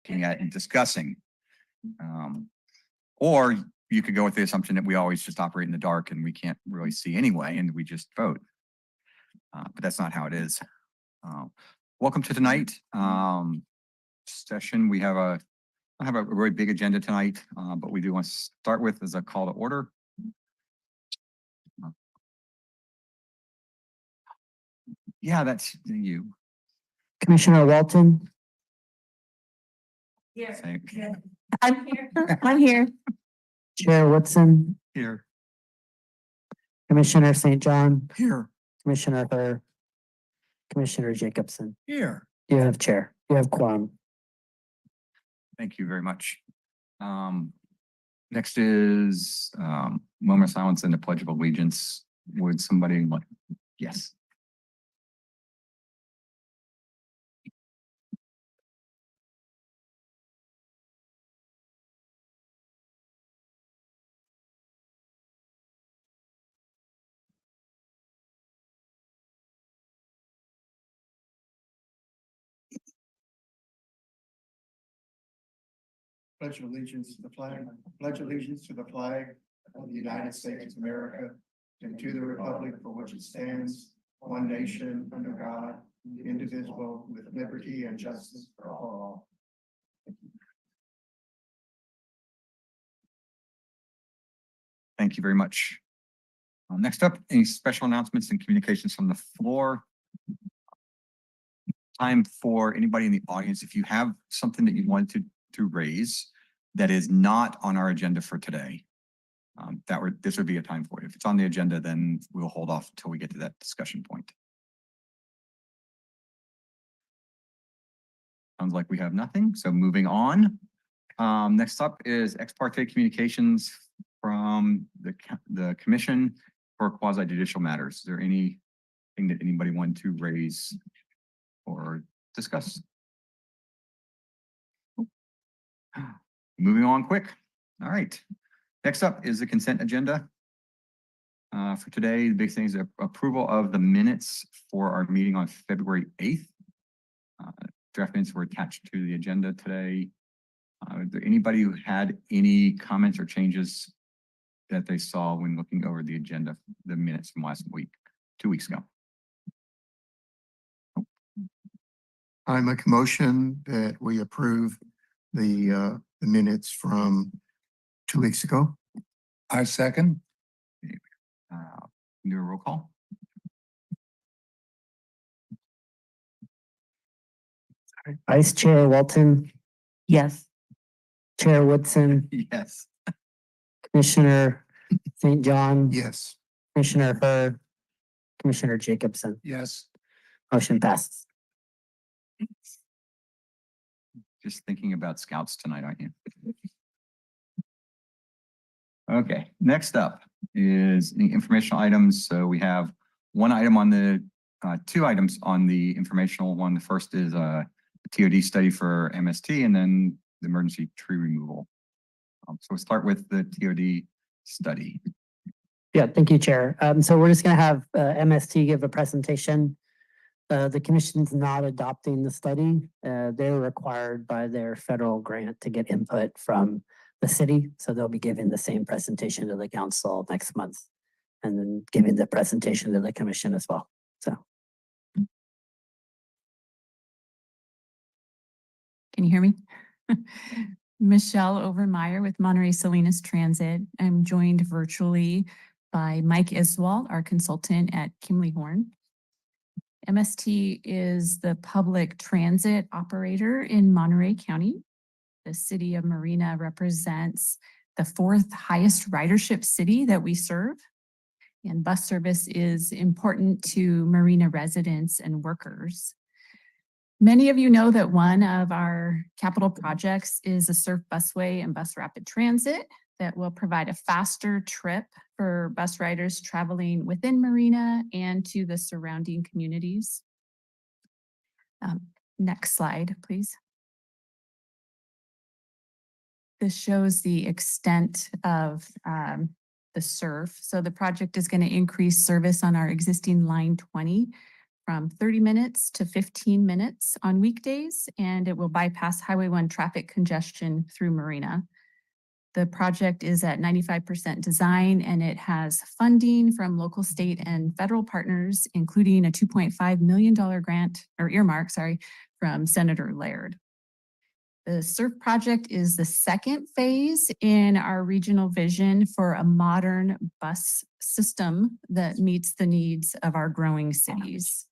looking at and discussing. Or you could go with the assumption that we always just operate in the dark and we can't really see anyway, and we just vote. But that's not how it is. Welcome to tonight session. We have I have a very big agenda tonight, but we do want to start with as a call to order. Yeah, that's you. Commissioner Walton. Here. I'm here. I'm here. Chair Woodson. Here. Commissioner St. John. Here. Commissioner Herr. Commissioner Jacobson. Here. You have chair. You have quorum. Thank you very much. Next is moment of silence and the Pledge of Allegiance. Would somebody like? Yes. Pledge allegiance to the flag. Pledge allegiance to the flag of the United States of America and to the republic for which it stands, one nation under God, indivisible, with liberty and justice for all. Thank you very much. Next up, any special announcements and communications from the floor? Time for anybody in the audience, if you have something that you wanted to raise that is not on our agenda for today, this would be a time for it. If it's on the agenda, then we'll hold off until we get to that discussion point. Sounds like we have nothing, so moving on. Next up is ex parte communications from the commission for quasi judicial matters. Is there anything that anybody wanted to raise or discuss? Moving on quick. All right. Next up is the consent agenda. For today, the big thing is approval of the minutes for our meeting on February 8th. Draft minutes were attached to the agenda today. Is there anybody who had any comments or changes that they saw when looking over the agenda, the minutes from last week, 2 weeks ago? I make a motion that we approve the minutes from 2 weeks ago. I second. Do a roll call. Vice Chair Walton. Yes. Chair Woodson. Yes. Commissioner St. John. Yes. Commissioner Herr. Commissioner Jacobson. Yes. Motion passes. Just thinking about scouts tonight, aren't you? Okay, next up is the informational items. So we have one item on the, two items on the informational one. The first is a TOD study for MST and then the emergency tree removal. So we'll start with the TOD study. Yeah, thank you, Chair. So we're just going to have MST give a presentation. The commission's not adopting the study. They're required by their federal grant to get input from the city. So they'll be giving the same presentation to the council next month and then giving the presentation to the commission as well. So. Can you hear me? Michelle Overmeyer with Monterey Salinas Transit. I'm joined virtually by Mike Iswald, our consultant at Kimley Horn. MST is the public transit operator in Monterey County. The city of Marina represents the 4th highest ridership city that we serve. And bus service is important to Marina residents and workers. Many of you know that one of our capital projects is a surf busway and bus rapid transit that will provide a faster trip for bus riders traveling within Marina and to the surrounding communities. Next slide, please. This shows the extent of the surf. So the project is going to increase service on our existing line 20 from 30 minutes to 15 minutes on weekdays, and it will bypass Highway 1 traffic congestion through Marina. The project is at 95% design, and it has funding from local, state, and federal partners, including a $2.5 million grant or earmark, from Senator Laird. The SURF project is the second phase in our regional vision for a modern bus system that meets the needs of our growing cities.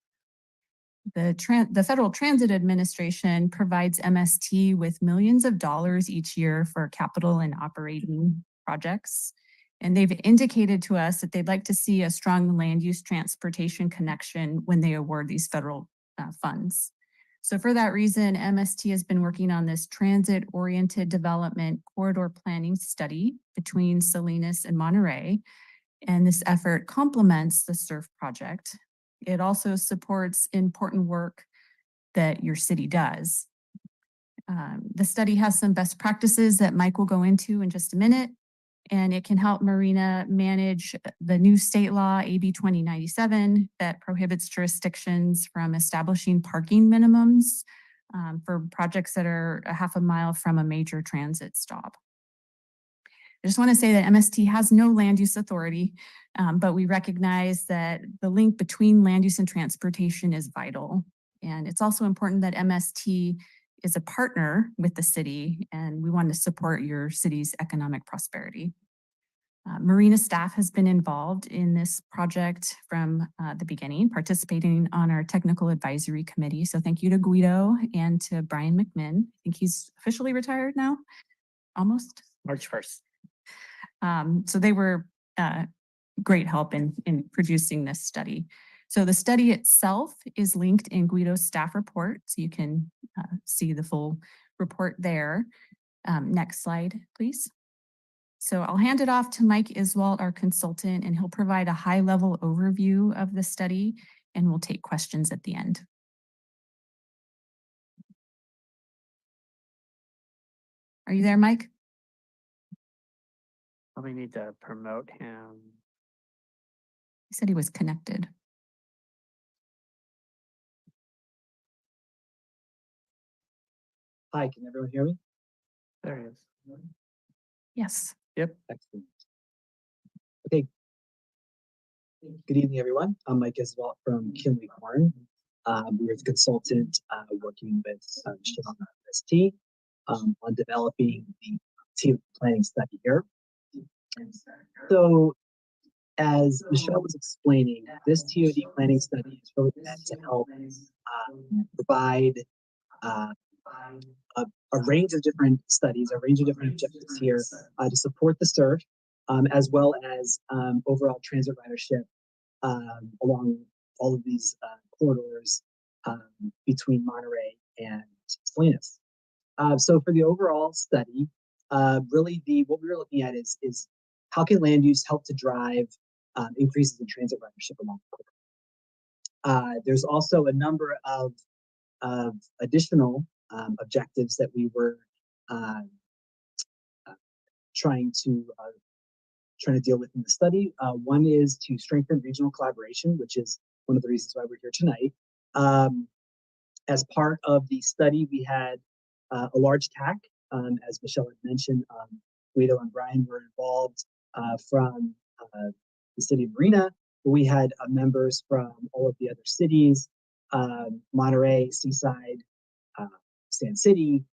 The Federal Transit Administration provides MST with millions of dollars each year for capital and operating projects. And they've indicated to us that they'd like to see a strong land use transportation connection when they award these federal funds. So for that reason, MST has been working on this transit-oriented development corridor planning study between Salinas and Monterey. And this effort complements the SURF project. It also supports important work that your city does. The study has some best practices that Mike will go into in just a minute, and it can help Marina manage the new state law, AB 2097, that prohibits jurisdictions from establishing parking minimums for projects that are a half a mile from a major transit stop. I just want to say that MST has no land use authority, but we recognize that the link between land use and transportation is vital. And it's also important that MST is a partner with the city, and we want to support your city's economic prosperity. Marina staff has been involved in this project from the beginning, participating on our technical advisory committee. So thank you to Guido and to Brian McMinn. I think he's officially retired now, almost. March 1st. So they were great help in producing this study. So the study itself is linked in Guido's staff report, so you can see the full report there. Next slide, please. So I'll hand it off to Mike Iswalt, our consultant, and he'll provide a high-level overview of the study, and we'll take questions at the end. Are you there, Mike? Probably need to promote him. He said he was connected. Hi, can everyone hear me? There he is. Yes. Yep. Excellent. Okay. Good evening, everyone. I'm Mike Iswalt from Kinley Horn. We're the consultant working with Michelle on MST on developing the TOD planning study here. So, as Michelle was explaining, this TOD planning study is really meant to help provide a range of different studies, a range of different objectives here to support the SURF, as well as overall transit ridership along all of these corridors between Monterey and Salinas. So for the overall study, really what we were looking at is how can land use help to drive increases in transit ridership along the corridor. There's also a number of additional objectives that we were trying to deal with in the study. One is to strengthen regional collaboration, which is one of the reasons why we're here tonight. As part of the study, we had a large TAC, as Michelle had mentioned. Guido and Brian were involved from the city of Marina, but we had members from all of the other cities, Monterey, Seaside, Sand City,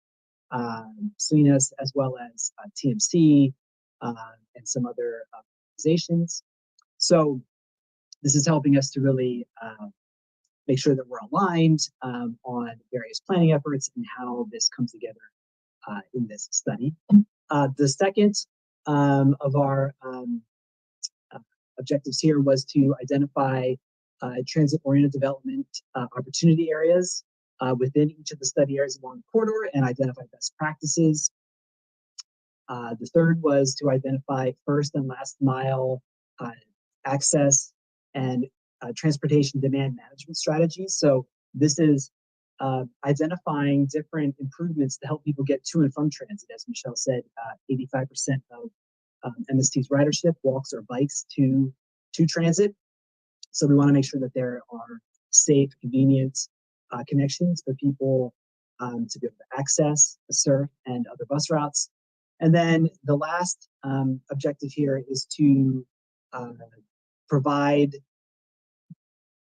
Salinas, as well as TMC and some other organizations. So this is helping us to really make sure that we're aligned on various planning efforts and how this comes together in this study. The second of our objectives here was to identify transit-oriented development opportunity areas within each of the study areas along the corridor and identify best practices. The third was to identify first and last mile access and transportation demand management strategies. So this is identifying different improvements to help people get to and from transit. As Michelle said, 85% of MST's ridership walks or bikes to transit. So we want to make sure that there are safe, convenient connections for people to be able to access the surf and other bus routes. And then the last objective here is to provide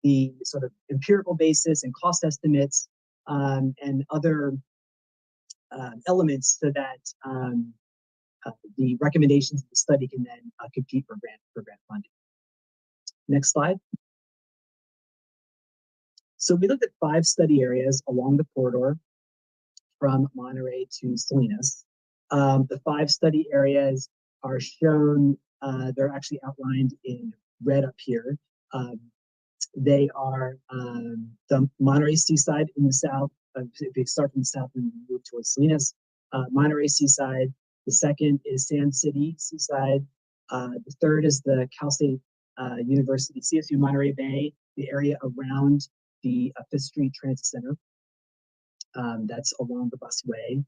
the sort of empirical basis and cost estimates and other elements so that the recommendations of the study can then compete for grant funding. Next slide. So we looked at 5 study areas along the corridor from Monterey to Salinas. The 5 study areas are shown, they're actually outlined in red up here. They are the Monterey Seaside in the south. If you start from the south and move towards Salinas, Monterey Seaside. The second is Sand City Seaside. The third is the Cal State University CSU Monterey Bay, the area around the 5th Street Transit Center. That's along the busway.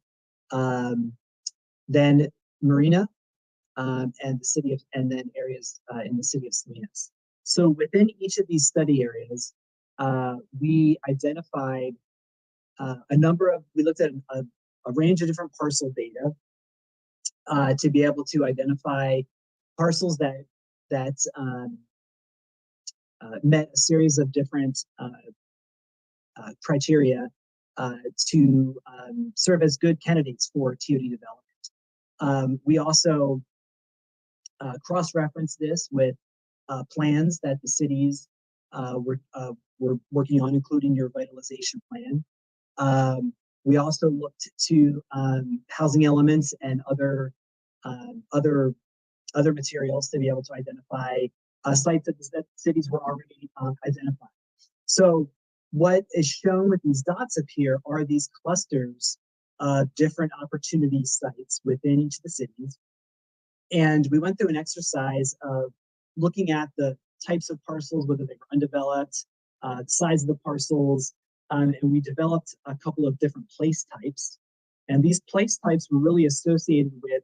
Then Marina, and the city of, and then areas in the city of Salinas. So within each of these study areas, we identified we looked at a range of different parcel data to be able to identify parcels that met a series of different criteria to serve as good candidates for TOD development. We also cross-referenced this with plans that the cities were working on, including your revitalization plan. We also looked to housing elements and other materials to be able to identify sites that cities were already identifying. So what is shown with these dots up here are these clusters of different opportunity sites within each of the cities. And we went through an exercise of looking at the types of parcels, whether they were undeveloped, the size of the parcels, and we developed a couple of different place types. And these place types were really associated with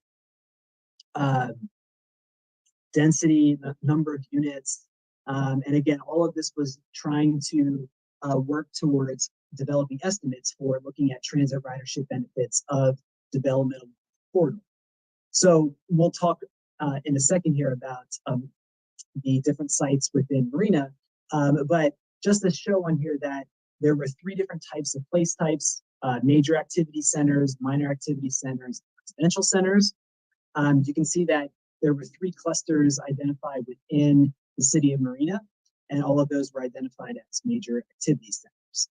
density, the number of units. And again, all of this was trying to work towards developing estimates for looking at transit ridership benefits of developmental corridor. So we'll talk in a second here about the different sites within Marina, but just to show on here that there were 3 different types of place types: major activity centers, minor activity centers, residential centers. You can see that there were 3 clusters identified within the city of Marina, and all of those were identified as major activity centers.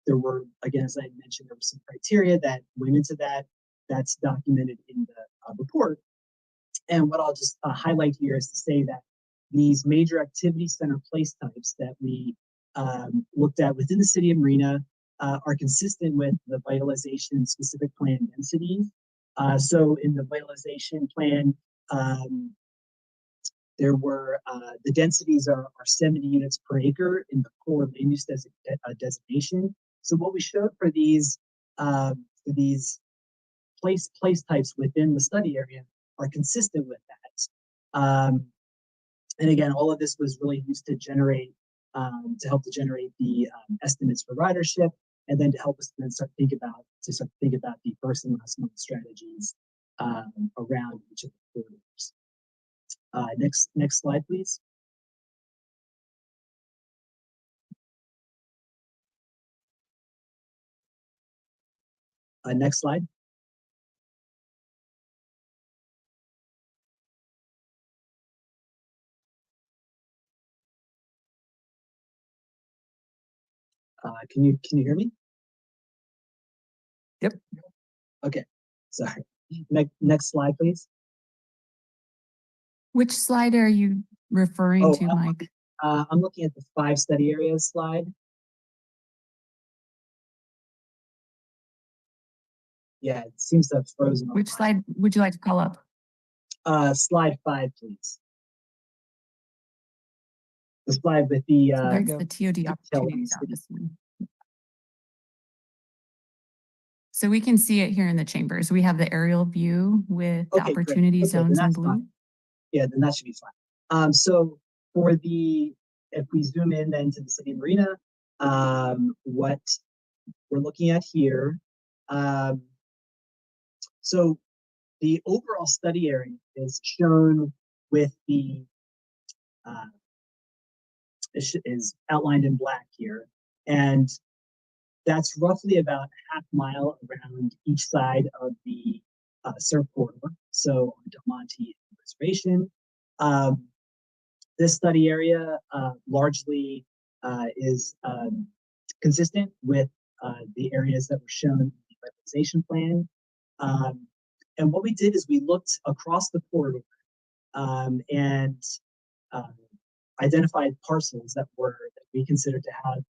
There were, again, as I mentioned, there were some criteria that went into that. That's documented in the report. And what I'll just highlight here is to say that these major activity center place types that we looked at within the city of Marina are consistent with the vitalization specific plan densities. So in the vitalization plan, there were the densities are 70 units per acre in the core land use designation. So what we showed for these place types within the study area are consistent with that. And again, all of this was really used to generate, to help to generate the estimates for ridership, and then to help us then start to think about the first and last month strategies around each of the corridors. Next slide, please. Next slide. Can you hear me? Yep. Okay, sorry. Next slide, please. Which slide are you referring to, Mike? I'm looking at the 5 study areas slide. Yeah, it seems to have frozen. Which slide would you like to call up? Slide 5, please. The slide with the That's the TOD opportunities on this one. So we can see it here in the chambers. We have the aerial view with the opportunity zones in blue. Fine. Yeah, then that should be fine. So for if we zoom in then to the city of Marina, what we're looking at here. So the overall study area is shown with the is outlined in black here, and that's roughly about a half mile around each side of the surf corridor. So on Del Monte Reservation, this study area largely is consistent with the areas that were shown in the revitalization plan. And what we did is we looked across the corridor and identified parcels that we considered to have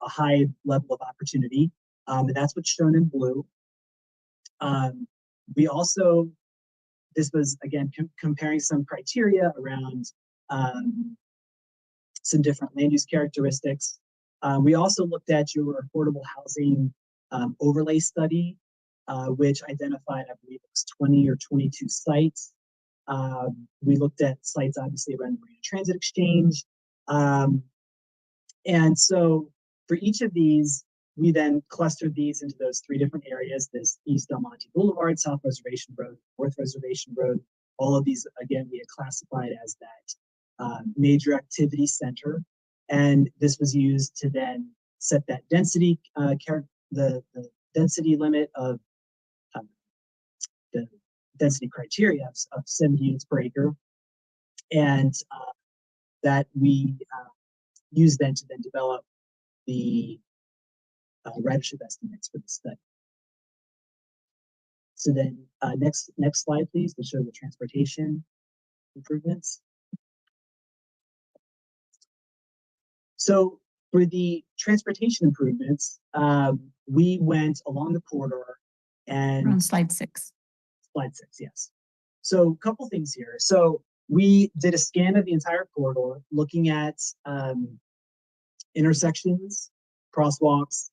a high level of opportunity, and that's what's shown in blue. We also, this was again comparing some criteria around some different land use characteristics. We also looked at your affordable housing overlay study, which identified, I believe it was 20 or 22 sites. We looked at sites obviously around the Marina Transit Exchange. And so for each of these, we then clustered these into those three different areas: this East Del Monte Boulevard, South Reservation Road, North Reservation Road. All of these, again, we had classified as that major activity center. And this was used to then set that density, the density limit of the density criteria of 70 units per acre. And that we use then to then develop the ridership estimates for the study. So then next slide, please, to show the transportation improvements. So for the transportation improvements, we went along the corridor and We're on slide 6. Slide 6, yes. So a couple things here. So we did a scan of the entire corridor, looking at intersections, crosswalks.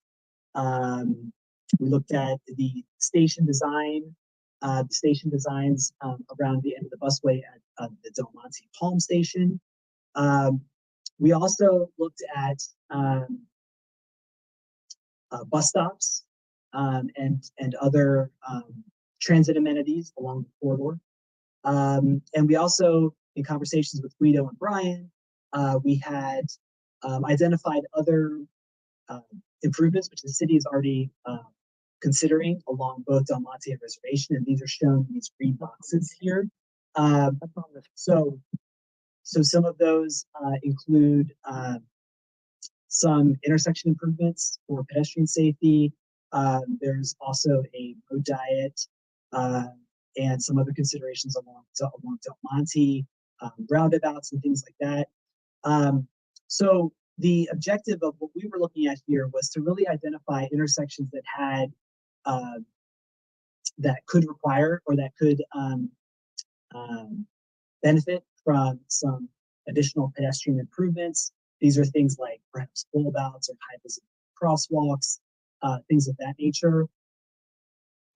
We looked at the station design, the station designs around the end of the busway at the Del Monte Palm Station. We also looked at bus stops and other transit amenities along the corridor. And we also, in conversations with Guido and Brian, we had identified other improvements which the city is already considering along both Del Monte and Reservation, and these are shown in these green boxes here. So some of those include some intersection improvements for pedestrian safety. There's also a road diet and some other considerations along Del Monte, roundabouts and things like that. So the objective of what we were looking at here was to really identify intersections that had that could require or that could benefit from some additional pedestrian improvements. These are things like perhaps bulbouts or high visibility crosswalks, things of that nature.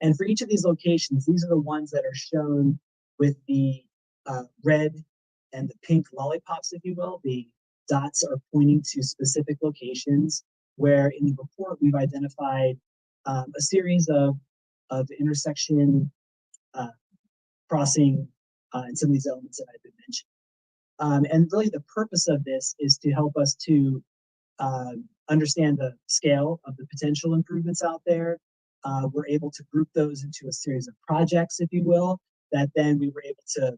And for each of these locations, these are the ones that are shown with the red and the pink lollipops, if you will. The dots are pointing to specific locations where in the report we've identified a series of intersection crossing and some of these elements that I've been mentioning. And really the purpose of this is to help us to understand the scale of the potential improvements out there. We're able to group those into a series of projects, if you will, that then we were able to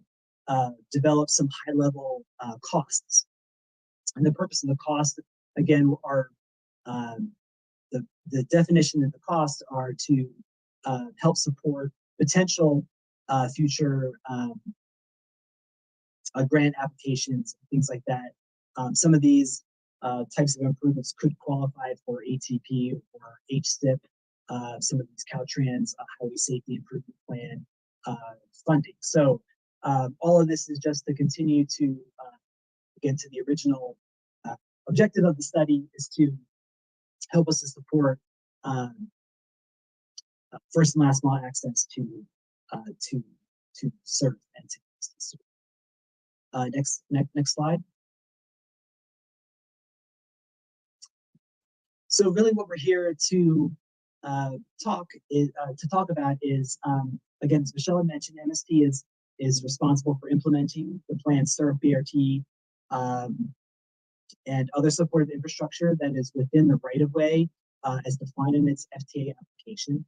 develop some high-level costs. And the purpose of the cost, again, are the definition of the costs are to help support potential future grant applications, things like that. Some of these types of improvements could qualify for ATP or HSIP, some of these Caltrans Highway Safety Improvement Plan funding. So all of this is just to continue to, again, to the original objective of the study is to help us to support first and last mile access to serve entities. Next slide. So really what we're here to talk about is, again, as Michelle had mentioned, MST is responsible for implementing the planned SURF BRT and other supportive infrastructure that is within the right of way as defined in its FTA application.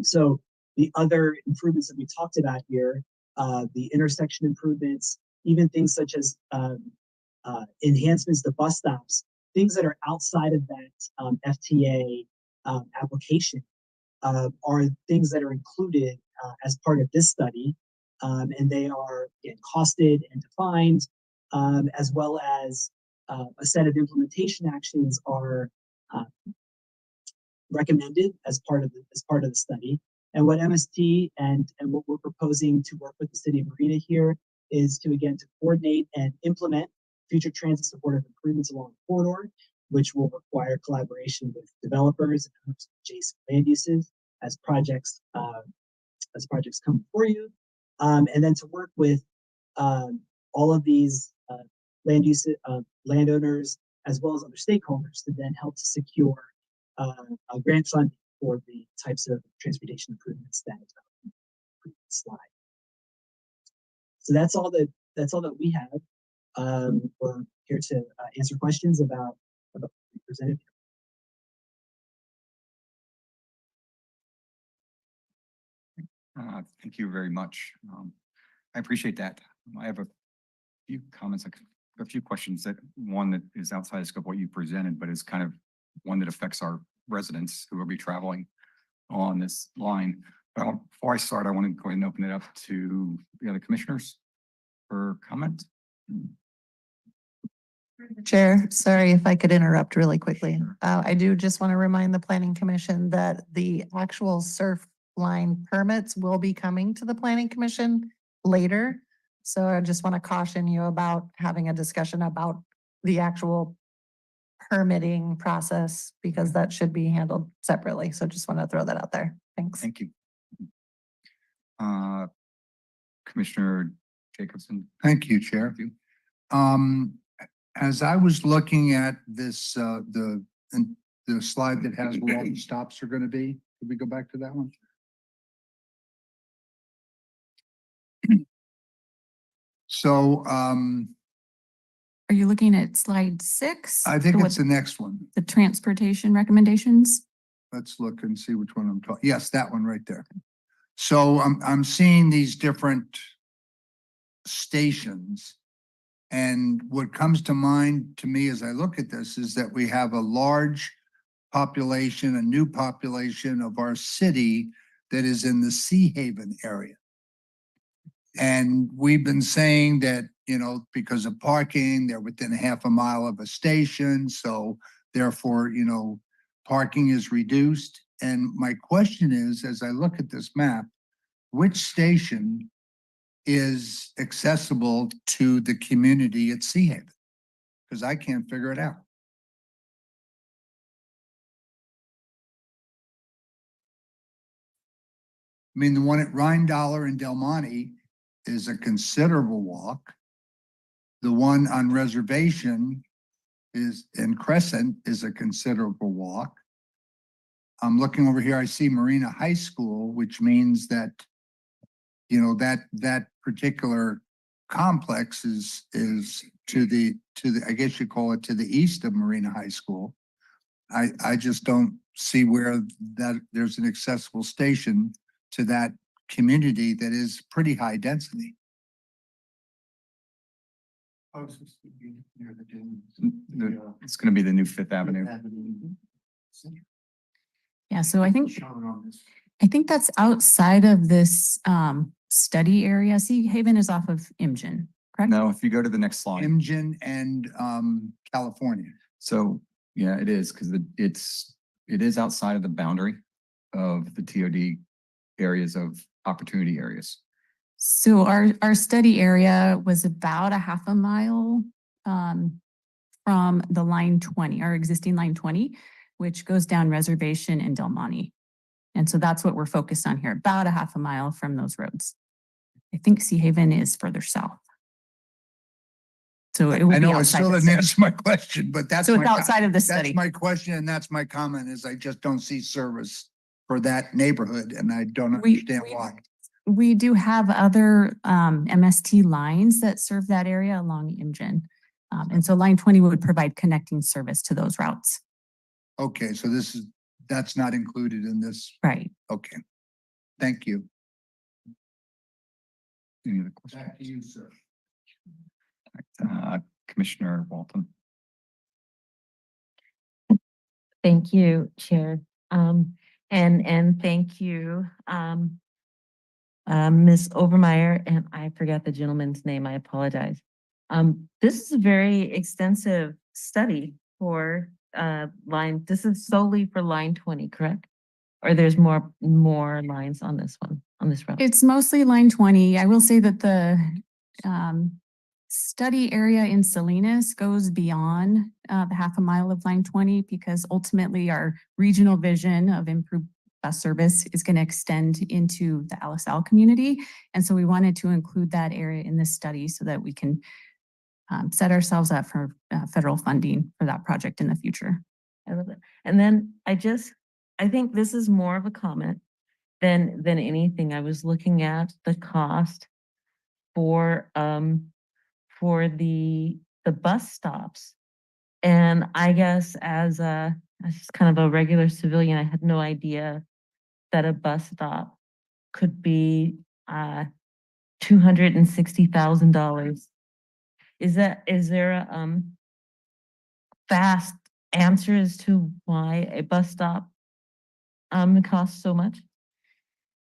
So the other improvements that we talked about here, the intersection improvements, even things such as enhancements to bus stops, things that are outside of that FTA application are things that are included as part of this study. And they are again, costed and defined, as well as a set of implementation actions are recommended as part of the study. And what MST and what we're proposing to work with the city of Marina here is to again to coordinate and implement future transit supportive improvements along the corridor, which will require collaboration with developers and adjacent land uses as projects come before you, and then to work with all of these landowners as well as other stakeholders to then help to secure a grant funding for the types of transportation improvements that slide. So that's all that we have. We're here to answer questions about what we presented. Thank you very much. I appreciate that. I have a few comments, like a few questions that one that is outside the scope of what you presented, but is kind of one that affects our residents who will be traveling on this line. But before I start, I want to go ahead and open it up to the other commissioners for comment. Chair, sorry if I could interrupt really quickly. I do just want to remind the Planning Commission that the actual surf line permits will be coming to the Planning Commission later. So I just want to caution you about having a discussion about the actual permitting process because that should be handled separately. So just want to throw that out there. Thanks. Thank you. Commissioner Jacobson. Thank you, Chair. As I was looking at this, the slide that has where all the stops are going to be, could we go back to that one? So, Are you looking at slide 6? I think What- it's the next one. the transportation recommendations. Let's look and see which one I'm talking. Yes, that one right there. So I'm seeing these different stations. And what comes to mind to me as I look at this is that we have a large population, a new population of our city that is in the Sea Haven area. And we've been saying that, you know, because of parking, they're within a half a mile of a station. So therefore, you know, parking is reduced. And my question is, as I look at this map, which station is accessible to the community at Sea Haven? Because I can't figure it out. I mean, the one at Rhine-Dollar and Del Monte is a considerable walk. The one on Reservation in Crescent is a considerable walk. I'm looking over here, I see Marina High School, which means that, you know, that particular complex is to the, I guess you call it to the east of Marina High School. I just don't see where that there's an accessible station to that community that is pretty high density. Closest would be near the dunes. It's going to be the new Fifth Avenue. Yeah, so I think Shown on this. that's outside of this study area. Sea Haven is off of Imgen, correct? No, if you go to the next slide. Imgen and California. So, yeah, it is because it is outside of the boundary of the TOD areas of opportunity areas. So our study area was about a half a mile from the line 20, our existing line 20, which goes down Reservation and Del Monte. And so that's what we're focused on here, about a half a mile from those roads. I think Sea Haven is further south. So it I would be know it outside still the doesn't study. answer my question, but that's So it's my, outside of the that's study. my question and that's my comment is I just don't see service for that neighborhood and I don't We- understand we- why. We do have other MST lines that serve that area along Imgen. And so line 20 would provide connecting service to those routes. Okay, so that's not included in this. Right. Okay. Thank you. Any other questions? Back to you, sir. Commissioner Walton. Thank you, Chair. And thank you, Ms. Overmeyer, and I forgot the gentleman's name, I apologize. This is a very extensive study for, this is solely for line 20, correct? Or there's more lines on this one, on this route? It's mostly line 20. I will say that the study area in Salinas goes beyond the half a mile of line 20 because ultimately our regional vision of improved bus service is going to extend into the LSL community. And so we wanted to include that area in this study so that we can set ourselves up for federal funding for that project in the future. I love it. And then I think this is more of a comment than anything. I was looking at the cost for the bus stops. And I guess as just kind of a regular civilian, I had no idea that a bus stop could be $260,000. Is there a fast answer as to why a bus stop costs so much?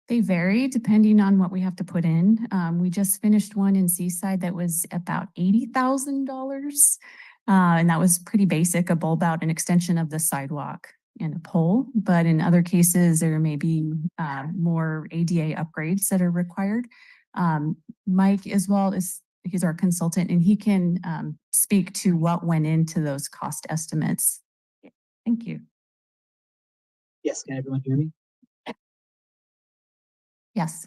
They vary depending on what we have to put in. We just finished one in Seaside that was about $80,000. And that was pretty basic, a bulb out, an extension of the sidewalk and a pole. But in other cases, there may be more ADA upgrades that are required. Mike Iswald he's our consultant and he can speak to what went into those cost estimates. Thank you. Yes, can everyone hear me? Yes.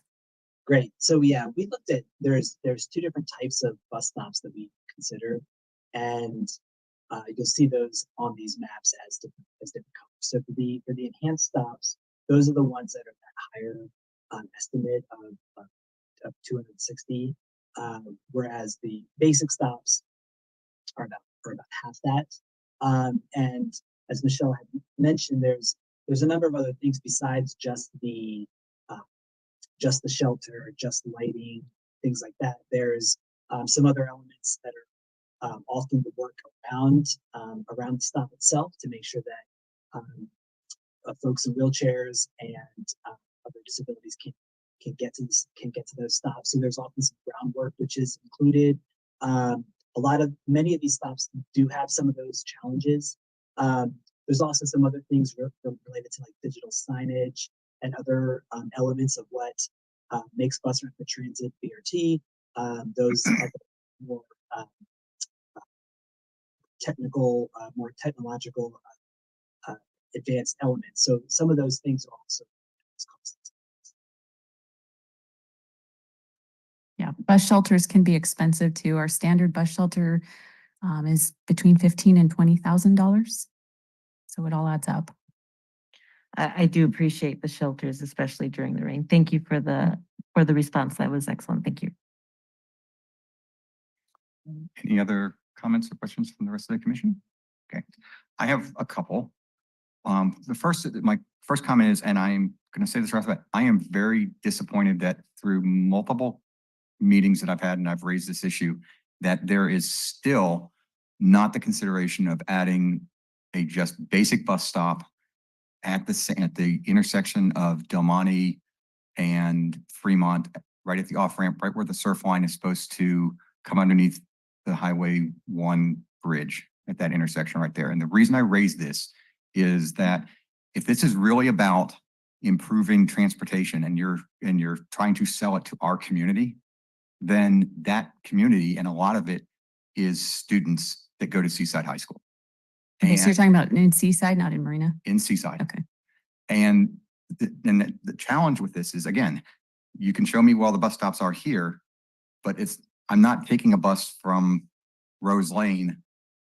Great. So yeah, we looked at, there's two different types of bus stops that we consider. And you'll see those on these maps as different colors. So for the enhanced stops, those are the ones that are that higher estimate of 260, whereas the basic stops are about half that. And as Michelle had mentioned, there's a number of other things besides just the shelter, just lighting, things like that. There's some other elements that are often the work around the stop itself to make sure that folks in wheelchairs and other disabilities can get to those stops. So there's often some groundwork which is included. Many of these stops do have some of those challenges. There's also some other things related to like digital signage and other elements of what makes bus rapid transit BRT. Those are more technical, more technological advanced elements. So some of those things are also costs. Yeah, bus shelters can be expensive too. Our standard bus shelter is between $15,000 and $20,000. So it all adds up. I do appreciate the shelters, especially during the rain. Thank you for the response. That was excellent. Thank you. Any other comments or questions from the rest of the commission? Okay, I have a couple. My first comment is, and I'm going to say this right off the bat, I am very disappointed that through multiple meetings that I've had and I've raised this issue, that there is still not the consideration of adding a just basic bus stop at the intersection of Del Monte and Fremont, right at the off ramp, right where the surf line is supposed to come underneath the Highway 1 bridge at that intersection right there. And the reason I raise this is that if this is really about improving transportation and you're trying to sell it to our community, then that community, and a lot of it is students that go to Seaside High School. Okay, so you're talking about in Seaside, not in Marina? In Seaside. Okay. And the challenge with this is, again, you can show me where all the bus stops are here, but I'm not taking a bus from Rose Lane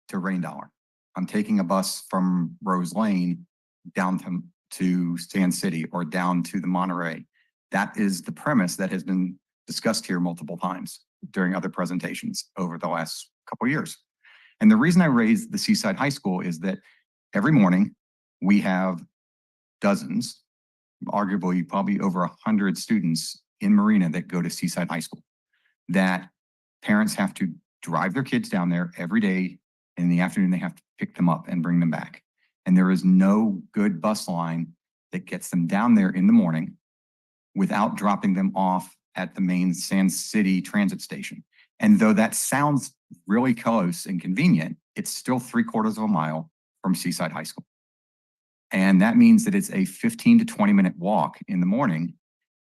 to Rain Dollar. I'm taking a bus from Rose Lane down to Sand City or down to the Monterey. That is the premise that has been discussed here multiple times during other presentations over the last couple of years. And the reason I raised the Seaside High School is that every morning we have dozens, arguably probably over 100 students in Marina that go to Seaside High School, that parents have to drive their kids down there every day. In the afternoon, they have to pick them up and bring them back. And there is no good bus line that gets them down there in the morning without dropping them off at the main Sand City transit station. And though that sounds really close and convenient, it's still 3/4 of a mile from Seaside High School. And that means that it's a 15 to 20-minute walk in the morning.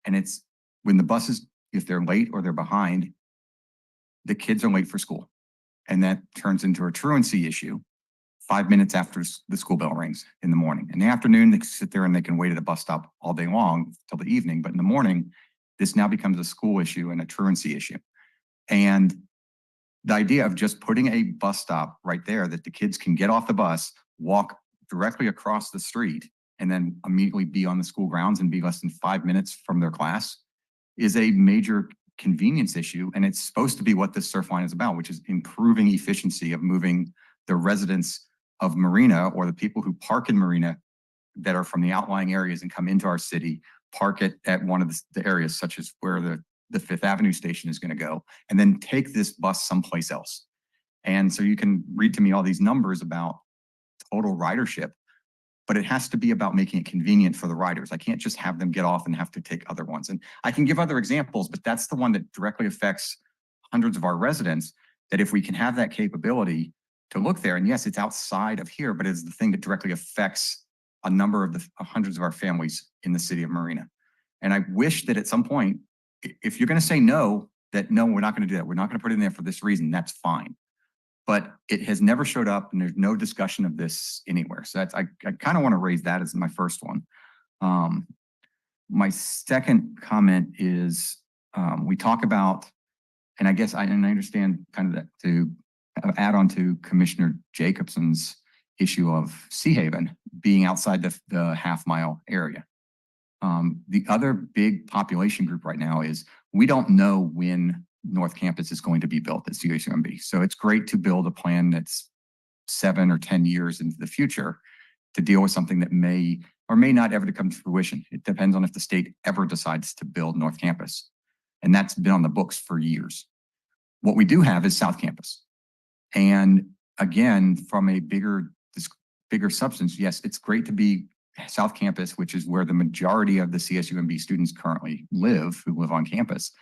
And it's when the buses, if they're late or they're behind, the kids are late for school. And that turns into a truancy issue 5 minutes after the school bell rings in the morning. In the afternoon, they sit there and they can wait at a bus stop all day long till the evening. But in the morning, this now becomes a school issue and a truancy issue. And the idea of just putting a bus stop right there that the kids can get off the bus, walk directly across the street, and then immediately be on the school grounds and be less than 5 minutes from their class is a major convenience issue. And it's supposed to be what this surf line is about, which is improving efficiency of moving the residents of Marina or the people who park in Marina that are from the outlying areas and come into our city, park it at one of the areas such as where the Fifth Avenue station is going to go, and then take this bus someplace else. And so you can read to me all these numbers about total ridership, but it has to be about making it convenient for the riders. I can't just have them get off and have to take other ones. And I can give other examples, but that's the one that directly affects hundreds of our residents, that if we can have that capability to look there, and yes, it's outside of here, but it's the thing that directly affects a number of the hundreds of our families in the city of Marina. And I wish that at some point, if you're going to say no, that no, we're not going to do that. We're not going to put it in there for this reason. That's fine. But it has never showed up and there's no discussion of this anywhere. So that's, I kind of want to raise that as my first one. My second comment is we talk about, and I guess I understand kind of that to add on to Commissioner Jacobson's issue of Sea Haven being outside the half-mile area. The other big population group right now is we don't know when North Campus is going to be built at CSUMB. So it's great to build a plan that's 7 or 10 years into the future to deal with something that may or may not ever come to fruition. It depends on if the state ever decides to build North Campus. And that's been on the books for years. What we do have is South Campus. And again, from a bigger substance, yes, it's great to be South Campus, which is where the majority of the CSUMB students currently live, who live on campus.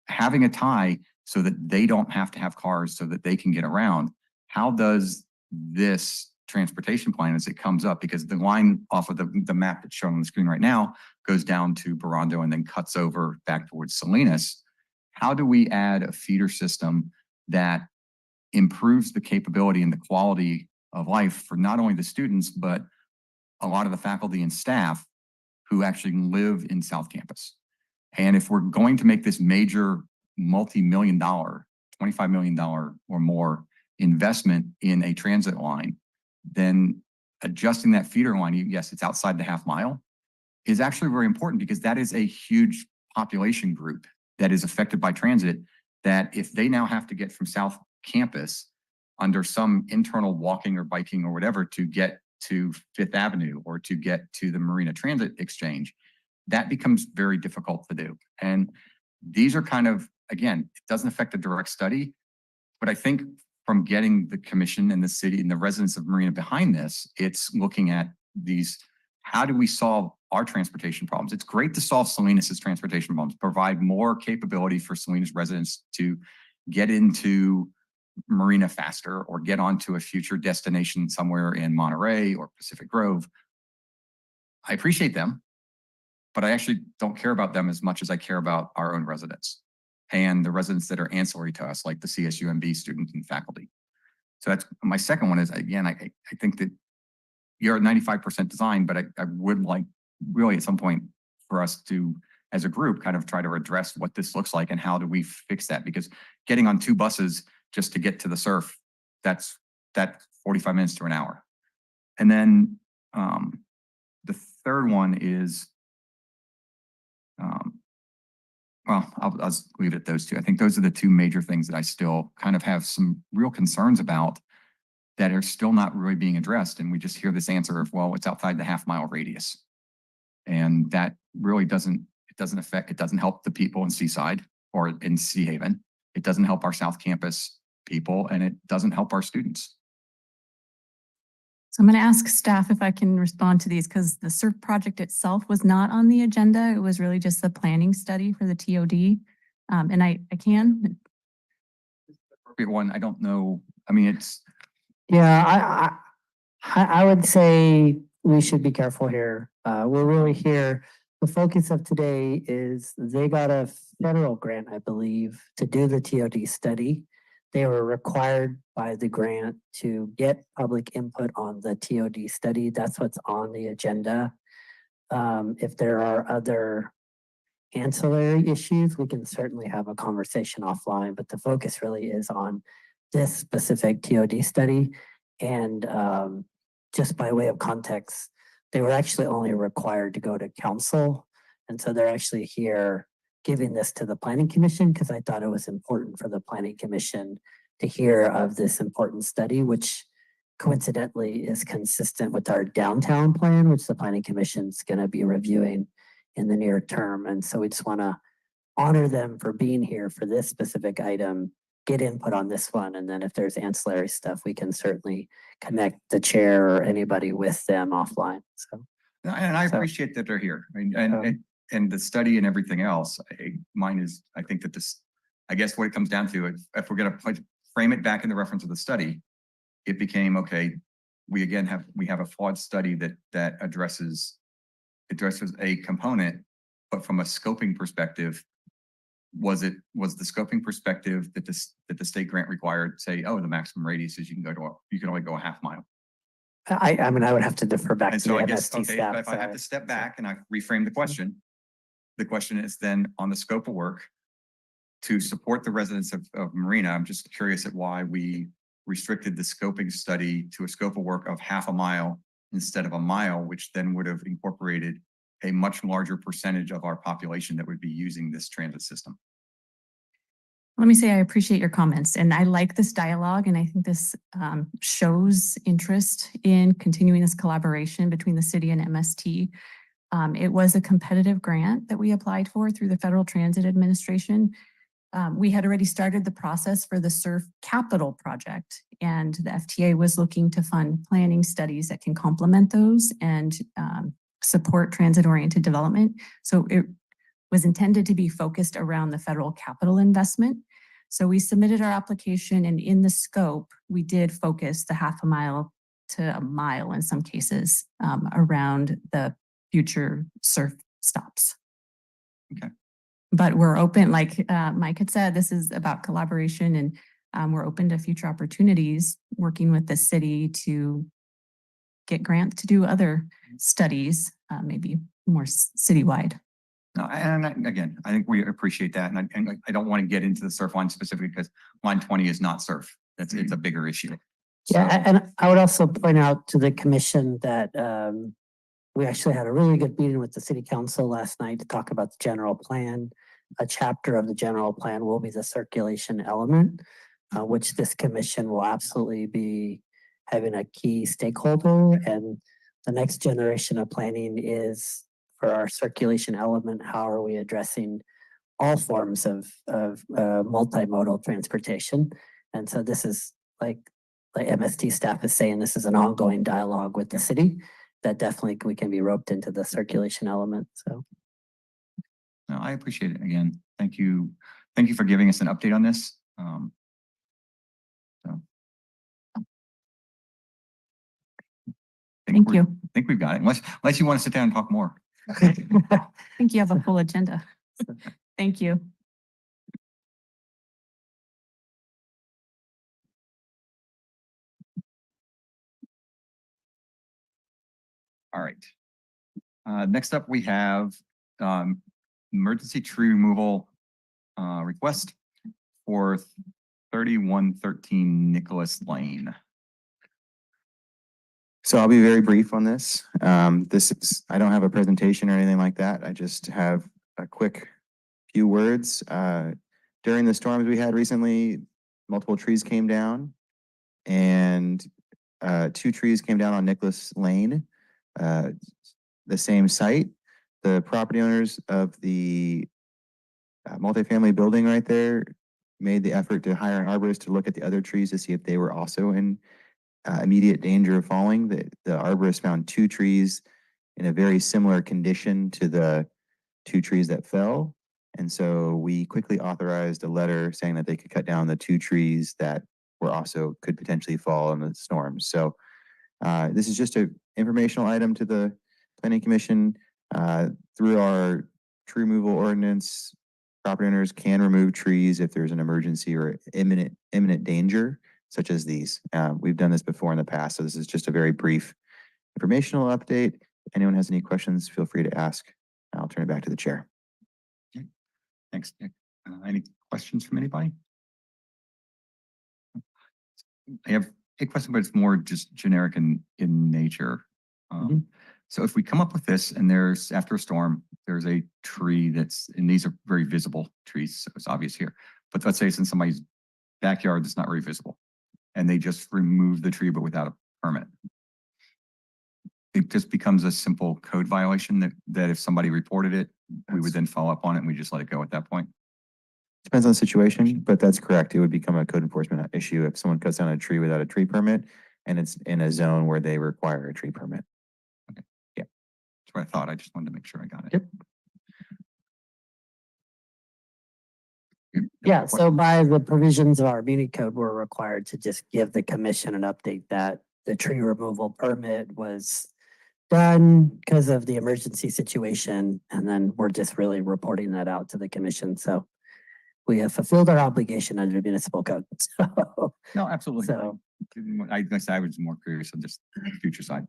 Having a tie so that they don't have to have cars so that they can get around. How does this transportation plan as it comes up? Because the line off of the map that's shown on the screen right now goes down to Borondo and then cuts over back towards Salinas. How do we add a feeder system that improves the capability and the quality of life for not only the students, but a lot of the faculty and staff who actually live in South Campus? And if we're going to make this major multi-million-dollar, $25 million or more investment in a transit line, then adjusting that feeder line, yes, it's outside the half mile, is actually very important because that is a huge population group that is affected by transit, that if they now have to get from South Campus under some internal walking or biking or whatever to get to Fifth Avenue or to get to the Marina Transit Exchange, that becomes very difficult to do. And these are kind of, again, it doesn't affect the direct study, but I think from getting the commission and the city and the residents of Marina behind this, it's looking at these, how do we solve our transportation problems? It's great to solve Salinas's transportation problems, provide more capability for Salinas residents to get into Marina faster or get onto a future destination somewhere in Monterey or Pacific Grove. I appreciate them, but I actually don't care about them as much as I care about our own residents and the residents that are ancillary to us, like the CSUMB students and faculty. So that's my second one is, again, I think that you're at 95% design, but I would like really at some point for us to, as a group, kind of try to address what this looks like and how do we fix that? Because getting on 2 buses just to get to the surf, that's 45 minutes to an hour. And then the third one is, well, I'll just leave it at those two. I think those are the two major things that I still kind of have some real concerns about that are still not really being addressed. And we just hear this answer of, well, it's outside the half-mile radius. And that really doesn't help the people in Seaside or in Sea Haven. It doesn't help our South Campus people, and it doesn't help our students. So I'm going to ask staff if I can respond to these because the SURF project itself was not on the agenda. It was really just the planning study for the TOD. And I can. Appropriate one, I don't know. I mean, it's, Yeah, I would say we should be careful here. We're really here. The focus of today is they got a federal grant, I believe, to do the TOD study. They were required by the grant to get public input on the TOD study. That's what's on the agenda. If there are other ancillary issues, we can certainly have a conversation offline, but the focus really is on this specific TOD study. And just by way of context, they were actually only required to go to council. And so they're actually here giving this to the planning commission because I thought it was important for the planning commission to hear of this important study, which coincidentally is consistent with our downtown plan, which the planning commission is going to be reviewing in the near term. And so we just want to honor them for being here for this specific item, get input on this one. And then if there's ancillary stuff, we can certainly connect the chair or anybody with them offline. So, and I So- appreciate that they're here. I mean, and the study and everything else, mine is, I think that this, I guess what it comes down to, if we're going to frame it back in the reference of the study, it became, okay, we have a flawed study that addresses a component, but from a scoping perspective, was the scoping perspective that the state grant required say, oh, the maximum radius is you can only go a half mile. I mean, I would have to defer back And to so the I guess, MST okay, staff. if I have to step back and I reframe the question is then on the scope of work to support the residents of Marina. I'm just curious at why we restricted the scoping study to a scope of work of half a mile instead of a mile, which then would have incorporated a much larger percentage of our population that would be using this transit system. Let me say I appreciate your comments and I like this dialogue and I think this shows interest in continuing this collaboration between the city and MST. It was a competitive grant that we applied for through the Federal Transit Administration. We had already started the process for the SURF capital project and the FTA was looking to fund planning studies that can complement those and support transit-oriented development. So it was intended to be focused around the federal capital investment. So we submitted our application and in the scope, we did focus the half a mile to a mile in some cases around the future surf stops. Okay. But we're open, like Mike had said, this is about collaboration and we're open to future opportunities working with the city to get grants to do other studies, maybe more citywide. No, and again, I think we appreciate that. And I don't want to get into the surf line specifically because line 20 is not surf. It's a bigger issue. Yeah, So- and I would also point out to the commission that we actually had a really good meeting with the city council last night to talk about the general plan. A chapter of the general plan will be the circulation element, which this commission will absolutely be having a key stakeholder. And the next generation of planning is for our circulation element. How are we addressing all forms of multimodal transportation? And so this is like MST staff is saying, this is an ongoing dialogue with the city that definitely we can be roped into the circulation element. So. No, I appreciate it. Again, thank you. Thank you for giving us an update on this. Thank you. I think we've got it. Unless you want to sit down and talk more. I think you have a full agenda. Thank you. All right. Next up, we have emergency tree removal request for 3113 Nicholas Lane. So I'll be very brief on this. I don't have a presentation or anything like that. I just have a quick few words. During the storms we had recently, multiple trees came down, and 2 trees came down on Nicholas Lane, the same site. The property owners of the multifamily building right there made the effort to hire an arborist to look at the other trees to see if they were also in immediate danger of falling. The arborist found 2 trees in a very similar condition to the 2 trees that fell. And so we quickly authorized a letter saying that they could cut down the 2 trees that were also could potentially fall in the storms. So this is just an informational item to the Planning Commission. Through our tree removal ordinance, property owners can remove trees if there's an emergency or imminent danger, such as these. We've done this before in the past, so this is just a very brief informational update. If anyone has any questions, feel free to ask. I'll turn it back to the chair. Okay. Thanks, Nick. Any questions from anybody? I have a question, but it's more just generic in nature. So if we come up with this and there's, after a storm, there's a tree that's, and these are very visible trees, so it's obvious here, but let's say it's in somebody's backyard that's not very visible, and they just remove the tree but without a permit. It just becomes a simple code violation that if somebody reported it, we would then follow up on it and we just let it go at that point. Depends on the situation, but that's correct. It would become a code enforcement issue if someone cuts down a tree without a tree permit and it's in a zone where they require a tree permit. Okay. Yeah. That's what I thought. I just wanted to make sure I got it. Yep. Yeah, so by the provisions of our muni code, we're required to just give the commission an update that the tree removal permit was done because of the emergency situation. And then we're just really reporting that out to the commission. So we have fulfilled our obligation under the municipal code. So, No, absolutely. so I guess I was more curious on just the future side.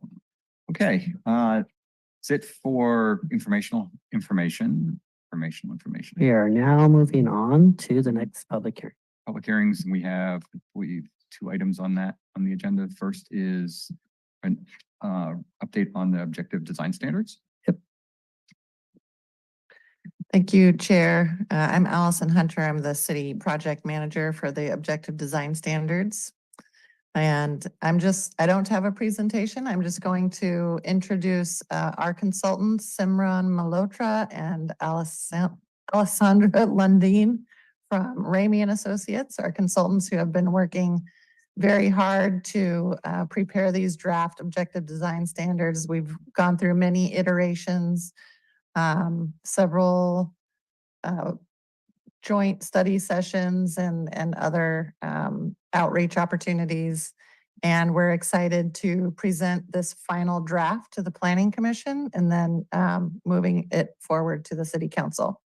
Okay, that's it for information. we are now moving on to the next public hearing. Public hearings, and we have 2 items on that on the agenda. First is an update on the objective design standards. Thank you, Chair. I'm Allison Hunter. I'm the city project manager for the Objective Design Standards. And I don't have a presentation. I'm just going to introduce our consultants, Simran Malhotra and Alessandra Lundin from Ramey and Associates, our consultants who have been working very hard to prepare these draft objective design standards. We've gone through many iterations, several joint study sessions and other outreach opportunities. And we're excited to present this final draft to the Planning Commission and then moving it forward to the City Council.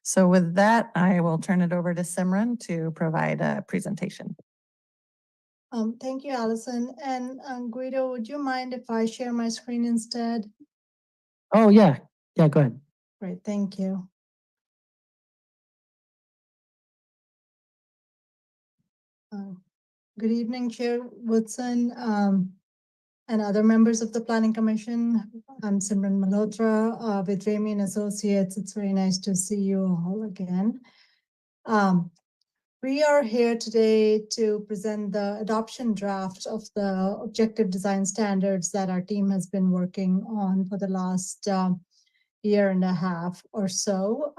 So with that, I will turn it over to Simran to provide a presentation. Thank you, Allison. And Guido, would you mind if I share my screen instead? Oh, yeah. Yeah, go ahead. Great, thank you. Good evening, Chair Woodson, and other members of the Planning Commission. I'm Simran Malhotra with Ramey and Associates. It's very nice to see you all again. We are here today to present the adoption draft of the objective design standards that our team has been working on for the last year and a half or so.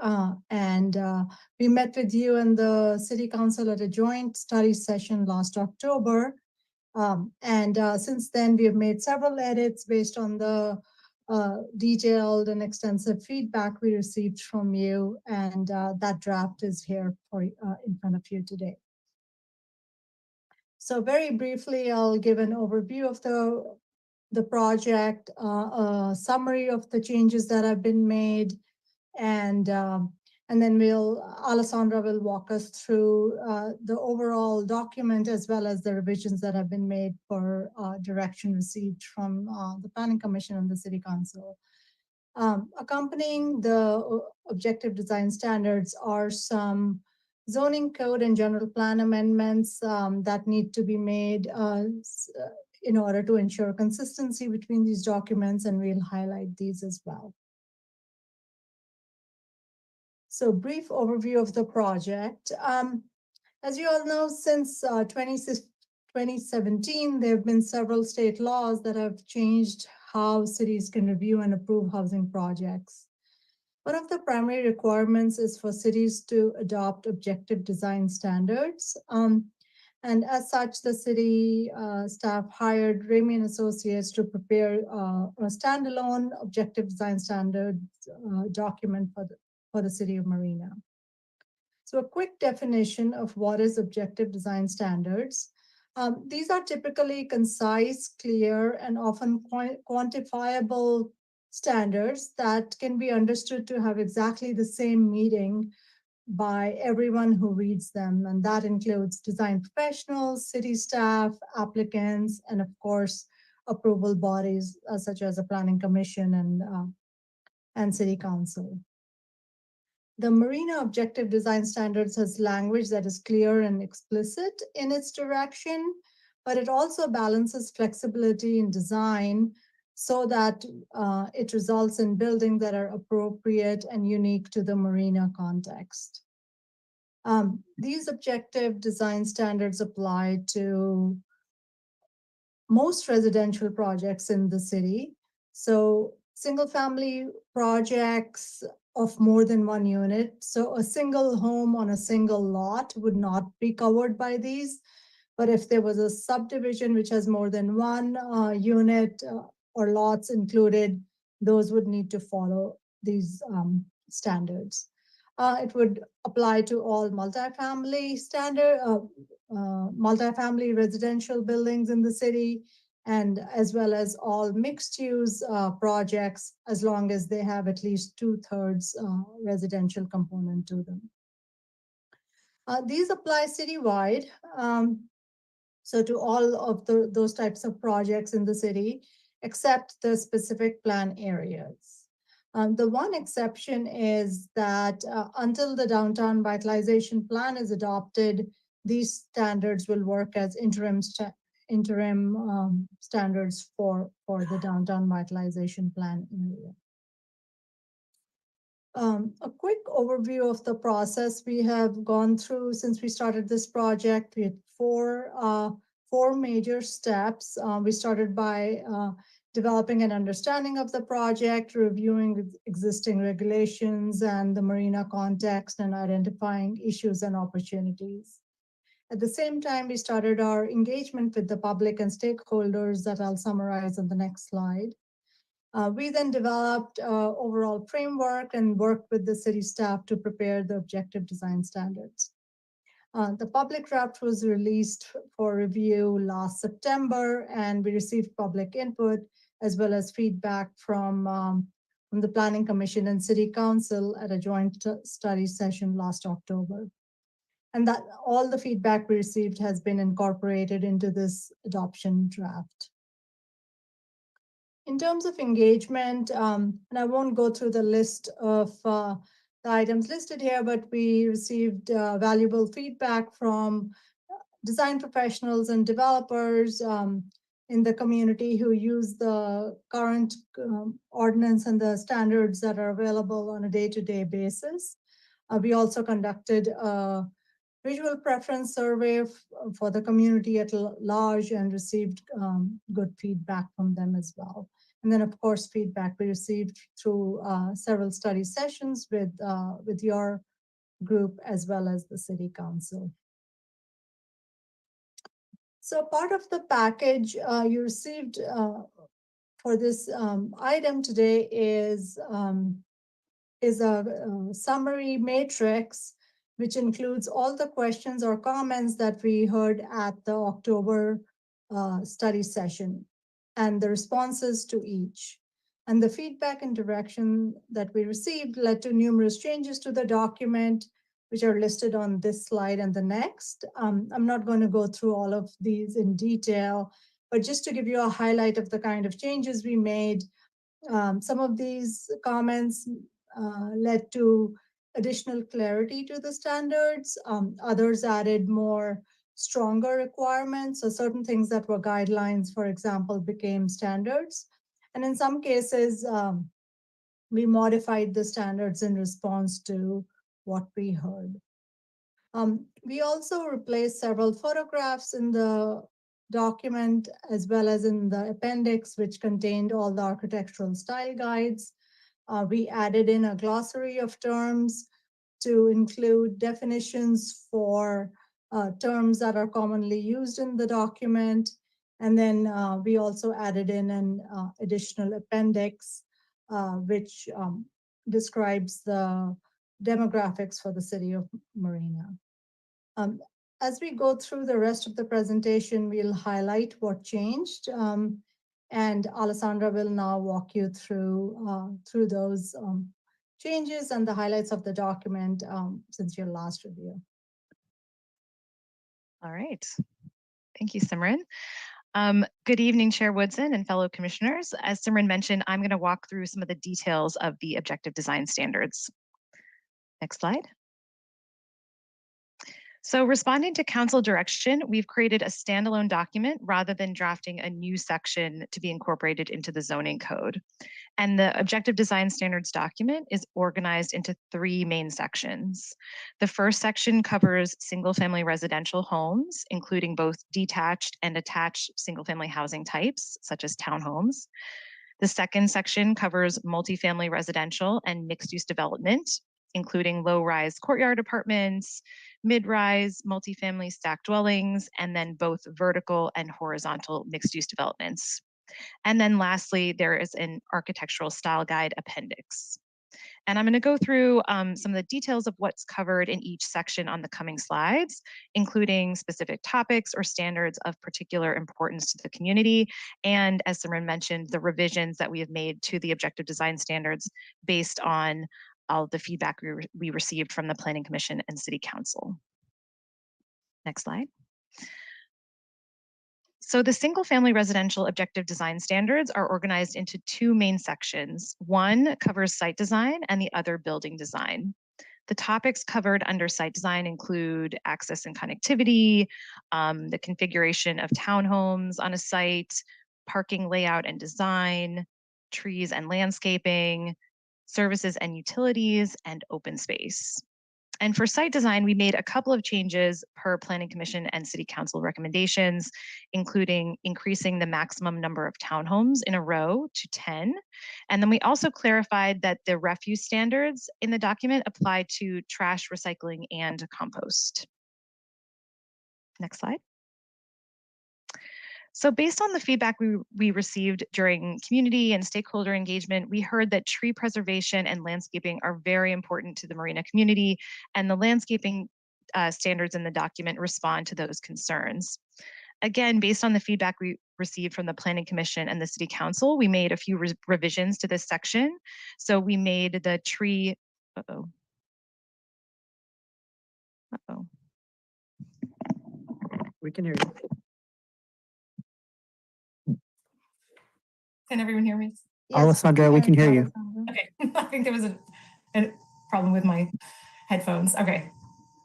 We met with you and the City Council at a joint study session last October. Since then, we have made several edits based on the detailed and extensive feedback we received from you, and that draft is here for in front of you today. So very briefly, I'll give an overview of the project, a summary of the changes that have been made, and then Alessandra will walk us through the overall document as well as the revisions that have been made for direction received from the Planning Commission and the City Council. Accompanying the objective design standards are some zoning code and general plan amendments that need to be made in order to ensure consistency between these documents, and we'll highlight these as well. So brief overview of the project. As you all know, since 2017, there have been several state laws that have changed how cities can review and approve housing projects. One of the primary requirements is for cities to adopt objective design standards. And as such, the city staff hired Ramey and Associates to prepare a standalone objective design standards document for the city of Marina. So a quick definition of what is objective design standards. These are typically concise, clear, and often quantifiable standards that can be understood to have exactly the same meaning by everyone who reads them. And that includes design professionals, city staff, applicants, and of course, approval bodies such as a planning commission and city council. The Marina Objective Design Standards has language that is clear and explicit in its direction, but it also balances flexibility in design so that it results in buildings that are appropriate and unique to the Marina context. These objective design standards apply to most residential projects in the city. So single-family projects of more than one unit. So a single home on a single lot would not be covered by these. But if there was a subdivision which has more than one unit or lots included, those would need to follow these standards. It would apply to all multifamily multifamily residential buildings in the city, and as well as all mixed-use projects, as long as they have at least 2/3 residential component to them. These apply citywide, so to all of those types of projects in the city, except the specific plan areas. The one exception is that until the downtown vitalization plan is adopted, these standards will work as interim standards for the downtown vitalization plan area. A quick overview of the process we have gone through since we started this project. We had four major steps. We started by developing an understanding of the project, reviewing existing regulations and the Marina context, and identifying issues and opportunities. At the same time, we started our engagement with the public and stakeholders that I'll summarize on the next slide. We then developed overall framework and worked with the city staff to prepare the objective design standards. The public draft was released for review last September, and we received public input as well as feedback from the Planning Commission and City Council at a joint study session last October. And that all the feedback we received has been incorporated into this adoption draft. In terms of engagement, and I won't go through the list of the items listed here, but we received valuable feedback from design professionals and developers in the community who use the current ordinance and the standards that are available on a day-to-day basis. We also conducted a visual preference survey for the community at large and received good feedback from them as well. And then, of course, feedback we received through several study sessions with your group as well as the City Council. So part of the package you received for this item today is a summary matrix which includes all the questions or comments that we heard at the October study session and the responses to each. And the feedback and direction that we received led to numerous changes to the document, which are listed on this slide and the next. I'm not going to go through all of these in detail, but just to give you a highlight of the kind of changes we made, some of these comments led to additional clarity to the standards. Others added more stronger requirements. So certain things that were guidelines, for example, became standards. And in some cases, we modified the standards in response to what we heard. We also replaced several photographs in the document as well as in the appendix, which contained all the architectural style guides. We added in a glossary of terms to include definitions for terms that are commonly used in the document. And then we also added in an additional appendix, which describes the demographics for the city of Marina. As we go through the rest of the presentation, we'll highlight what changed. And Alessandra will now walk you through those changes and the highlights of the document since your last review. All right. Thank you, Simran. Good evening, Chair Woodson and fellow commissioners. As Simran mentioned, I'm going to walk through some of the details of the objective design standards. Next slide. So responding to council direction, we've created a standalone document rather than drafting a new section to be incorporated into the zoning code. And the objective design standards document is organized into 3 main sections. The first section covers single-family residential homes, including both detached and attached single-family housing types, such as townhomes. The second section covers multifamily residential and mixed-use development, including low-rise courtyard apartments, mid-rise multifamily stacked dwellings, and then both vertical and horizontal mixed-use developments. And then lastly, there is an architectural style guide appendix. And I'm going to go through some of the details of what's covered in each section on the coming slides, including specific topics or standards of particular importance to the community. And as Simran mentioned, the revisions that we have made to the objective design standards based on all the feedback we received from the Planning Commission and City Council. Next slide. So the single family residential objective design standards are organized into 2 main sections. One covers site design and the other building design. The topics covered under site design include access and connectivity, the configuration of townhomes on a site, parking layout and design, trees and landscaping, services and utilities, and open space. And for site design, we made a couple of changes per Planning Commission and City Council recommendations, including increasing the maximum number of townhomes in a row to 10. And then we also clarified that the refuse standards in the document apply to trash, recycling, and compost. Next slide. So based on the feedback we received during community and stakeholder engagement, we heard that tree preservation and landscaping are very important to the Marina community, and the landscaping standards in the document respond to those concerns. Again, based on the feedback we received from the Planning Commission and the City Council, we made a few revisions to this section. So we made the tree, We can hear you. Can everyone hear me? Alessandra, we can hear you. Okay, I think there was a problem with my headphones. Okay,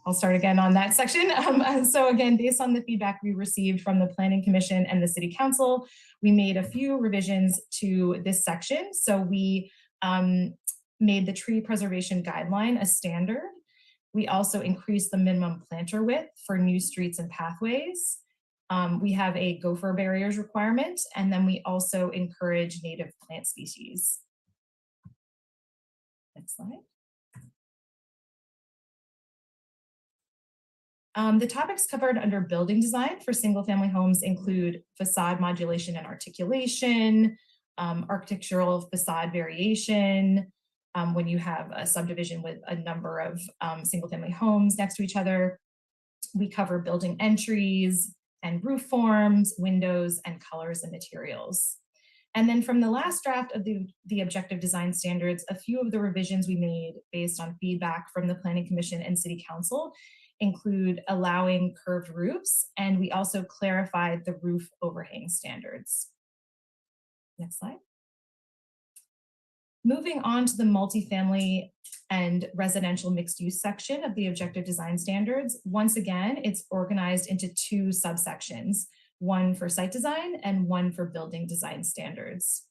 I'll start again on that section. So again, based on the feedback we received from the Planning Commission and the City Council, we made a few revisions to this section. So we made the tree preservation guideline a standard. We also increased the minimum planter width for new streets and pathways. We have a gopher barriers requirement, and then we also encourage native plant species. Next slide. The topics covered under building design for single family homes include facade modulation and articulation, architectural facade variation, when you have a subdivision with a number of single family homes next to each other. We cover building entries and roof forms, windows, and colors and materials. And then from the last draft of the objective design standards, a few of the revisions we made based on feedback from the Planning Commission and City Council include allowing curved roofs, and we also clarified the roof overhang standards. Next slide. Moving on to the multifamily and residential mixed use section of the objective design standards, once again, it's organized into two subsections, one for site design and one for building design standards.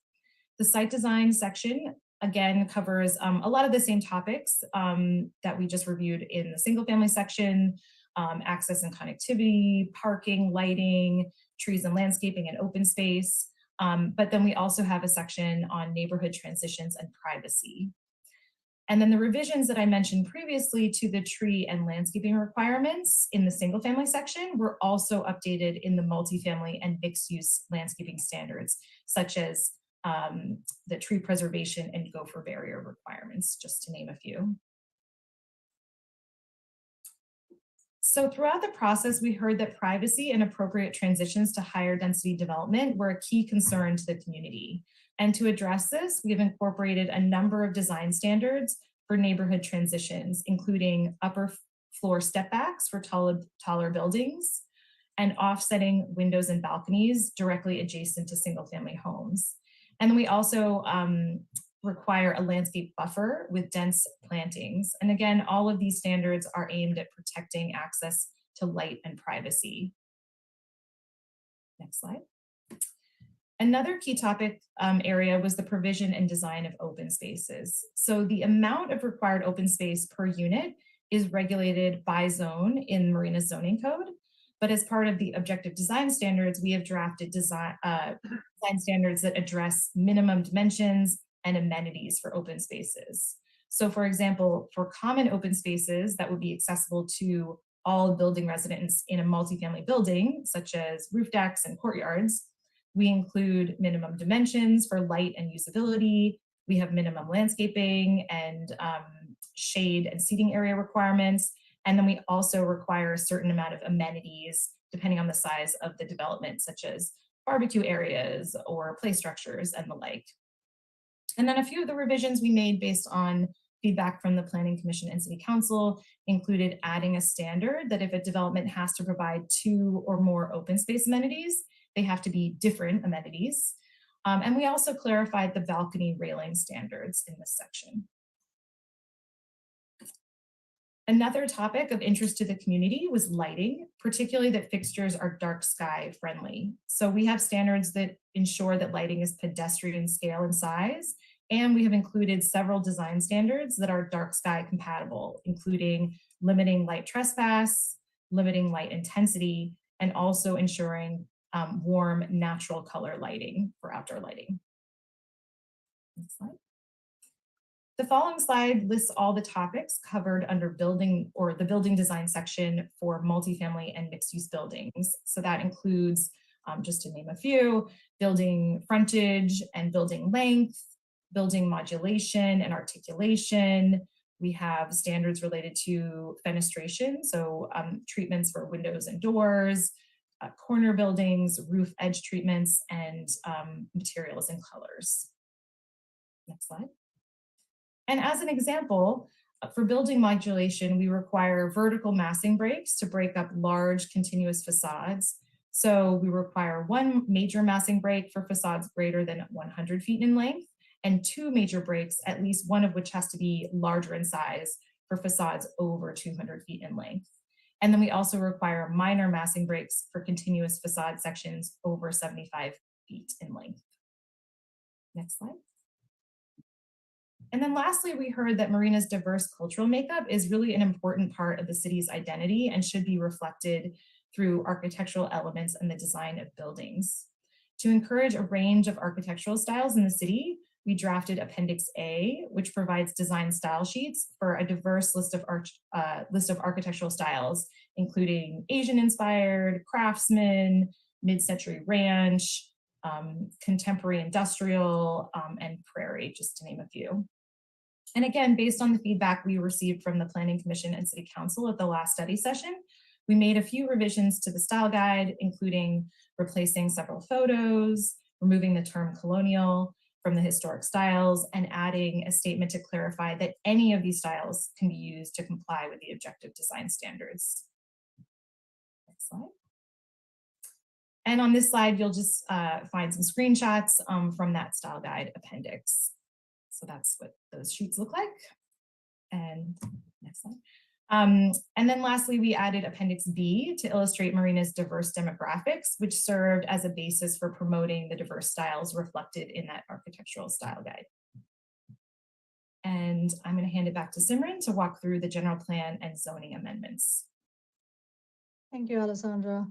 The site design section, again, covers a lot of the same topics that we just reviewed in the single family section, access and connectivity, parking, lighting, trees and landscaping and open space. But then we also have a section on neighborhood transitions and privacy. And then the revisions that I mentioned previously to the tree and landscaping requirements in the single family section were also updated in the multifamily and mixed use landscaping standards, such as the tree preservation and gopher barrier requirements, just to name a few. So throughout the process, we heard that privacy and appropriate transitions to higher density development were a key concern to the community. And to address this, we have incorporated a number of design standards for neighborhood transitions, including upper floor step backs for taller buildings and offsetting windows and balconies directly adjacent to single family homes. And then we also require a landscape buffer with dense plantings. And again, all of these standards are aimed at protecting access to light and privacy. Next slide. Another key topic area was the provision and design of open spaces. So the amount of required open space per unit is regulated by zone in Marina's zoning code. But as part of the objective design standards, we have drafted design standards that address minimum dimensions and amenities for open spaces. So for example, for common open spaces that would be accessible to all building residents in a multifamily building, such as roof decks and courtyards, we include minimum dimensions for light and usability. We have minimum landscaping and shade and seating area requirements. And then we also require a certain amount of amenities depending on the size of the development, such as barbecue areas or play structures and the like. And then a few of the revisions we made based on feedback from the Planning Commission and City Council included adding a standard that if a development has to provide 2 or more open space amenities, they have to be different amenities. And we also clarified the balcony railing standards in this section. Another topic of interest to the community was lighting, particularly that fixtures are dark sky friendly. So we have standards that ensure that lighting is pedestrian scale and size, and we have included several design standards that are dark sky compatible, including limiting light trespass, limiting light intensity, and also ensuring warm natural color lighting for outdoor lighting. Next slide. The following slide lists all the topics covered under building or the building design section for multifamily and mixed use buildings. So that includes, just to name a few, building frontage and building length, building modulation and articulation. We have standards related to fenestration, so treatments for windows and doors, corner buildings, roof edge treatments, and materials and colors. Next slide. And as an example, for building modulation, we require vertical massing breaks to break up large continuous facades. So we require 1 major massing break for facades greater than 100 feet in length, and 2 major breaks, at least one of which has to be larger in size for facades over 200 feet in length. And then we also require minor massing breaks for continuous facade sections over 75 feet in length. Next slide. And then lastly, we heard that Marina's diverse cultural makeup is really an important part of the city's identity and should be reflected through architectural elements and the design of buildings. To encourage a range of architectural styles in the city, we drafted Appendix A, which provides design style sheets for a diverse list of architectural styles, including Asian-inspired, craftsman, mid-century ranch, contemporary industrial, and prairie, just to name a few. And again, based on the feedback we received from the Planning Commission and City Council at the last study session, we made a few revisions to the style guide, including replacing several photos, removing the term colonial from the historic styles, and adding a statement to clarify that any of these styles can be used to comply with the objective design standards. Next slide. And on this slide, you'll just find some screenshots from that style guide appendix. So that's what those sheets look like. And next slide. And then lastly, we added Appendix B to illustrate Marina's diverse demographics, which served as a basis for promoting the diverse styles reflected in that architectural style guide. And I'm going to hand it back to Simran to walk through the general plan and zoning amendments. Thank you, Alessandra.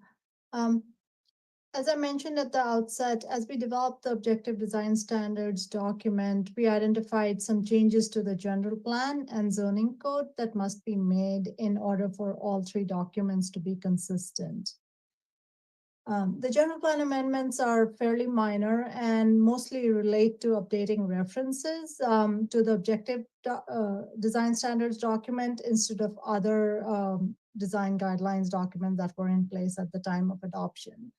As I mentioned at the outset, as we developed the objective design standards document, we identified some changes to the general plan and zoning code that must be made in order for all three documents to be consistent. The general plan amendments are fairly minor and mostly relate to updating references to the objective design standards document instead of other design guidelines documents that were in place at the time of adoption.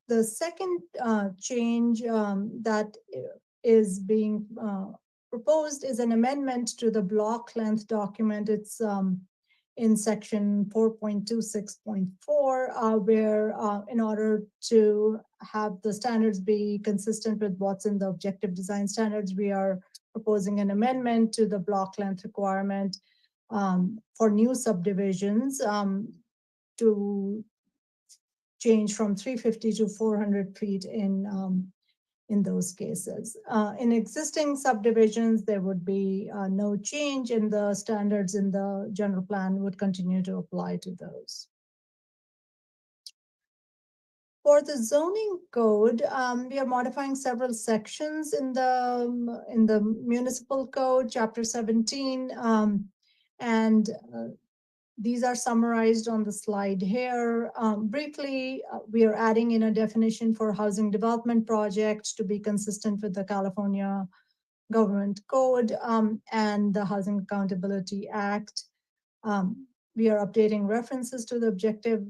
The second change that is being proposed is an amendment to the block length document. It's in section 4.26.4, where in order to have the standards be consistent with what's in the objective design standards, we are proposing an amendment to the block length requirement for new subdivisions to change from 350 to 400 feet in those cases. In existing subdivisions, there would be no change, and the standards in the general plan would continue to apply to those. For the zoning code, we are modifying several sections in the municipal code, chapter 17, and these are summarized on the slide here. Briefly, we are adding in a definition for housing development projects to be consistent with the California Government Code and the Housing Accountability Act. We are updating references to the objective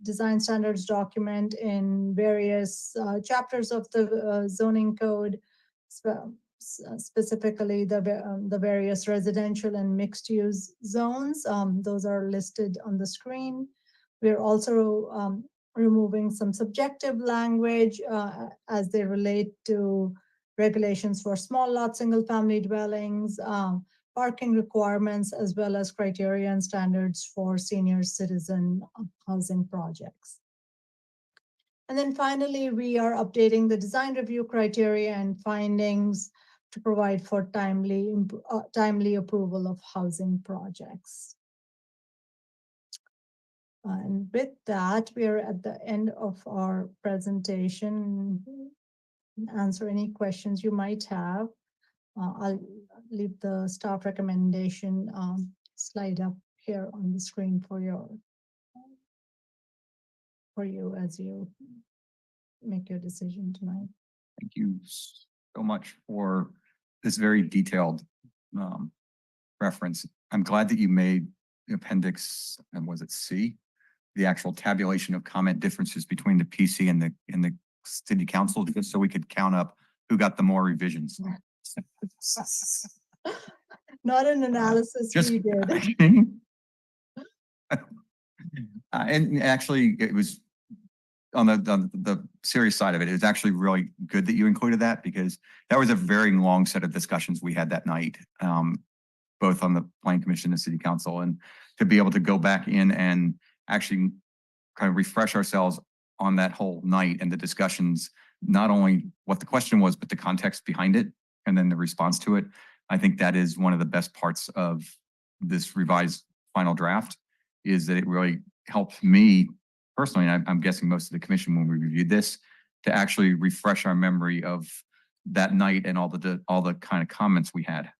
design standards document in various chapters of the zoning code, specifically the various residential and mixed use zones. Those are listed on the screen. We're also removing some subjective language as they relate to regulations for small lot, single family dwellings, parking requirements, as well as criteria and standards for senior citizen housing projects. And then finally, we are updating the design review criteria and findings to provide for timely approval of housing projects. And with that, we are at the end of our presentation. Answer any questions you might have. I'll leave the staff recommendation slide up here on the screen for you as you make your decision tonight. Thank you so much for this very detailed reference. I'm glad that you made the appendix, and was it C, the actual tabulation of comment differences between the PC and the city council, just so we could count up who got the more revisions. Not an analysis we did. And actually, it was on the serious side of it, it was actually really good that you included that, because that was a very long set of discussions we had that night, both on the planning commission and city council, and to be able to go back in and actually kind of refresh ourselves on that whole night and the discussions, not only what the question was, but the context behind it and then the response to it. I think that is one of the best parts of this revised final draft, is that it really helped me personally, and I'm guessing most of the commission when we reviewed this, to actually refresh our memory of that night and all the kind of comments we had.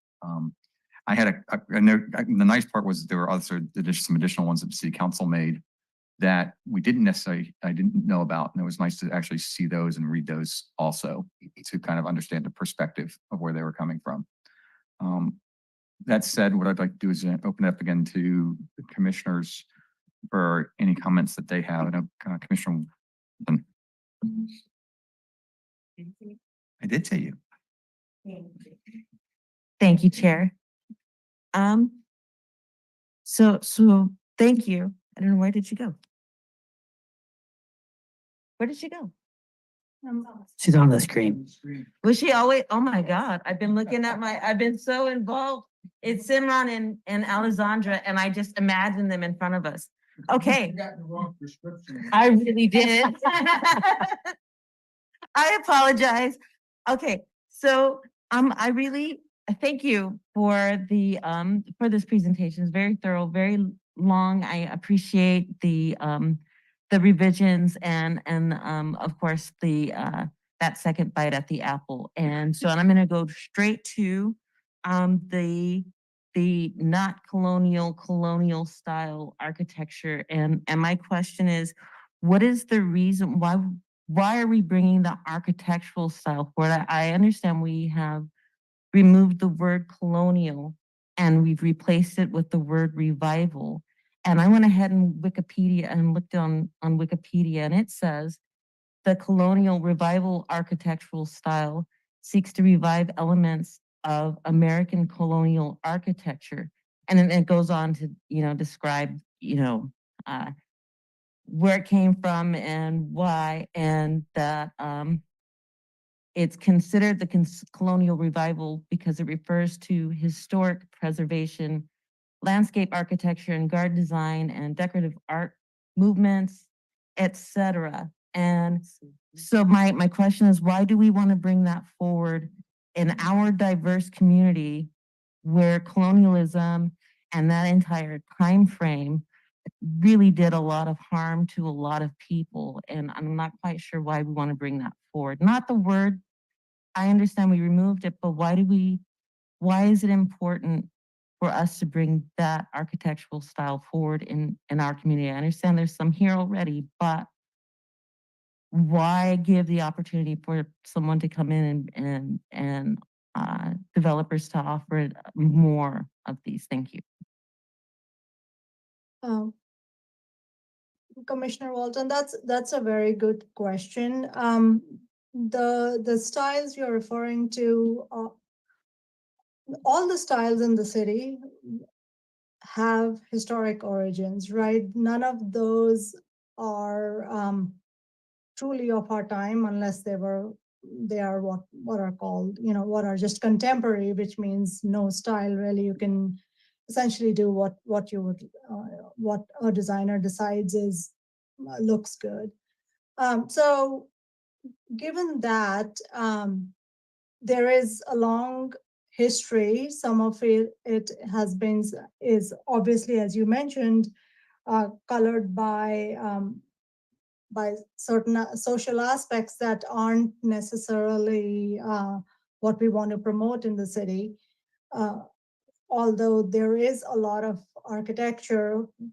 I had the nice part was there were also some additional ones that the city council made that I didn't know about. And it was nice to actually see those and read those also to kind of understand the perspective of where they were coming from. That said, what I'd like to do is open it up again to the commissioners for any comments that they have. And Commissioner, I did tell you. Thank you, Chair. So thank you. I don't know, where did you go? Where did you go? She's on the screen. Was she always, oh my God, I've been looking at I've been so involved. It's Simran and Alessandra, and I just imagine them in front of us. Okay, Got the wrong prescription. I really did. I apologize. Okay, so I really thank you for this presentation. It's very thorough, very long. I appreciate the revisions and of course that second bite at the apple. And so I'm gonna go straight to the not colonial style architecture. And my question is, what is the reason why are we bringing the architectural style forward? I understand we have removed the word colonial and we've replaced it with the word revival. And I went ahead and Wikipedia and looked on Wikipedia, and it says the colonial revival architectural style seeks to revive elements of American colonial architecture. And then it goes on to, describe, where it came from and why, and that it's considered the colonial revival because it refers to historic preservation, landscape architecture and garden design and decorative art movements, etc. And so my question is, why do we want to bring that forward in our diverse community where colonialism and that entire time frame really did a lot of harm to a lot of people? And I'm not quite sure why we want to bring that forward. Not the word, I understand we removed it, but why is it important for us to bring that architectural style forward in our community? I understand there's some here already, but why give the opportunity for someone to come in and developers to offer more of these? Thank you. Commissioner Walton, that's a very good question. The styles you're referring to, all the styles in the city have historic origins, right? None of those are truly of our time unless they are what are called, what are just contemporary, which means no style really. You can essentially do what you would what a designer decides is looks good. So given that there is a long history, some of it is obviously, as you mentioned, colored by certain social aspects that aren't necessarily what we want to promote in the city. Although there is a lot of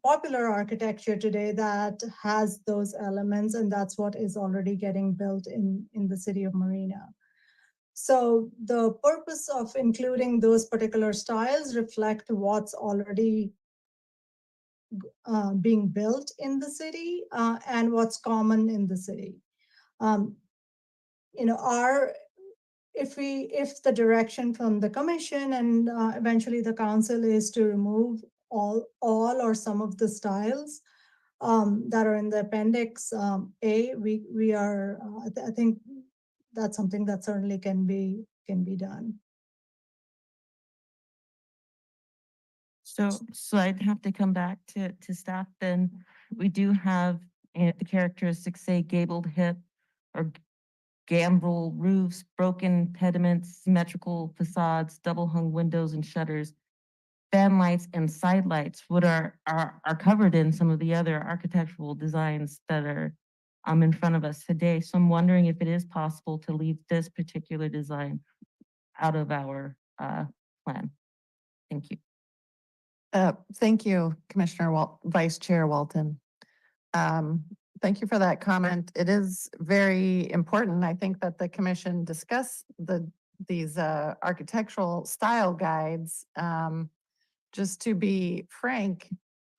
popular architecture today that has those elements, and that's what is already getting built in the city of Marina. So the purpose of including those particular styles reflect what's already being built in the city and what's common in the city. If the direction from the commission and eventually the council is to remove all or some of the styles that are in the appendix A, we are I think that's something that certainly can be done. So I'd have to come back to staff then. We do have the characteristics, say gabled hip or gambrel roofs, broken pediments, symmetrical facades, double hung windows and shutters, fan lights and side lights, what are covered in some of the other architectural designs that are in front of us today. So I'm wondering if it is possible to leave this particular design out of our plan. Thank you. Thank you, Vice Chair Walton. Thank you for that comment. It is very important. I think that the commission discuss these architectural style guides. Just to be frank,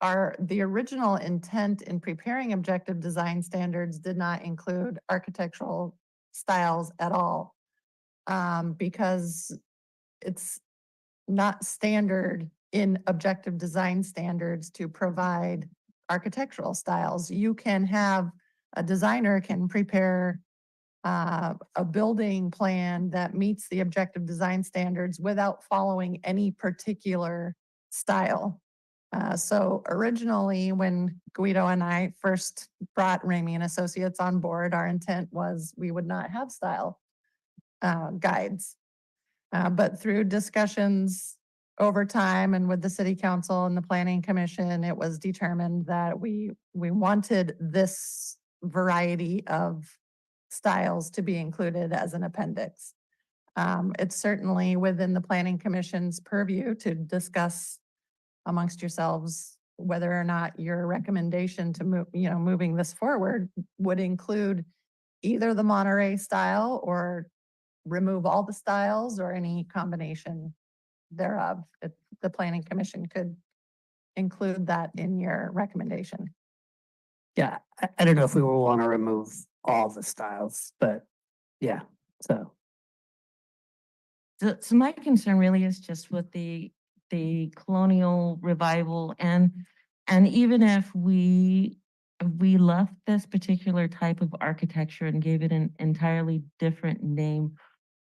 the original intent in preparing objective design standards did not include architectural styles at all, because it's not standard in objective design standards to provide architectural styles. You can have a designer can prepare a building plan that meets the objective design standards without following any particular style. So originally, when Guido and I first brought Ramey and Associates on board, our intent was we would not have style guides. But through discussions over time and with the city council and the planning commission, it was determined that we wanted this variety of styles to be included as an appendix. It's certainly within the planning commission's purview to discuss amongst yourselves whether or not your recommendation to move, moving this forward would include either the Monterey style or remove all the styles or any combination thereof. The planning commission could include that in your recommendation. Yeah, I don't know if we will want to remove all the styles, but yeah, so. So my concern really is just with the colonial revival and even if we left this particular type of architecture and gave it an entirely different name,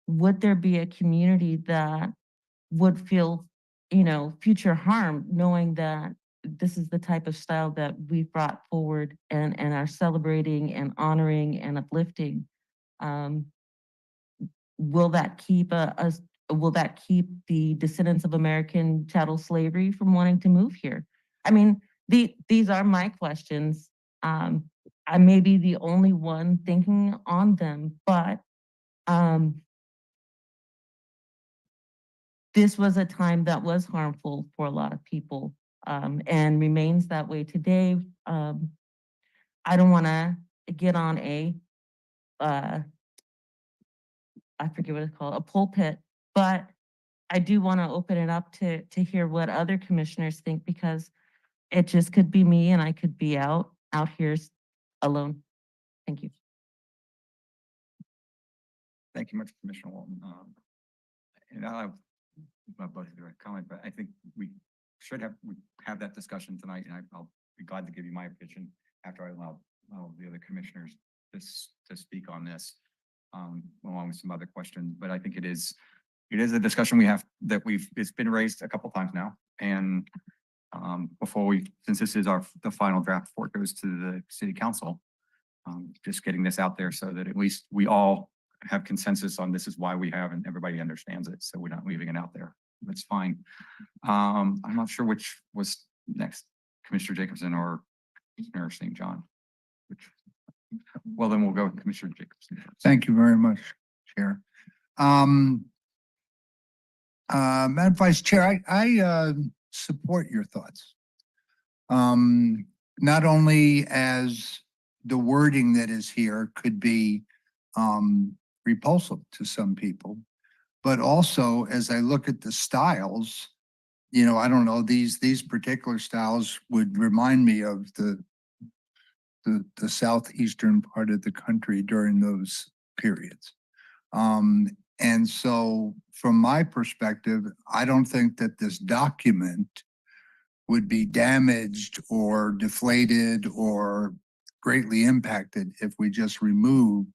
would there be a community that would feel, future harm knowing that this is the type of style that we've brought forward and are celebrating and honoring and uplifting? Will that keep the descendants of American chattel slavery from wanting to move here? I mean, these are my questions. I may be the only one thinking on them, but this was a time that was harmful for a lot of people, and remains that way today. I don't want to get on I forget what it's called, a pulpit, but I do want to open it up to hear what other commissioners think, because it just could be me and I could be out here alone. Thank you. Thank you much, Commissioner Walton. And I'll have both of you comment, but I think we have that discussion tonight, and I'll be glad to give you my opinion after I allow the other commissioners to speak on this, along with some other questions. But I think it is a discussion it's been raised a couple times now, and since this is the final draft before it goes to the city council, just getting this out there so that at least we all have consensus on this is why we have, and everybody understands it, so we're not leaving it out there. That's fine. I'm not sure which was next, Commissioner Jacobson or Commissioner St. John. Well, then we'll go with Commissioner Jacobson. Thank you very much, Chair. Madam Vice Chair, I support your thoughts. Not only as the wording that is here could be repulsive to some people, but also as I look at the styles, I don't know, these particular styles would remind me of the southeastern part of the country during those periods. And so from my perspective, I don't think that this document would be damaged or deflated or greatly impacted if we just removed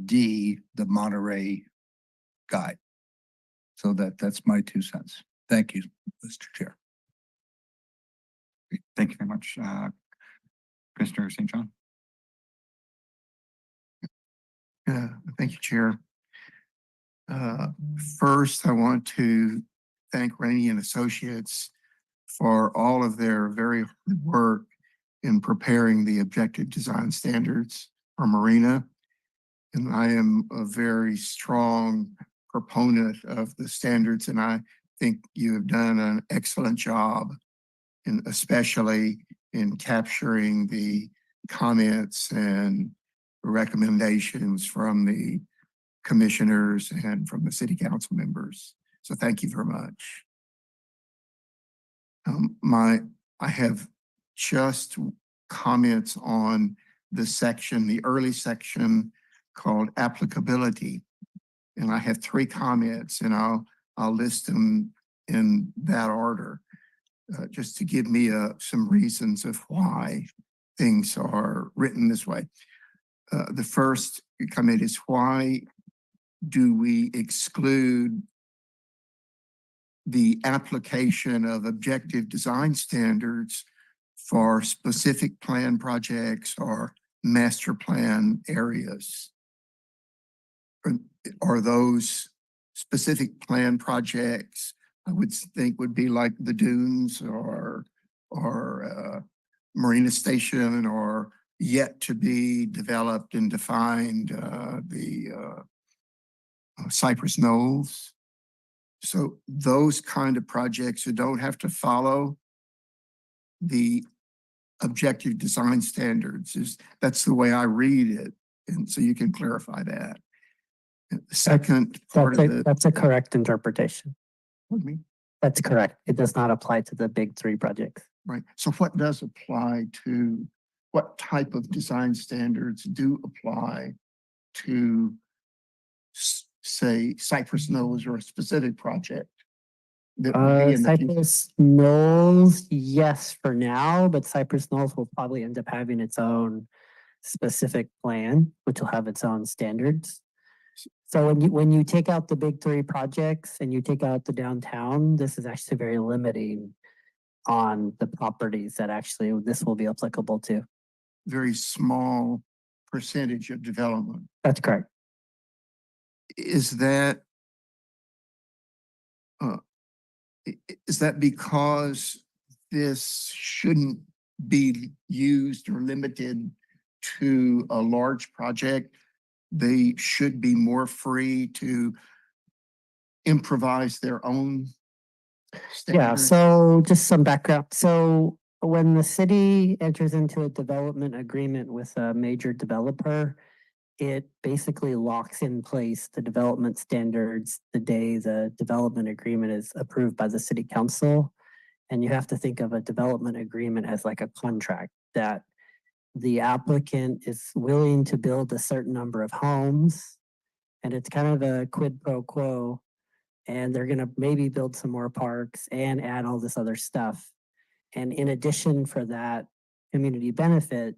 D, the Monterey guide. So that's my 2 cents. Thank you, Mr. Chair. Thank you very much, Commissioner St. John. Thank you, Chair. First, I want to thank Ramey and Associates for all of their very hard work in preparing the objective design standards for Marina. And I am a very strong proponent of the standards, and I think you have done an excellent job, and especially in capturing the comments and recommendations from the commissioners and from the city council members. So thank you very much. I have just comments on the early section called applicability. And I have 3 comments, and I'll list them in that order, just to give me some reasons of why things are written this way. The first comment is, why do we exclude the application of objective design standards for specific plan projects or master plan areas? Are those specific plan projects, I would think, would be like the dunes or Marina Station, or yet to be developed and defined, the Cypress Knolls. So those kind of projects that don't have to follow the objective design standards, that's the way I read it. And so you can clarify that. The second part of the, That's a correct interpretation. pardon me? That's correct. It does not apply to the big three projects. Right. So what does apply to, what type of design standards do apply to, say, Cypress Knolls or a specific project? That would be in the future? Cypress Knolls, yes, for now, but Cypress Knolls will probably end up having its own specific plan, which will have its own standards. So when you take out the big three projects and you take out the downtown, this is actually very limiting on the properties that actually this will be applicable to. Very small percentage of development. That's correct. Is that is that because this shouldn't be used or limited to a large project? They should be more free to improvise their own Yeah, standards? so just some background. So when the city enters into a development agreement with a major developer, it basically locks in place the development standards the day the development agreement is approved by the city council. And you have to think of a development agreement as like a contract that the applicant is willing to build a certain number of homes. And it's kind of a quid pro quo. And they're gonna maybe build some more parks and add all this other stuff. And in addition for that community benefit,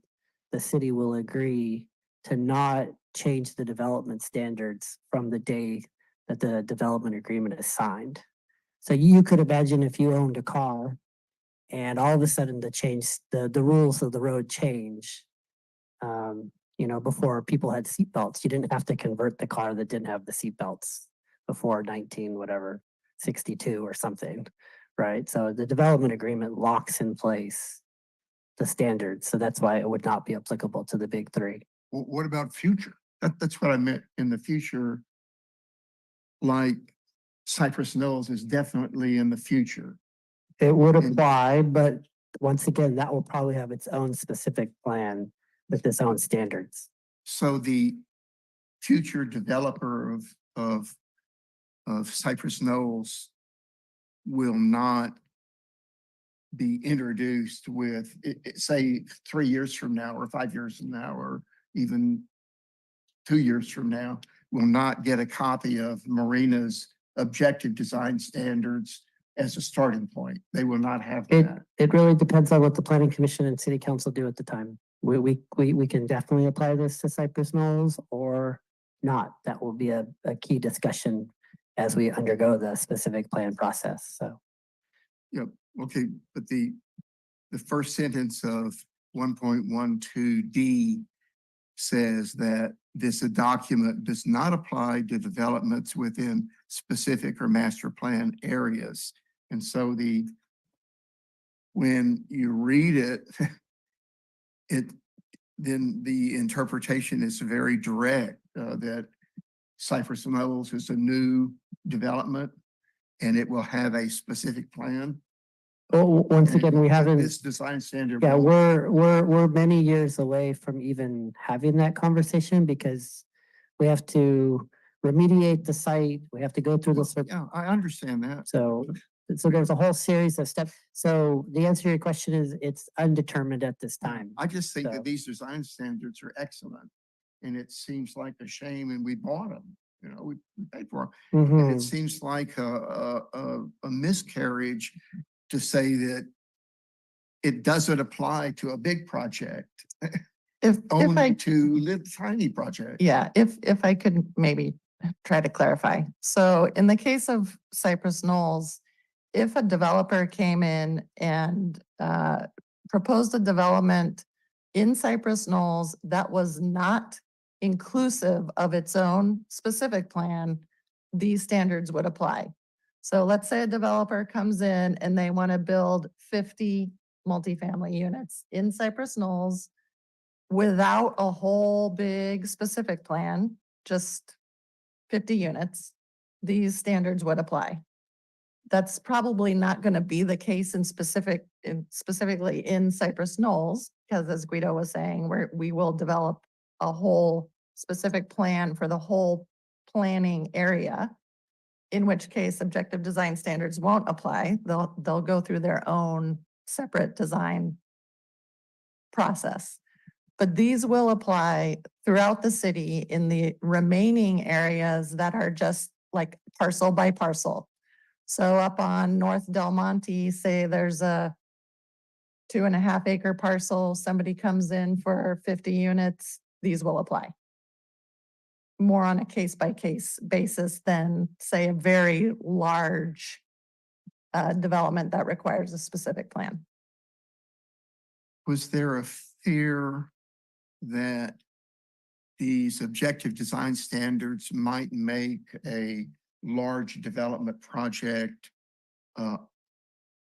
the city will agree to not change the development standards from the day that the development agreement is signed. So you could imagine if you owned a car and all of a sudden the rules of the road change. Before people had seatbelts, you didn't have to convert the car that didn't have the seatbelts before 62 or something, right? So the development agreement locks in place the standards. So that's why it would not be applicable to the big three. What about future? That's what I meant in the future. Like Cypress Knolls is definitely in the future. It would And- apply, but once again, that will probably have its own specific plan with its own standards. So the future developer of Cypress Knolls will not be introduced with, say, 3 years from now or 5 years from now, or even 2 years from now, will not get a copy of Marina's objective design standards as a starting point. They will not have that. It really depends on what the planning commission and city council do at the time. We can definitely apply this to Cypress Knolls or not. That will be a key discussion as we undergo the specific plan process, so. Yep, okay, but the first sentence of 1.12D says that this document does not apply to developments within specific or master plan areas. And so when you read it, then the interpretation is very direct, that Cypress Knolls is a new development and it will have a specific plan. Well, once again, we haven't. This design standard. Yeah, will- we're many years away from even having that conversation because we have to remediate the site. We have to go through the. Yeah, I understand that. So there's a whole series of steps. So the answer to your question is it's undetermined at this time. I just think So- that these design standards are excellent. And it seems like a shame, and we bought them, we paid for them. And Mhm. it seems like a miscarriage to say that it doesn't apply to a big project. If I, only to live tiny project. yeah, if I could maybe try to clarify. So in the case of Cypress Knolls, if a developer came in and proposed a development in Cypress Knolls that was not inclusive of its own specific plan, these standards would apply. So let's say a developer comes in and they want to build 50 multifamily units in Cypress Knolls without a whole big specific plan, just 50 units, these standards would apply. That's probably not going to be the case specifically in Cypress Knolls, because as Guido was saying, we will develop a whole specific plan for the whole planning area, in which case objective design standards won't apply. They'll go through their own separate design process. But these will apply throughout the city in the remaining areas that are just like parcel by parcel. So up on North Del Monte, say there's a 2.5 acre parcel, somebody comes in for 50 units, these will apply. More on a case by case basis than say a very large development that requires a specific plan. Was there a fear that these objective design standards might make a large development project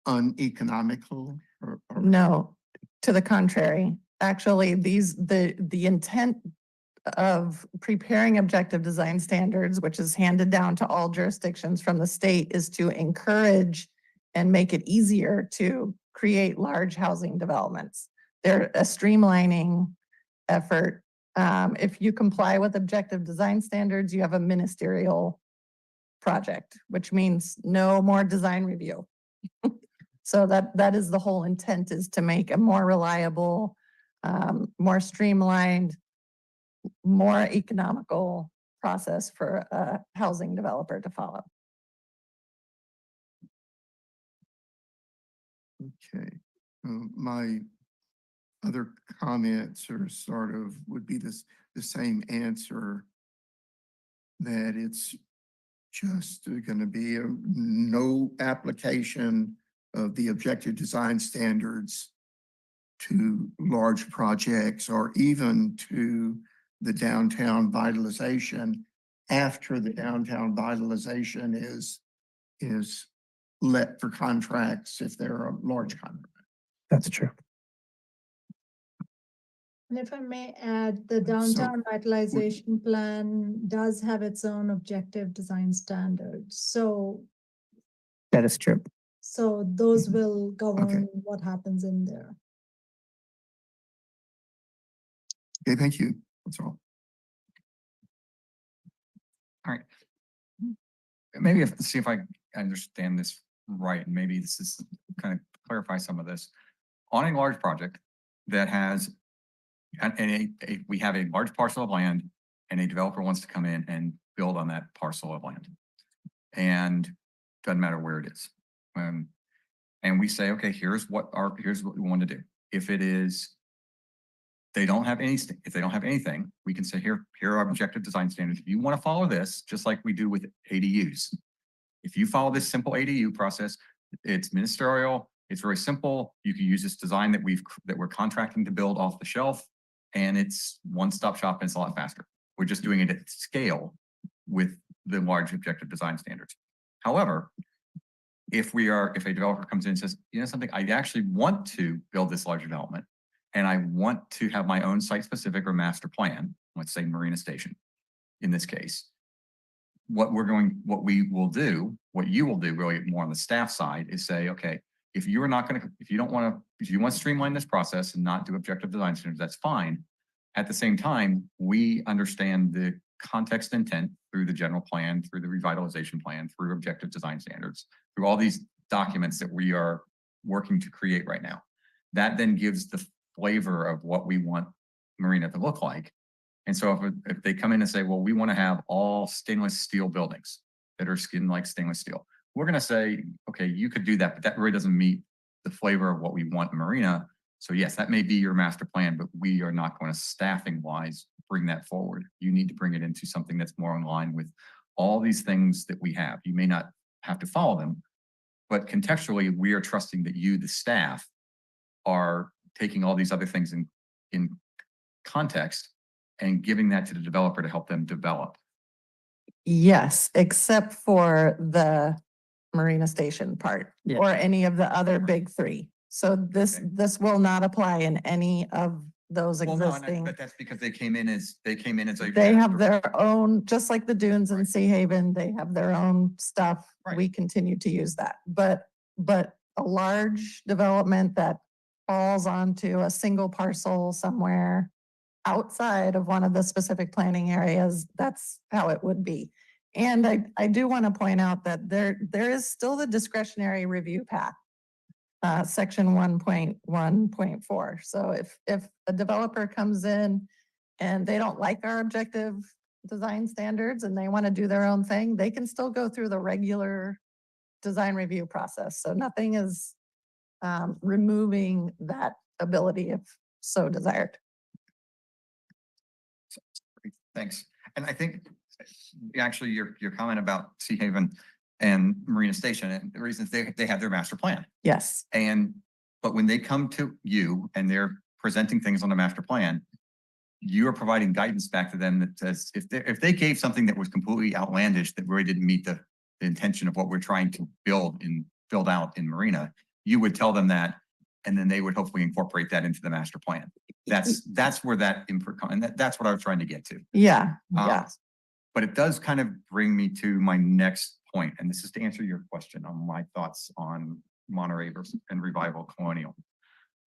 uneconomical? No, to the contrary. Actually, the intent of preparing objective design standards, which is handed down to all jurisdictions from the state, is to encourage and make it easier to create large housing developments. They're a streamlining effort. If you comply with objective design standards, you have a ministerial project, which means no more design review. So that is the whole intent, is to make a more reliable, more streamlined, more economical process for a housing developer to follow. Okay. My other comments are sort of would be the same answer, that it's just going to be a no application of the objective design standards to large projects or even to the downtown vitalization after the downtown vitalization is let for contracts if they're a large contract. That's true. And if I may add, the downtown vitalization plan does have its own objective design standards. So That is true. those will govern what happens in there. Okay, thank you. That's all. All right. Maybe see if I understand this right. Maybe this is kind of clarify some of this. On a large project that has, we have a large parcel of land and a developer wants to come in and build on that parcel of land. And doesn't matter where it is. And we say, okay, here's what we want to do. If it is, if they don't have anything, we can say, here are our objective design standards. If you want to follow this, just like we do with ADUs, if you follow this simple ADU process, it's ministerial, it's very simple. You can use this design that we're contracting to build off the shelf, and it's one-stop shop and it's a lot faster. We're just doing it at scale with the large objective design standards. However, if a developer comes in and says, you know something, I actually want to build this large development and I want to have my own site-specific or master plan, let's say Marina Station, in this case, what you will do really more on the staff side is say, okay, if you want to streamline this process and not do objective design standards, that's fine. At the same time, we understand the context intent through the general plan, through the revitalization plan, through objective design standards, through all these documents that we are working to create right now. That then gives the flavor of what we want Marina to look like. And so if they come in and say, well, we want to have all stainless steel buildings that are skinned like stainless steel, we're going to say, okay, you could do that, but that really doesn't meet the flavor of what we want in Marina. So yes, that may be your master plan, but we are not going to staffing wise bring that forward. You need to bring it into something that's more in line with all these things that we have. You may not have to follow them, but contextually, we are trusting that you, the staff, are taking all these other things in context and giving that to the developer to help them develop. Yes, except for the Marina Station part Yeah. or any of the other big three. So this, Okay. this will not apply in any of those Well, no, existing. but that's because they came in as a. They have their own, just like the dunes in Sea Haven, they have their own stuff. Right. We continue to use that. But a large development that falls onto a single parcel somewhere outside of one of the specific planning areas, that's how it would be. And I do want to point out that there is still the discretionary review path. Section 1.1.4. So if a developer comes in and they don't like our objective design standards and they want to do their own thing, they can still go through the regular design review process. So nothing is removing that ability if so desired. Thanks. And I think actually your comment about Sea Haven and Marina Station, and the reason is they have their master plan. Yes. But when they come to you and they're presenting things on the master plan, you are providing guidance back to them that says, if they gave something that was completely outlandish, that really didn't meet the intention of what we're trying to build out in Marina, you would tell them that, and then they would hopefully incorporate that into the master plan. That's where that input comes, and that's what I was trying to get to. Yeah. Um, Yeah. But it does kind of bring me to my next point, and this is to answer your question on my thoughts on Monterey versus and Revival Colonial.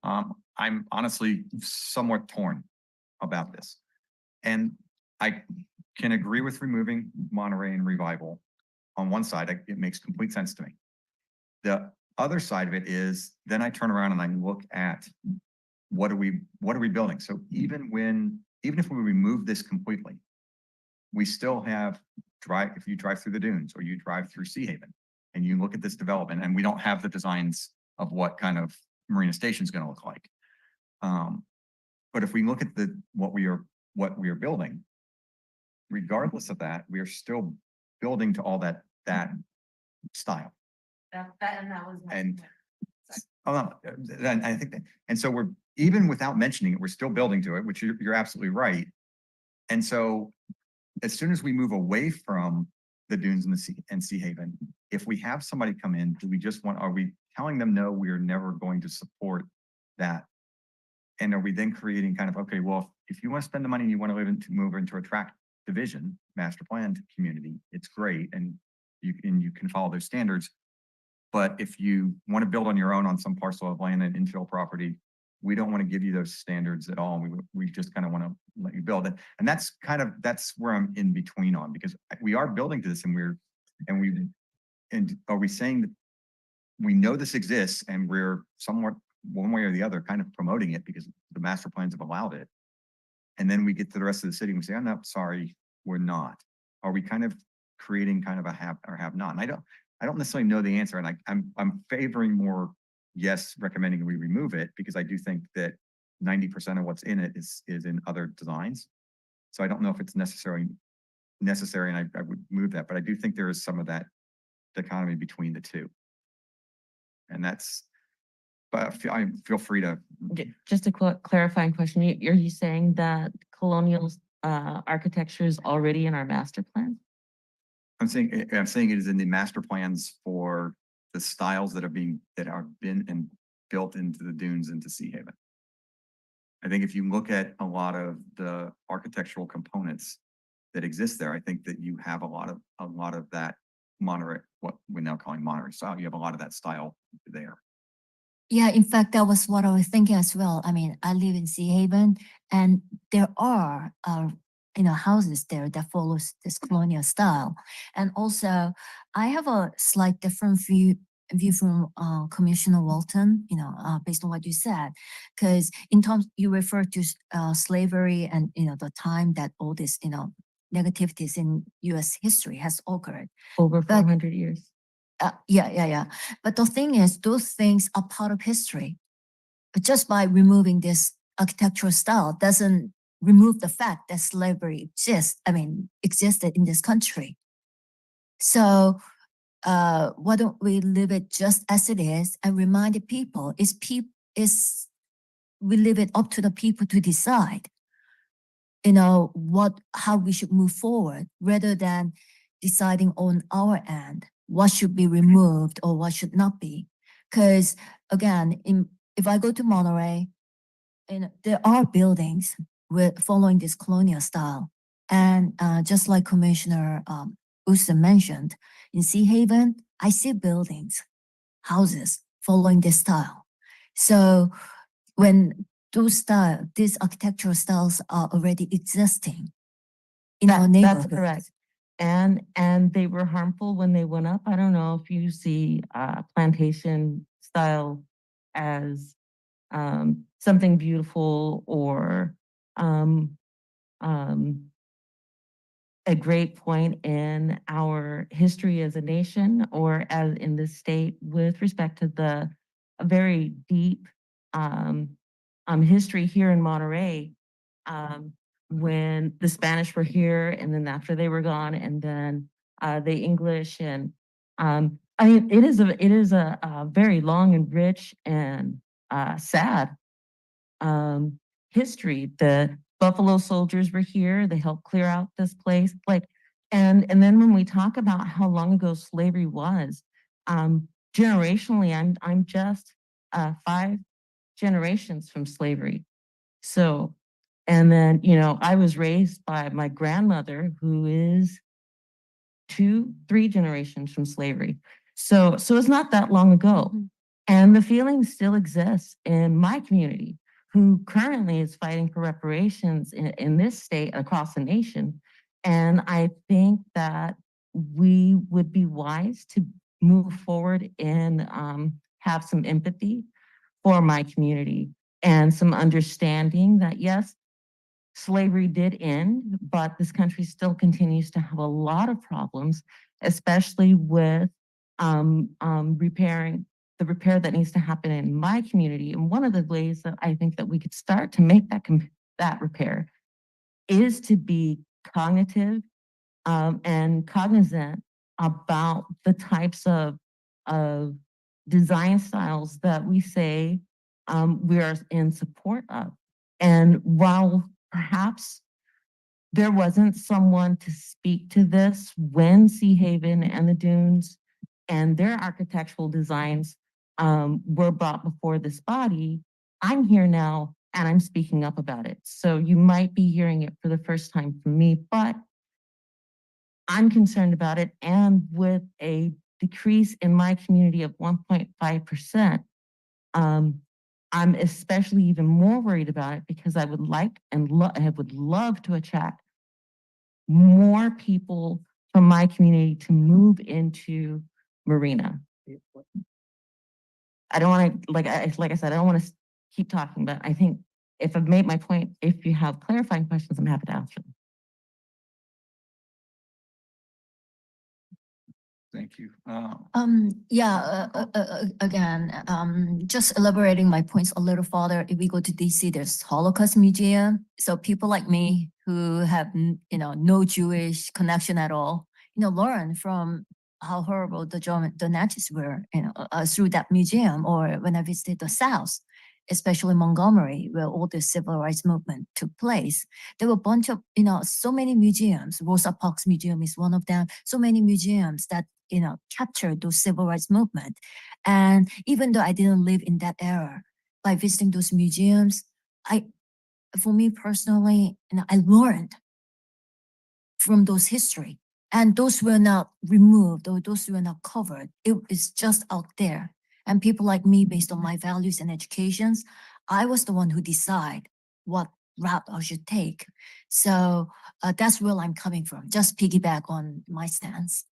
I'm honestly somewhat torn about this. And I can agree with removing Monterey and Revival on one side. It makes complete sense to me. The other side of it is then I turn around and I look at what are we building? So even if we remove this completely, we still have if you drive through the dunes or you drive through Sea Haven and you look at this development, and we don't have the designs of what kind of Marina Station is going to look like. But if we look at what we are building, regardless of that, we are still building to all that style. And that was. And I think and so we're, even without mentioning it, we're still building to it, which you're absolutely right. And so as soon as we move away from the dunes and Sea Haven, if we have somebody come in, are we telling them, no, we are never going to support that? And are we then creating kind of, okay, well, if you want to spend the money and you want to move into a tract division, master planned community, it's great. And you can follow those standards. But if you want to build on your own on some parcel of land and infill property, we don't want to give you those standards at all. We just kind of want to let you build it. And that's where I'm in between on, because we are building to this and are we saying that we know this exists and we're somewhat one way or the other kind of promoting it because the master plans have allowed it. And then we get to the rest of the city and we say, oh, no, sorry, we're not. Are we kind of creating kind of a have or have not? And I don't necessarily know the answer. And I'm favoring more, yes, recommending we remove it, because I do think that 90% of what's in it is in other designs. So I don't know if it's necessary, and I would move that, but I do think there is some of that dichotomy between the two. And but I feel free to. Just a clarifying question. Are you saying that colonial architecture is already in our master plan? I'm saying it is in the master plans for the styles that have been and built into the dunes into Sea Haven. I think if you look at a lot of the architectural components that exist there, I think that you have a lot of that Monterey, what we're now calling Monterey style. You have a lot of that style there. Yeah, in fact, that was what I was thinking as well. I mean, I live in Sea Haven, and there are houses there that follows this colonial style. And also, I have a slight different view from Commissioner Walton, based on what you said, because in terms you refer to slavery and the time that all this negativities in U.S. history has occurred. Over 400 years. Yeah. But the thing is, those things are part of history. just by removing this architectural style doesn't remove the fact that slavery existed in this country. So why don't we leave it just as it is and remind the people? We leave it up to the people to decide, how we should move forward, rather than deciding on our end what should be removed or what should not be. Because again, if I go to Monterey, there are buildings following this colonial style, and just like Commissioner Houston mentioned, in Sea Haven, I see buildings, houses following this style. So when these architectural styles are already existing in our That's neighborhood. correct. And they were harmful when they went up. I don't know if you see plantation style as something beautiful or a great point in our history as a nation, or as in this state, with respect to the very deep history here in Monterey, when the Spanish were here, and then after they were gone, and then the English, and I mean, it is a very long and rich and sad history. The Buffalo Soldiers were here. They helped clear out this place. And then when we talk about how long ago slavery was, generationally, I'm just 5 generations from slavery. So, and then, I was raised by my grandmother, who is 2, 3 generations from slavery. So it's not that long ago. And the feeling still exists in my community, who currently is fighting for reparations in this state across the nation. And I think that we would be wise to move forward and have some empathy for my community and some understanding that, yes, slavery did end, but this country still continues to have a lot of problems, especially with repairing the repair that needs to happen in my community. And one of the ways that I think that we could start to make that repair is to be cognitive and cognizant about the types of design styles that we say we are in support of. And while perhaps there wasn't someone to speak to this when Sea Haven and the Dunes and their architectural designs were brought before this body, I'm here now and I'm speaking up about it. So you might be hearing it for the first time from me, but I'm concerned about it. And with a decrease in my community of 1.5%, I'm especially even more worried about it, because I would like and I would love to attract more people from my community to move into Marina. I don't want to, like I said, I don't want to keep talking, but I think if I've made my point, if you have clarifying questions, I'm happy to answer them. Thank you. Again, just elaborating my points a little further. If we go to DC, there's Holocaust Museum. So people like me who have, no Jewish connection at all, learn from how horrible the Nazis were, through that museum. Or when I visited the South, especially Montgomery, where all the civil rights movement took place, there were a bunch of, so many museums. Rosa Parks Museum is one of them. So many museums that captured those civil rights movement. And even though I didn't live in that era, by visiting those museums, for me personally, I learned from those history, and those were not removed, or those were not covered. It is just out there. And people like me, based on my values and educations, I was the one who decide what route I should take. So that's where I'm coming from. Just piggyback on my stance.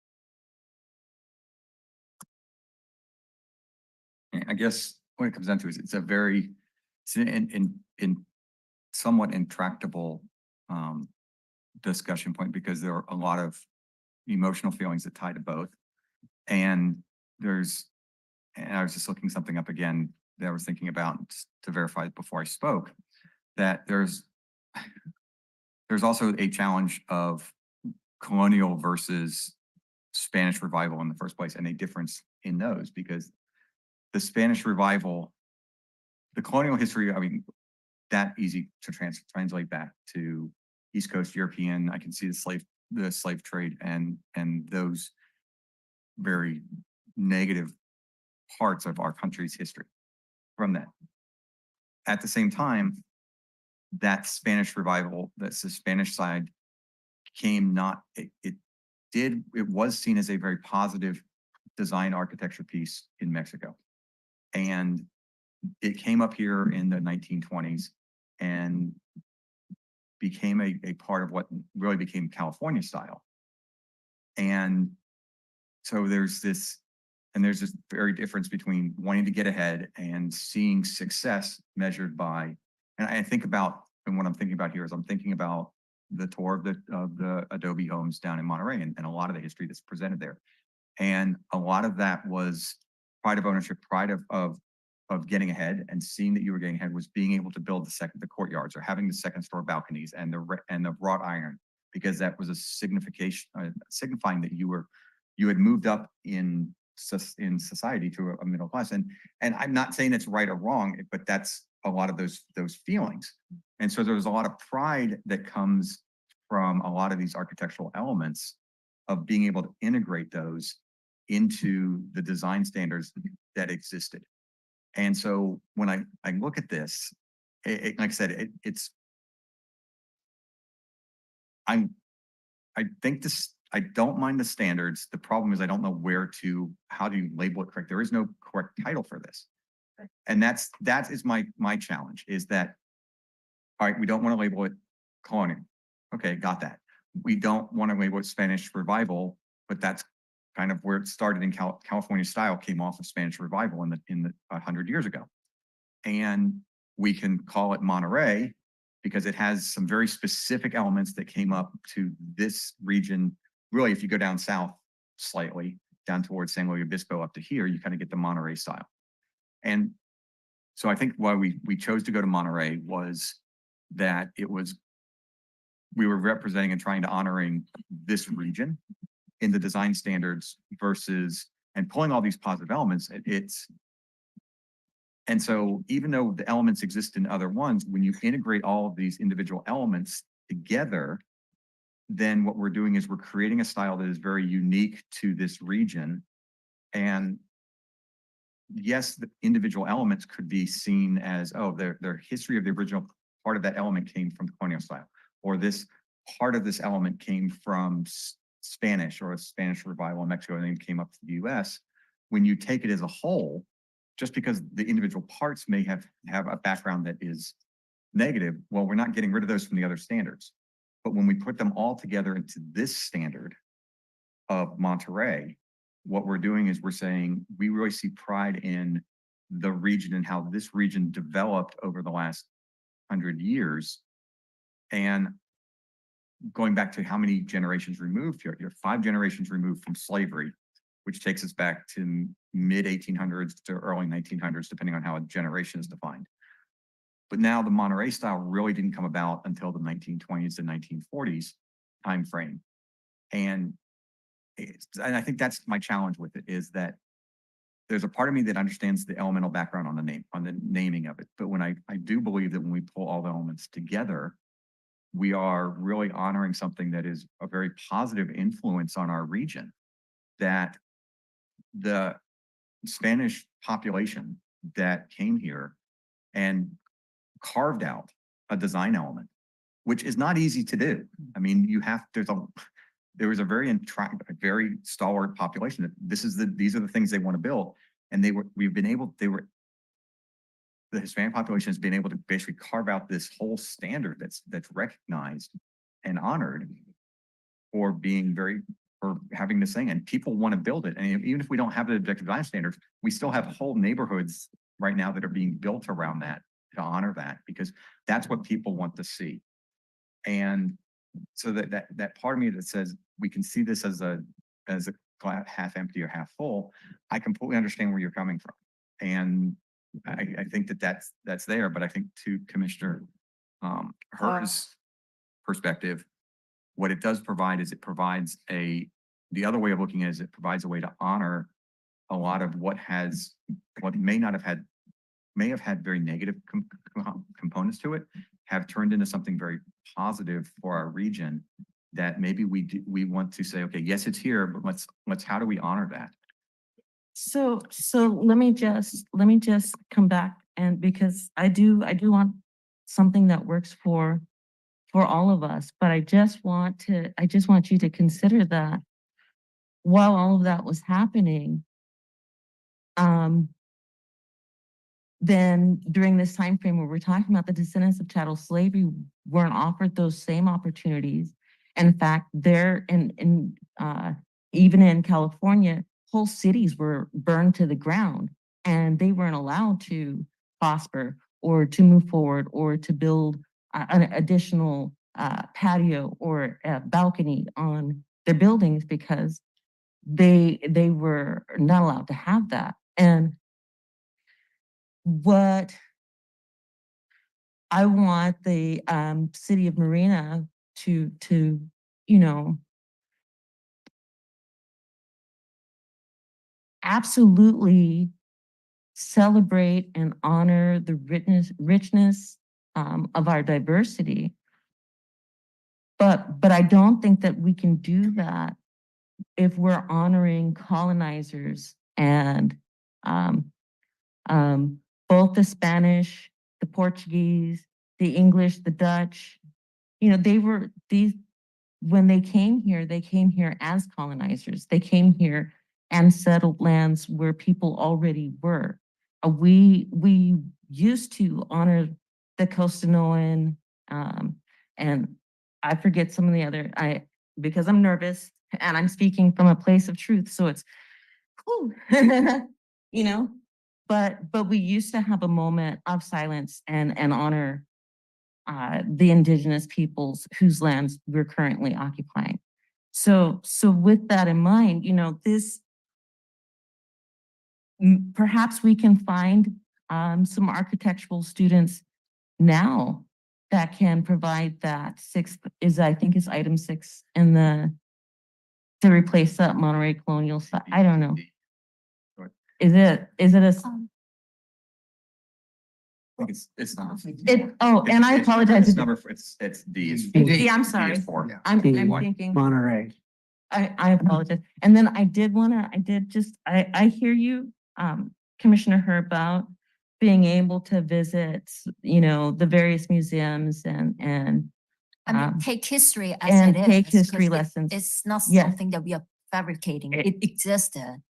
I guess what it comes down to is it's in somewhat intractable discussion point, because there are a lot of emotional feelings that tie to both. And I was just looking something up again. that I was thinking about to verify before I spoke, that there's also a challenge of colonial versus Spanish revival in the first place, and a difference in those, because the Spanish revival, the colonial history, I mean, that easy to translate back to East Coast European. I can see the slave trade and those very negative parts of our country's history from that. At the same time, that Spanish revival, that's the Spanish side, came not, it was seen as a very positive design architecture piece in Mexico. And it came up here in the 1920s and became a part of what really became California style. And so there's this very difference between wanting to get ahead and seeing success measured by, and I think about, and what I'm thinking about here is I'm thinking about the tour of the Adobe homes down in Monterey, and a lot of the history that's presented there. And a lot of that was pride of ownership, pride of getting ahead, and seeing that you were getting ahead was being able to build the courtyards, or having the second story balconies and the wrought iron, because that was a signifying that you had moved up in society to a middle class. And I'm not saying it's right or wrong, but that's a lot of those feelings. And so there's a lot of pride that comes from a lot of these architectural elements of being able to integrate those into the design standards that existed. And so when I look at this, like I said, I think this, I don't mind the standards. The problem is I don't know how do you label it correct? There is no correct title for this. And that is my challenge, is that, all right, we don't want to label it colonial. Okay, got that. We don't want to label it Spanish revival, but that's kind of where it started in California style, came off of Spanish revival in the 100 years ago. And we can call it Monterey because it has some very specific elements that came up to this region. Really, if you go down south slightly, down towards San Luis Obispo up to here, you kind of get the Monterey style. And so I think why we chose to go to Monterey was that we were representing and trying to honoring this region in the design standards versus, and pulling all these positive elements. And so even though the elements exist in other ones, when you integrate all of these individual elements together, then what we're doing is we're creating a style that is very unique to this region. And yes, the individual elements could be seen as, oh, their history of the original part of that element came from colonial style, or this part of this element came from Spanish or a Spanish revival in Mexico and then came up to the US. When you take it as a whole, just because the individual parts may have a background that is negative, well, we're not getting rid of those from the other standards. But when we put them all together into this standard of Monterey, what we're doing is we're saying we really see pride in the region and how this region developed over the last 100 years. And going back to how many generations removed here, you're 5 generations removed from slavery, which takes us back to mid 1800s to early 1900s, depending on how a generation is defined. But now the Monterey style really didn't come about until the 1920s to 1940s timeframe. And I think that's my challenge with it, is that there's a part of me that understands the elemental background on the naming of it. But when I do believe that when we pull all the elements together, we are really honoring something that is a very positive influence on our region, that the Spanish population that came here and carved out a design element, which is not easy to do. I mean, there was a very stalwart population that these are the things they want to build. And the Hispanic population has been able to basically carve out this whole standard that's recognized and honored for having this thing, and people want to build it. And even if we don't have the objective design standards, we still have whole neighborhoods right now that are being built around that to honor that, because that's what people want to see. And so that part of me that says we can see this as a glass half empty or half full, I completely understand where you're coming from. And I think that that's there, but I think to Commissioner Hur's perspective, what it does provide is it provides the other way of looking at it is it provides a way to honor a lot of what may have had very negative components to it, have turned into something very positive for our region that maybe we want to say, okay, yes, it's here, but how do we honor that? So let me just come back, and because I do want something that works for all of us, but I just want you to consider that while all of that was happening, then during this time frame where we're talking about the descendants of chattel slavery weren't offered those same opportunities. In fact, even in California, whole cities were burned to the ground, and they weren't allowed to prosper or to move forward or to build an additional patio or a balcony on their buildings because they were not allowed to have that. And what I want the city of Marina to absolutely celebrate and honor the richness of our diversity. But I don't think that we can do that if we're honoring colonizers and both the Spanish, the Portuguese, the English, the Dutch. When they came here as colonizers. They came here and settled lands where people already were. We used to honor the Costanoan, and I forget some of the other, because I'm nervous and I'm speaking from a place of truth. So it's, whew, but we used to have a moment of silence and honor the indigenous peoples whose lands we're currently occupying. So with that in mind, perhaps we can find some architectural students now that can provide that I think is item 6 in to replace that Monterey colonial style. I don't know. Is it a? I think it's not. And I apologize. It's number, it's D. Yeah, I'm sorry. Yeah. I'm D. thinking. Monterey. I apologize. And then I hear you, Commissioner Her, about being able to visit, the various museums and I mean, take history as and it is. take history 'cause lessons. It's not Yes. something that we are fabricating. It existed.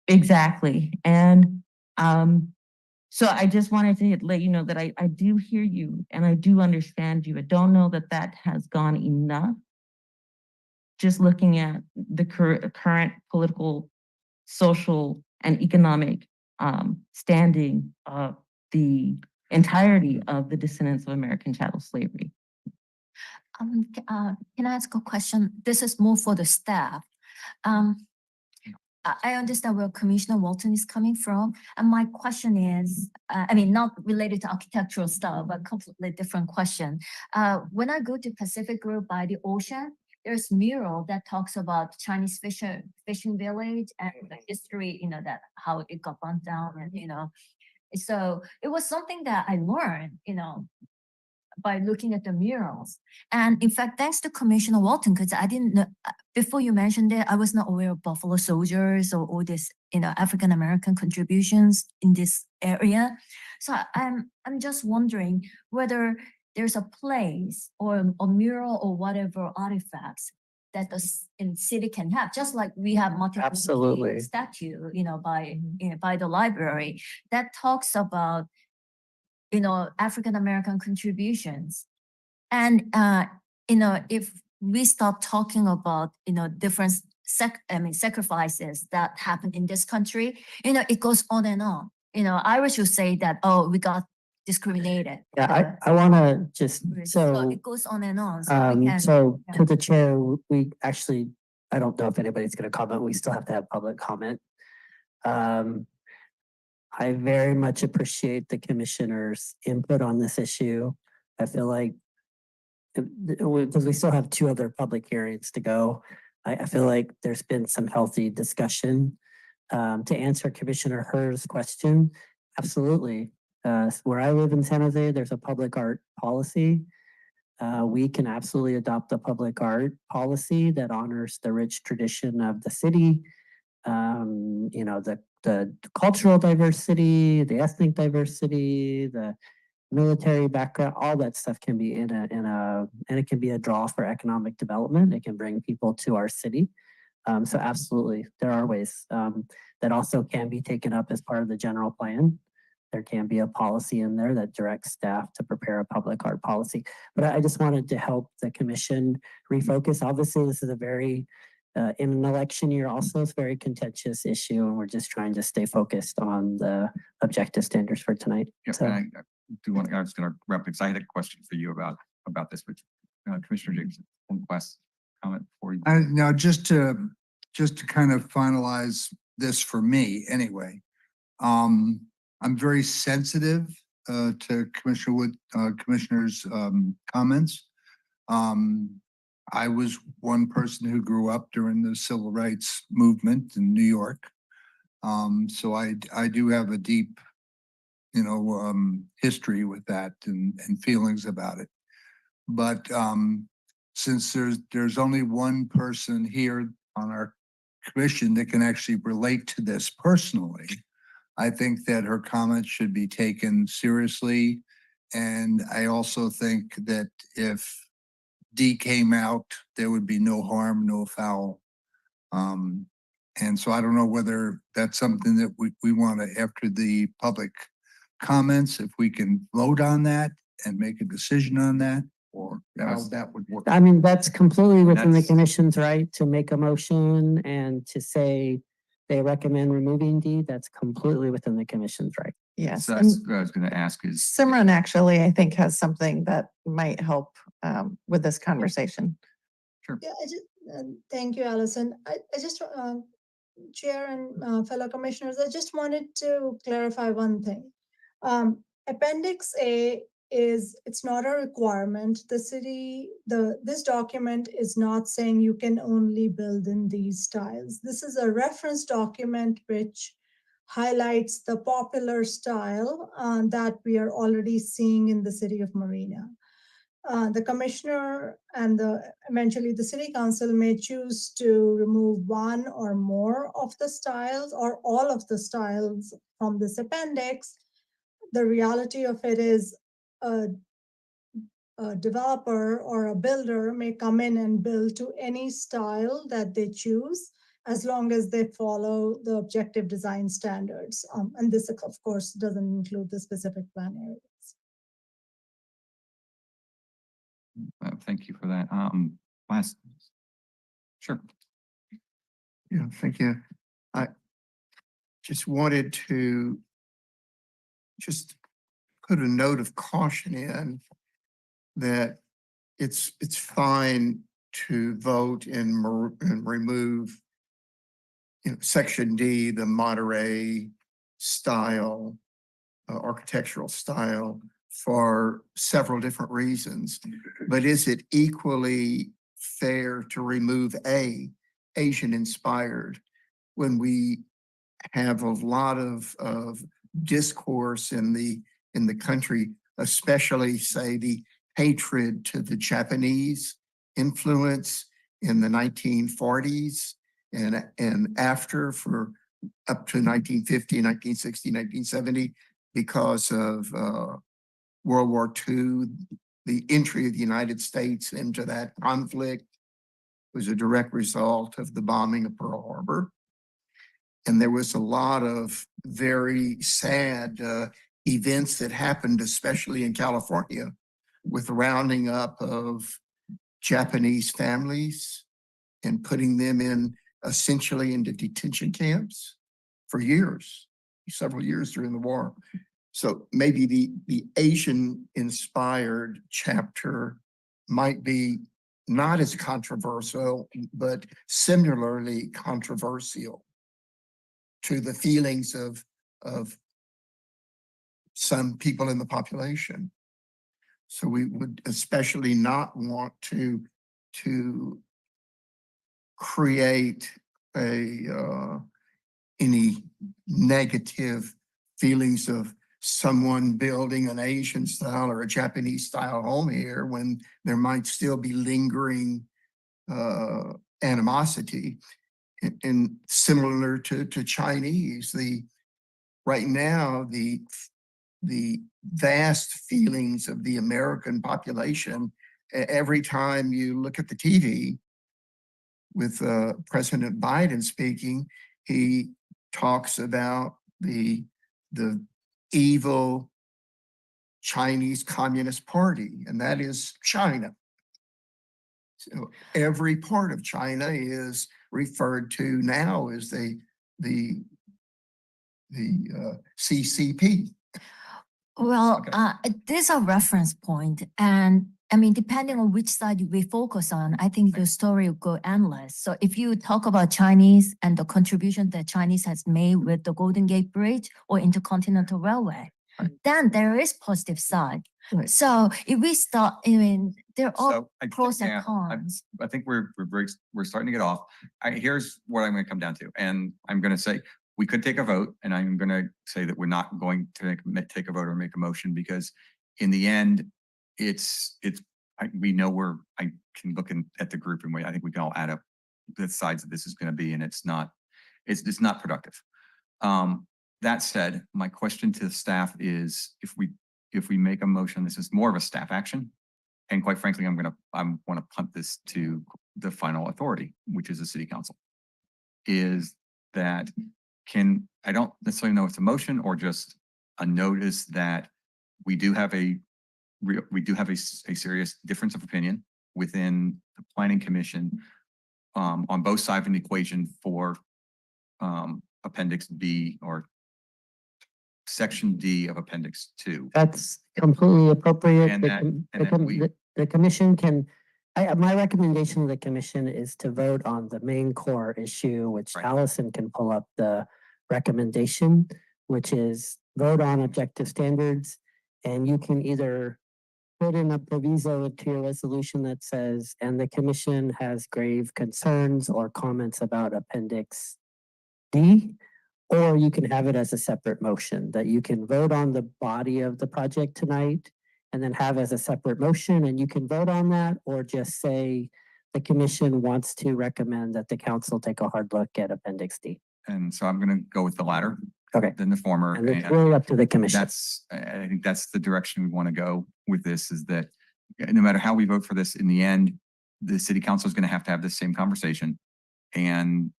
Exactly. And so I just wanted to let you know that I do hear you and I do understand you. I don't know that has gone enough. Just looking at the current political, social, and economic standing of the entirety of the descendants of American chattel slavery. Can I ask a question? This is more for the staff. I understand where Commissioner Walton is coming from. And my question is, not related to architectural style, but completely different question. When I go to Pacific Grove by the ocean, there's mural that talks about Chinese fishing village and the history, that how it got burnt down and, so it was something that I learned, by looking at the murals. And in fact, thanks to Commissioner Walton, because I didn't know, before you mentioned it, I was not aware of Buffalo Soldiers or all this, African-American contributions in this area. So I'm just wondering whether there's a place or a mural or whatever artifacts that the city can have, just like we have Martin Luther King Absolutely. statue, by the library that talks about African-American contributions. And, if we start talking about, different sacrifices that happen in this country, it goes on and on. Irish will say that, oh, we got discriminated. Yeah, I want to just, So it goes on and on. So we can, yeah. to the chair, we actually, I don't know if anybody's going to comment. We still have to have public comment. I very much appreciate the commissioner's input on this issue. I feel like because we still have two other public hearings to go, I feel like there's been some healthy discussion. To answer Commissioner Herr's question, absolutely. Where I live in San Jose, there's a public art policy. We can absolutely adopt a public art policy that honors the rich tradition of the city. You know, the cultural diversity, the ethnic diversity, the military background, all that stuff can be and it can be a draw for economic development. It can bring people to our city. So absolutely, there are ways that also can be taken up as part of the general plan. There can be a policy in there that directs staff to prepare a public art policy. But I just wanted to help the commission refocus. Obviously, this is a very, in an election year also, it's a very contentious issue, and we're just trying to stay focused on the objective standards for tonight. Yeah, So, I do want, I was going to wrap because I had a question for you about this, but Commissioner Jacobson, one last comment for you. Now, just to kind of finalize this for me anyway, I'm very sensitive to Commissioner's comments. I was one person who grew up during the civil rights movement in New York. So I do have a deep, history with that and feelings about it. But since there's only one person here on our commission that can actually relate to this personally, I think that her comments should be taken seriously. And I also think that if D came out, there would be no harm, no foul. And so I don't know whether that's something that we want to, after the public comments, if we can vote on that and make a decision on that, or how that would work. I mean, that's completely within the That's- commission's right to make a motion and to say they recommend removing D. That's completely within the commission's right. Yes. So And that's what I was going to ask is, Simran actually, I think, has something that might help with this conversation. Yeah, thank you, Allison. I just, Chair and fellow commissioners, I just wanted to clarify one thing. Appendix A it's not a requirement. This document is not saying you can only build in these styles. This is a reference document which highlights the popular style that we are already seeing in the city of Marina. The commissioner and eventually the city council may choose to remove one or more of the styles or all of the styles from this appendix. The reality of it is a developer or a builder may come in and build to any style that they choose, as long as they follow the objective design standards. And this, of course, doesn't include the specific plan areas. thank you for that. Last, sure. Yeah, thank you. I just wanted to just put a note of caution in that it's fine to vote and remove, Section D, the Monterey style, architectural style, for several different reasons. But is it equally fair to remove A, Asian inspired, when we have a lot of discourse in the country, especially say the hatred to the Japanese influence in the 1940s and after, for up to 1950, 1960, 1970, because of World War II, the entry of the United States into that conflict was a direct result of the bombing of Pearl Harbor. And there was a lot of very sad events that happened, especially in California, with the rounding up of Japanese families and putting them essentially into detention camps for years, several years during the war. So maybe the Asian inspired chapter might be not as controversial, but similarly controversial to the feelings of some people in the population. So we would especially not want to create any negative feelings of someone building an Asian style or a Japanese style home here when there might still be lingering animosity. And similar to Chinese, right now the vast feelings of the American population, every time you look at the TV with President Biden speaking, he talks about the evil Chinese Communist Party, and that is China. So every part of China is referred to now as the CCP. Well, Okay. there's a reference point, and I mean, depending on which side we focus on, I think the story will go endless. So if you talk about Chinese and the contribution that Chinese has made with the Golden Gate Bridge or Intercontinental Railway, then there is positive side. Right. So if we start, I mean, there are So pros and yeah, cons. I think we're starting to get off. Here's what I'm going to come down to, and I'm going to say we could take a vote, and I'm going to say that we're not going to take a vote or make a motion because, in the end, we know I can look at the group and I think we can all add up the sides that this is going to be, and it's not productive. That said, my question to the staff is if we make a motion, this is more of a staff action. And quite frankly, I want to punt this to the final authority, which is the city council. Is that I don't necessarily know if it's a motion or just a notice that we do have a serious difference of opinion within the planning commission on both sides of the equation for Appendix B or Section D of Appendix 2. That's completely appropriate. And The that- com- and the that com- we- the commission can, my recommendation to the commission is to vote on the main core issue, which Right. Allison can pull up the recommendation, which is vote on objective standards. And you can either put in a proviso to your resolution that says, and the commission has grave concerns or comments about Appendix D, or you can have it as a separate motion that you can vote on the body of the project tonight and then have as a separate motion, and you can vote on that, or just say the commission wants to recommend that the council take a hard look at Appendix D. And so I'm going to go with the latter. Okay. Than the former. And it's really up to the commission. I think that's the direction we want to go with this, is that no matter how we vote for this, in the end, the city council is going to have this same conversation, and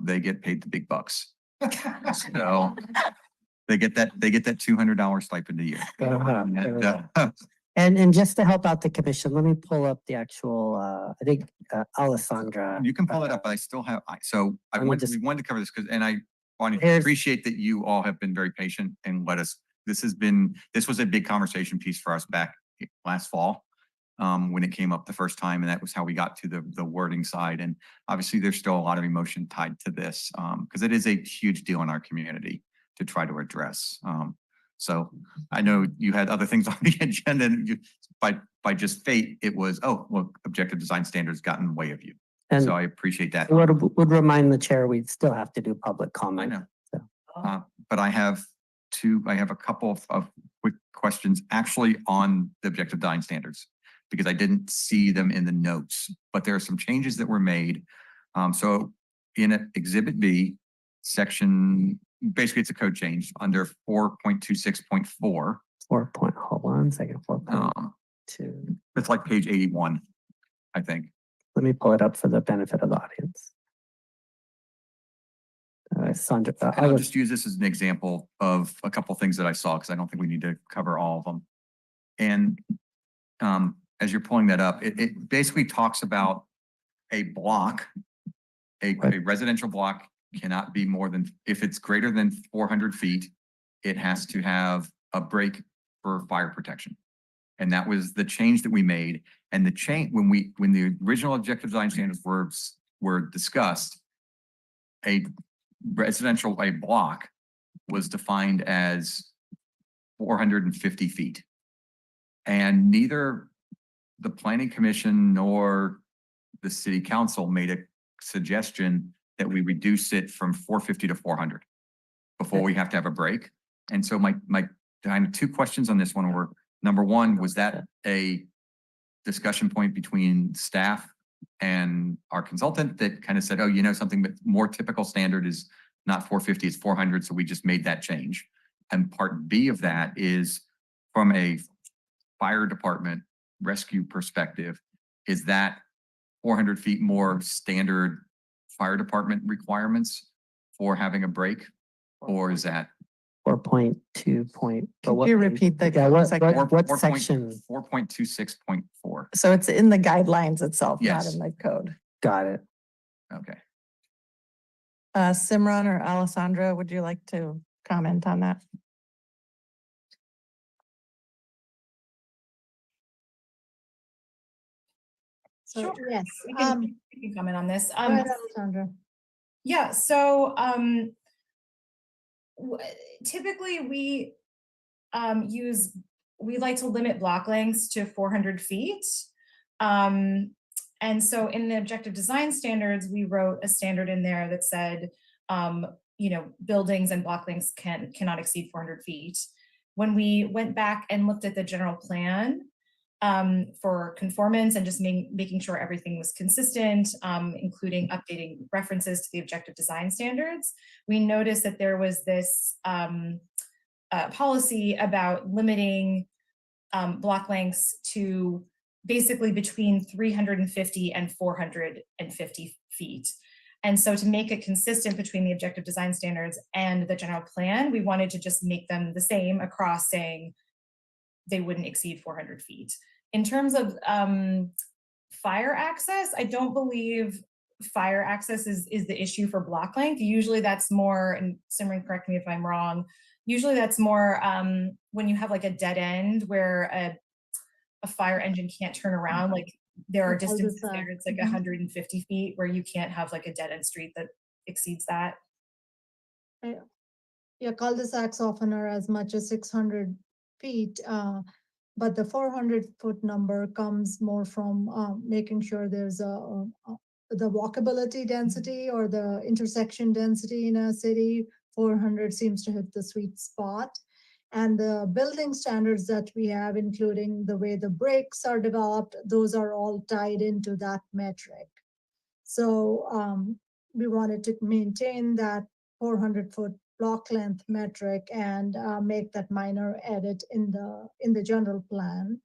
they get paid the big bucks. So they get that $200 stipend a year. And just to help out the commission, let me pull up the actual, I think Alessandra. You can pull it up, but I still have, we wanted to cover this and I want to appreciate that you all have been very patient and this was a big conversation piece for us back last fall when it came up the first time, and that was how we got to the wording side. And obviously there's still a lot of emotion tied to this because it is a huge deal in our community to try to address. So I know you had other things on the agenda, and by just fate, it was, objective design standards got in the way of you. And so I appreciate that. Would remind the chair, we'd still have to do public comment. I know. So. But I have a couple of quick questions actually on the objective design standards, because I didn't see them in the notes, but there are some changes that were made. So in Exhibit B, basically it's a code change under 4.26.4. Hold on a second, 4.2. It's like page 81, I think. Let me pull it up for the benefit of the audience. Sandra, I'll just use this as an example of a couple things that I saw, because I don't think we need to cover all of them. And as you're pulling that up, it basically talks about a block, a residential block cannot be more than, if it's greater than 400 feet, it has to have a break for fire protection. And that was the change that we made. And the change, when the original objective design standards were discussed, a block was defined as 450 feet. And neither the planning commission nor the city council made a suggestion that we reduce it from 450 to 400 before we have to have a break. And so my kind of two questions on this one were, number one, was that a discussion point between staff and our consultant that kind of said, oh, you know, something that more typical standard is not 450, it's 400. So we just made that change. And part B of that is from a fire department rescue perspective, is that 400 feet more standard fire department requirements for having a break? Or is that 4.2 point? but Could what you page? repeat the Yeah, what second? section? 4.26.4? So it's in the guidelines itself, not Yes. in the code. Got it. Okay. Simran or Alessandra, would you like to comment on that? So, Sure. yes, We can comment on this. go ahead, Alessandra. Yeah, so typically we we like to limit block lengths to 400 feet. And so in the objective design standards, we wrote a standard in there that said, you know, buildings and block lengths cannot exceed 400 feet. When we went back and looked at the general plan for conformance and just making sure everything was consistent, including updating references to the objective design standards, we noticed that there was this policy about limiting block lengths to basically between 350 and 450 feet. And so to make it consistent between the objective design standards and the general plan, we wanted to just make them the same across, saying they wouldn't exceed 400 feet. In terms of fire access, I don't believe fire access is the issue for block length. Usually that's more, and Simran, correct me if I'm wrong, usually that's more when you have like a dead end where a fire engine can't turn around, like there are distances there, it's like 150 feet where you can't have like a dead end street that exceeds that. Yeah, cul-de-sacs often are as much as 600 feet, but the 400-foot number comes more from making sure there's the walkability density or the intersection density in a city. 400 seems to hit the sweet spot. And the building standards that we have, including the way the bricks are developed, those are all tied into that metric. So we wanted to maintain that 400-foot block length metric and make that minor edit in the general plan.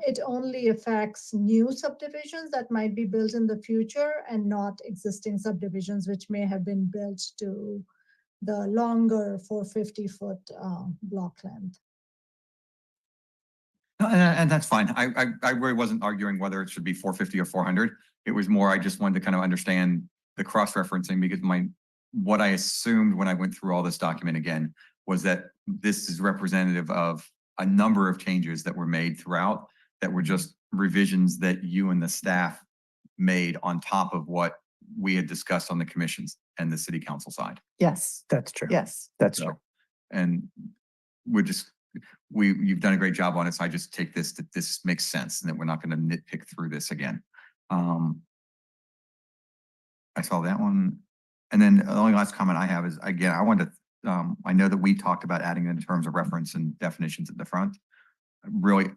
It only affects new subdivisions that might be built in the future and not existing subdivisions which may have been built to the longer 450-foot block length. No, and that's fine. I really wasn't arguing whether it should be 450 or 400. It was more, I just wanted to kind of understand the cross-referencing, because what I assumed when I went through all this document again was that this is representative of a number of changes that were made throughout that were just revisions that you and the staff made on top of what we had discussed on the commissions and the city council side. Yes, That's true. yes. That's So, true. and you've done a great job on it. So I just take this, that this makes sense and that we're not going to nitpick through this again. I saw that one. And then the only last comment I have is, again, I wanted to, I know that we talked about adding in terms of reference and definitions at the front. Really,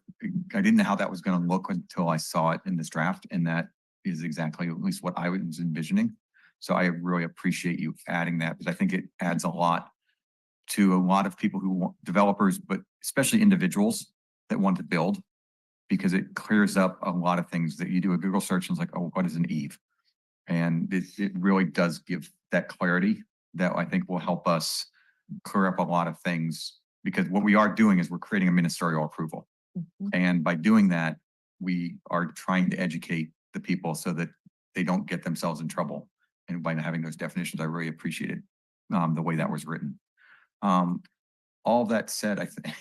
I didn't know how that was going to look until I saw it in this draft. And that is exactly at least what I was envisioning. So I really appreciate you adding that, because I think it adds a lot to a lot of people who want developers, but especially individuals that want to build, because it clears up a lot of things that you do a Google search and it's like, oh, what is an eave? And it really does give that clarity that I think will help us clear up a lot of things, because what we are doing is we're creating a ministerial approval. And by doing that, we are trying to educate the people so that they don't get themselves in trouble. And by having those definitions, I really appreciated the way that was written. All that said, I think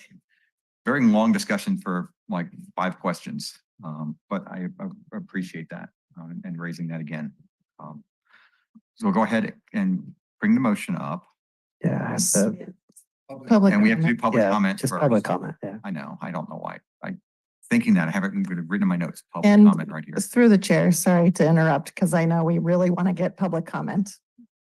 very long discussion for like 5 questions, but I appreciate that and raising that again. So we'll go ahead and bring the motion up. Yeah, I have to Public And we have to do comment. public Yeah, comment just first. public comment, yeah. I know, I don't know why. Thinking that, I haven't written in my notes, public And comment right here. through the chair, sorry to interrupt, because I know we really want to get public comment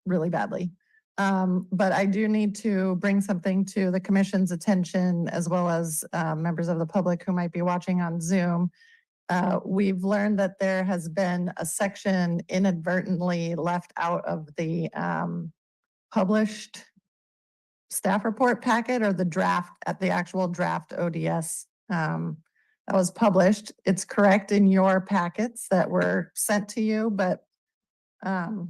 really badly. But I do need to bring something to the commission's attention as well as members of the public who might be watching on Zoom. We've learned that there has been a section inadvertently left out of the published staff report packet or the draft at the actual draft ODS that was published. It's correct in your packets that were sent to you, but I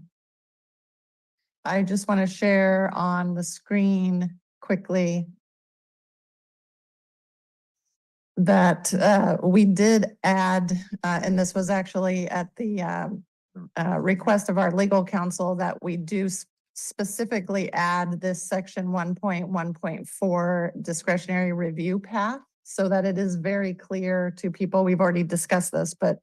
just want to share on the screen quickly that we did add, and this was actually at the request of our legal counsel, that we do specifically add this section 1.1.4 discretionary review path so that it is very clear to people. We've already discussed this, but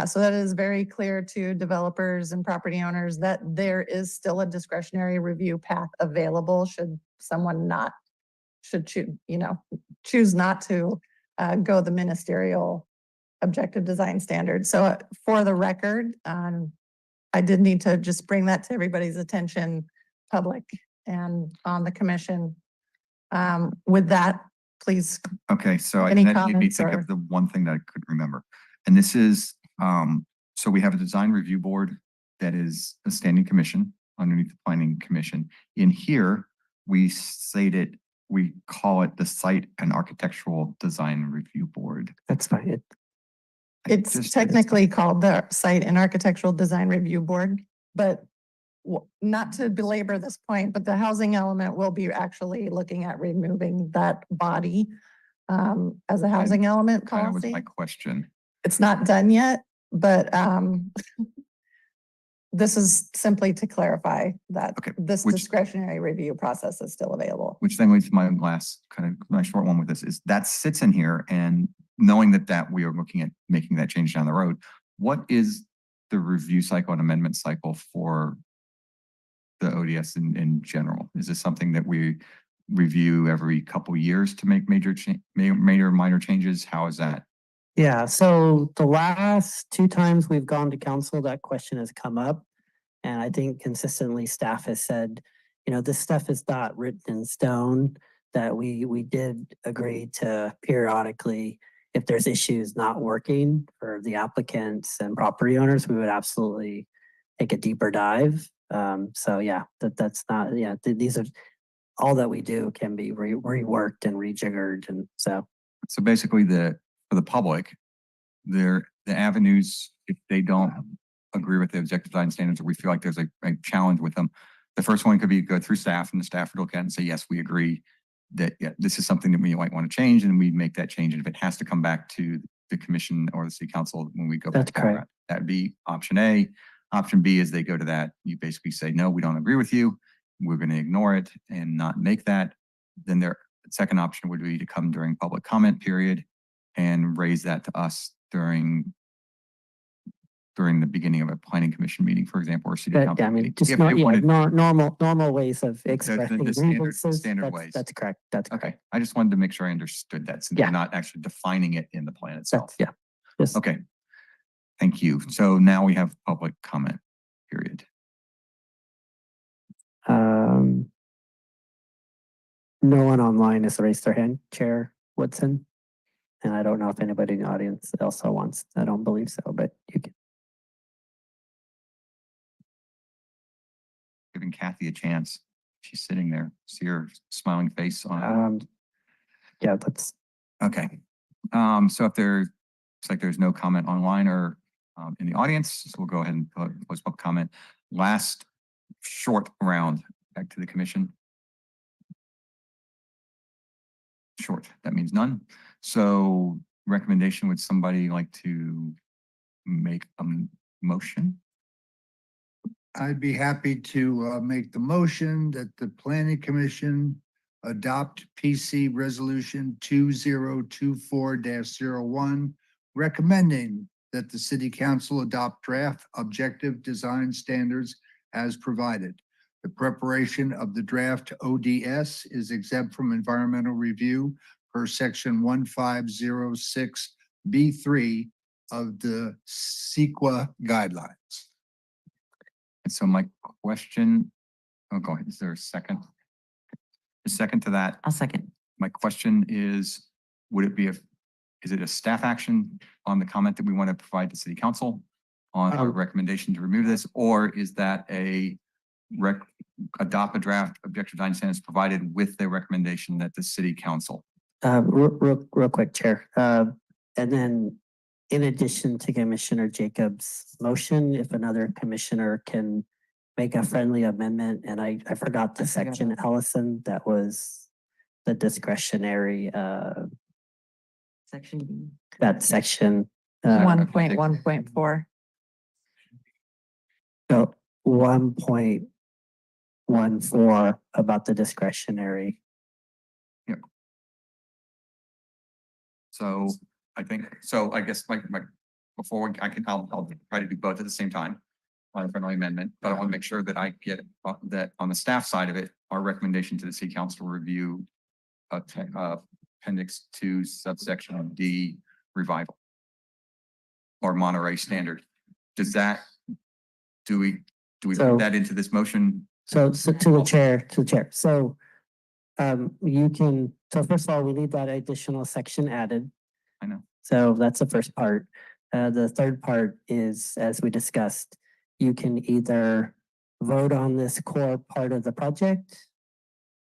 so that it is very clear to developers and property owners that there is still a discretionary review path available should someone not, choose not to go the ministerial objective design standard. So for the record, I did need to just bring that to everybody's attention, public and on the commission. With that, please. Okay, so Any that made me comments think or- of the one thing that I couldn't remember. And this is, so we have a design review board that is a standing commission underneath the planning commission. In here, we call it the Site and Architectural Design Review Board. That's fine. It's technically called the Site and Architectural Design Review Board, but not to belabor this point, but the housing element will be actually looking at removing that body as a housing element That was policy. my question. It's not done yet, but this is simply to clarify that Okay, this which- discretionary review process is still available. Which then leads to my last my short one with this is that sits in here, and knowing that we are looking at making that change down the road, what is the review cycle and amendment cycle for the ODS in general? Is this something that we review every couple years to make major minor changes? How is that? Yeah, so the last 2 times we've gone to council, that question has come up. And I think consistently staff has said, this stuff is not written in stone, that we did agree to periodically, if there's issues not working for the applicants and property owners, we would absolutely take a deeper dive. So yeah, that's not, these are all that we do can be reworked and rejiggered. And so basically for the public, the avenues, if they don't agree with the objective design standards, or we feel like there's a challenge with them, the first one could be go through staff, and the staff would look at it and say, yes, we agree that this is something that we might want to change, and we make that change. And if it has to come back to the commission or the city council when we go back, that'd be option A. Option B is they go to that. You basically say, no, we don't agree with you. We're going to ignore it and not make that. Then their second option would be to come during public comment period and raise that to us during the beginning of a planning commission meeting, for example, or city but council I mean, meeting. just If they wanted- normal ways of expressing the standard grievances. standard ways. That's correct. That's correct. Okay, I just wanted to make sure I understood that since Yeah. we're not actually defining it in the plan itself. That's, Just, Okay, thank you. So now we have public comment period. No one online has raised their hand, Chair Woodson. And I don't know if anybody in the audience also wants, I don't believe so, but you can. Giving Kathy a chance. She's sitting there. See her smiling face on. Yeah, that's, Okay. So if looks like there's no comment online or in the audience, so we'll go ahead and close public comment. Last short round, back to the commission. Short, that means none. So recommendation, would somebody like to make a motion? I'd be happy to make the motion that the planning commission adopt PC resolution 2024-01, recommending that the city council adopt draft objective design standards as provided. The preparation of the draft ODS is exempt from environmental review per section 1506B3 of the CEQA guidelines. And so my question, oh, go ahead. Is there a second? A second to that? I'll second. My question is, would it be is it a staff action on the comment that we want to provide to city council on our recommendation to remove this, or is that adopt a draft objective design standards provided with the recommendation that the city council? Real quick, Chair. And then in addition to Commissioner Jacobs' motion, if another commissioner can make a friendly amendment, and I forgot the section, Allison, that was the discretionary, Section B. that section. 1.1.4. So 1.14 about the discretionary. So I guess before I'll try to do both at the same time on a friendly amendment, but I want to make sure that I get that on the staff side of it, our recommendation to the city council review appendix 2 subsection D revival or Monterey standard. Do we So- put that into this motion? So to the chair. So first of all, we need that additional section added. I know. So that's the first part. The third part is, as we discussed, you can either vote on this core part of the project.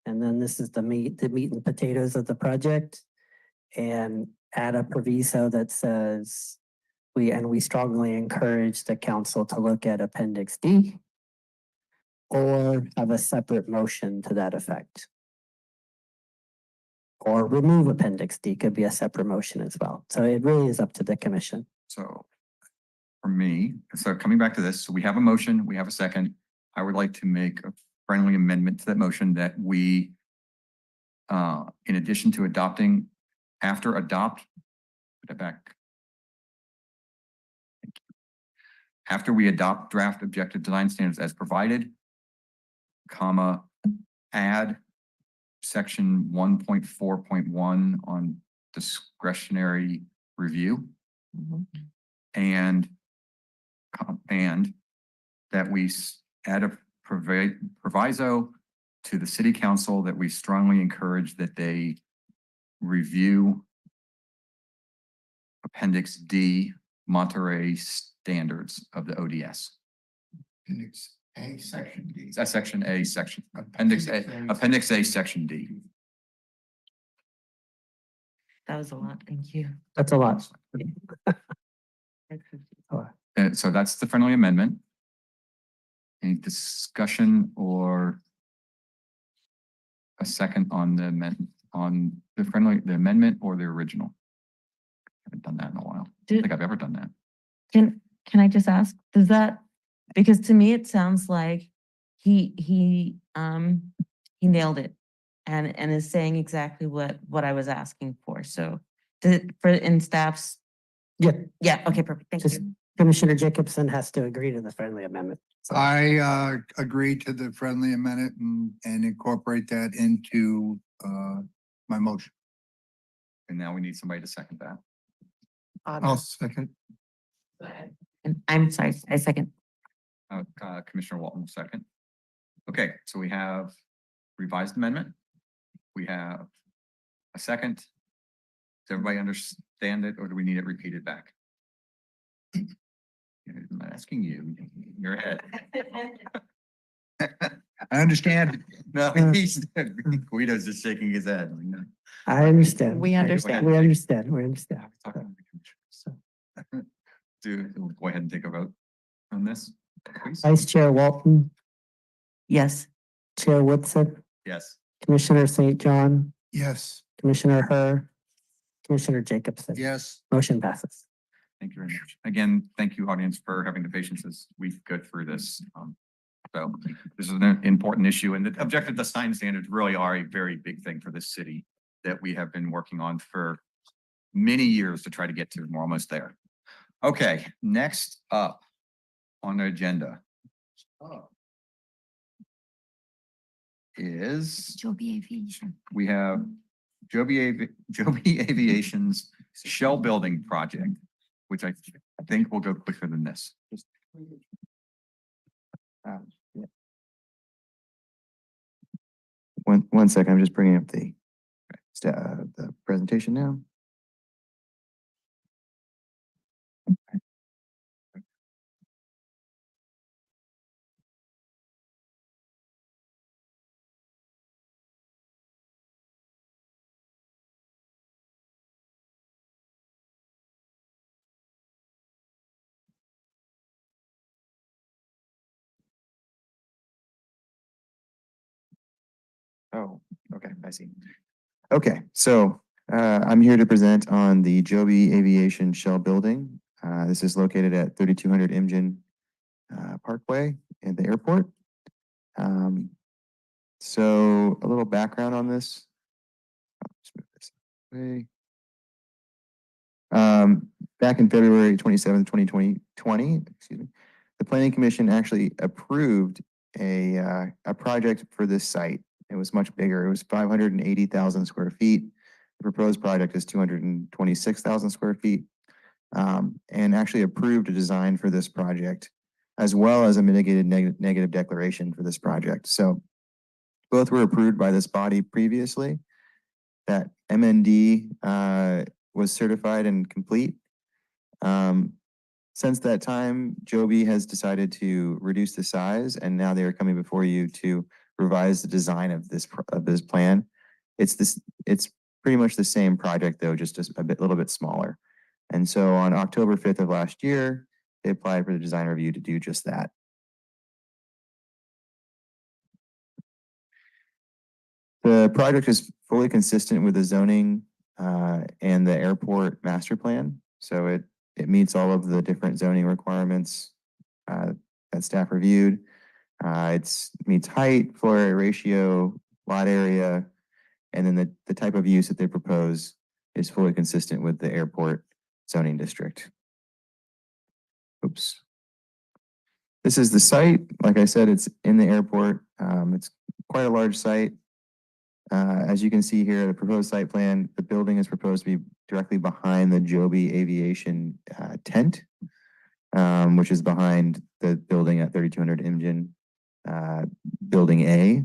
And then this is the meat and potatoes of the project, and add a proviso that says we strongly encourage the council to look at Appendix D, or have a separate motion to that effect. Or remove Appendix D could be a separate motion as well. So it really is up to the commission. So for me, coming back to this, so we have a motion, we have a second. I would like to make a friendly amendment to that motion that we, in addition to put it back. Thank you. After we adopt draft objective design standards as provided, add section 1.4.1 on discretionary review. And that we add a proviso to the city council that we strongly encourage that they review Appendix D Monterey standards of the ODS. Appendix A, section D. That's section A, Appendix A, section D. That was a lot. Thank you. That's a lot. And so that's the friendly amendment. Any discussion or a second on the amendment or the original? I haven't done that in a while. I don't think I've ever done that. Can I just ask, does that, because to me, it sounds like he nailed it and is saying exactly what I was asking for. So in staff's. Yeah. Yeah, okay, perfect. Thank Just you. Commissioner Jacobson has to agree to the friendly amendment. So I agree to the friendly amendment and incorporate that into my motion. And now we need somebody to second that. I'll second. And I'm sorry, I second. Commissioner Walton, second. Okay, so we have revised amendment. We have a second. Does everybody understand it, or do we need it repeated back? I'm not asking you, your head. I understand. No, Guido's just shaking his head. Like, no. I understand. We understand. We understand. We understand. Talking to the commissioners. Go ahead and take a vote on this, please. Vice Chair Walton, Yes. Chair Woodson, Yes. Commissioner St. John, Yes. Commissioner Herr, Commissioner Jacobson. Yes. Motion passes. Thank you very much. Again, thank you, audience, for having the patience as we go through this. So this is an important issue, and the objective design standards really are a very big thing for this city that we have been working on for many years to try to get to. We're almost there. Okay, next up on the agenda is, Joby Aviation. we have Joby Aviation's shell building project, which I think will go quicker than this. Yeah. One second, I'm just bringing up the presentation now. Oh, okay, I see. Okay, so I'm here to present on the Joby Aviation Shell Building. This is located at 3200 Imgen Parkway at the airport. So a little background on this. I'll just move this away. Back in February 27th, 2020, excuse me, the Planning Commission actually approved a project for this site. It was much bigger. It was 580,000 square feet. The proposed project is 226,000 square feet, and actually approved a design for this project, as well as a mitigated negative declaration for this project. So both were approved by this body previously. That MND was certified and complete. Since that time, Joby has decided to reduce the size, and now they are coming before you to revise the design of this plan. It's pretty much the same project though, just a little bit smaller. And so on October 5th of last year, they applied for the design review to do just that. The project is fully consistent with the zoning and the airport master plan. So it meets all of the different zoning requirements that staff reviewed. It meets height, floor area ratio, lot area, and then the type of use that they propose is fully consistent with the airport zoning district. Oops. This is the site. Like I said, it's in the airport. It's quite a large site. As you can see here, the proposed site plan, the building is proposed to be directly behind the Joby Aviation tent, which is behind the building at 3200 Imgen, Building A.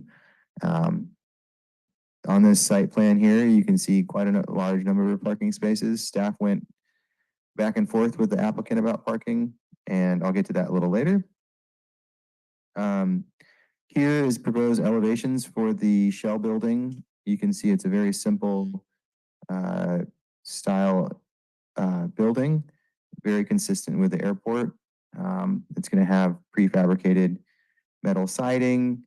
On this site plan here, you can see quite a large number of parking spaces. Staff went back and forth with the applicant about parking, and I'll get to that a little later. Here is proposed elevations for the shell building. You can see it's a very simple style building, very consistent with the airport. It's going to have prefabricated metal siding.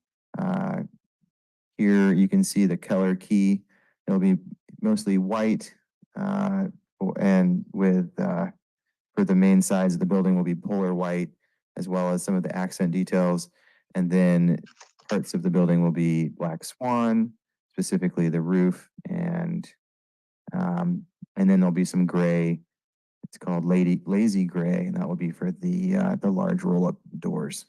Here you can see the color key. It'll be mostly white, and with for the main sides of the building will be polar white, as well as some of the accent details. And then parts of the building will be black swan, specifically the roof, and then there'll be some gray. It's called lazy gray, and that will be for the large roll-up doors.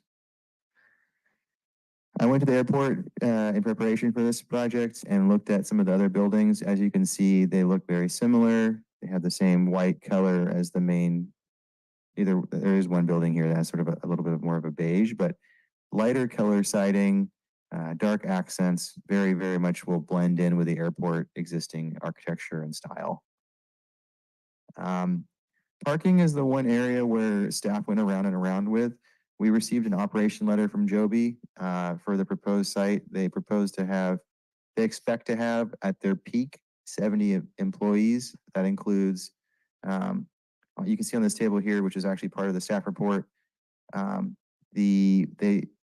I went to the airport in preparation for this project and looked at some of the other buildings. As you can see, they look very similar. They have the same white color as the main. There is one building here that has sort of a little bit more of a beige, but lighter color siding, dark accents, very, very much will blend in with the airport existing architecture and style. Parking is the one area where staff went around and around with. We received an operation letter from Joby for the proposed site. They expect to have at their peak 70 employees. That includes, you can see on this table here, which is actually part of the staff report, they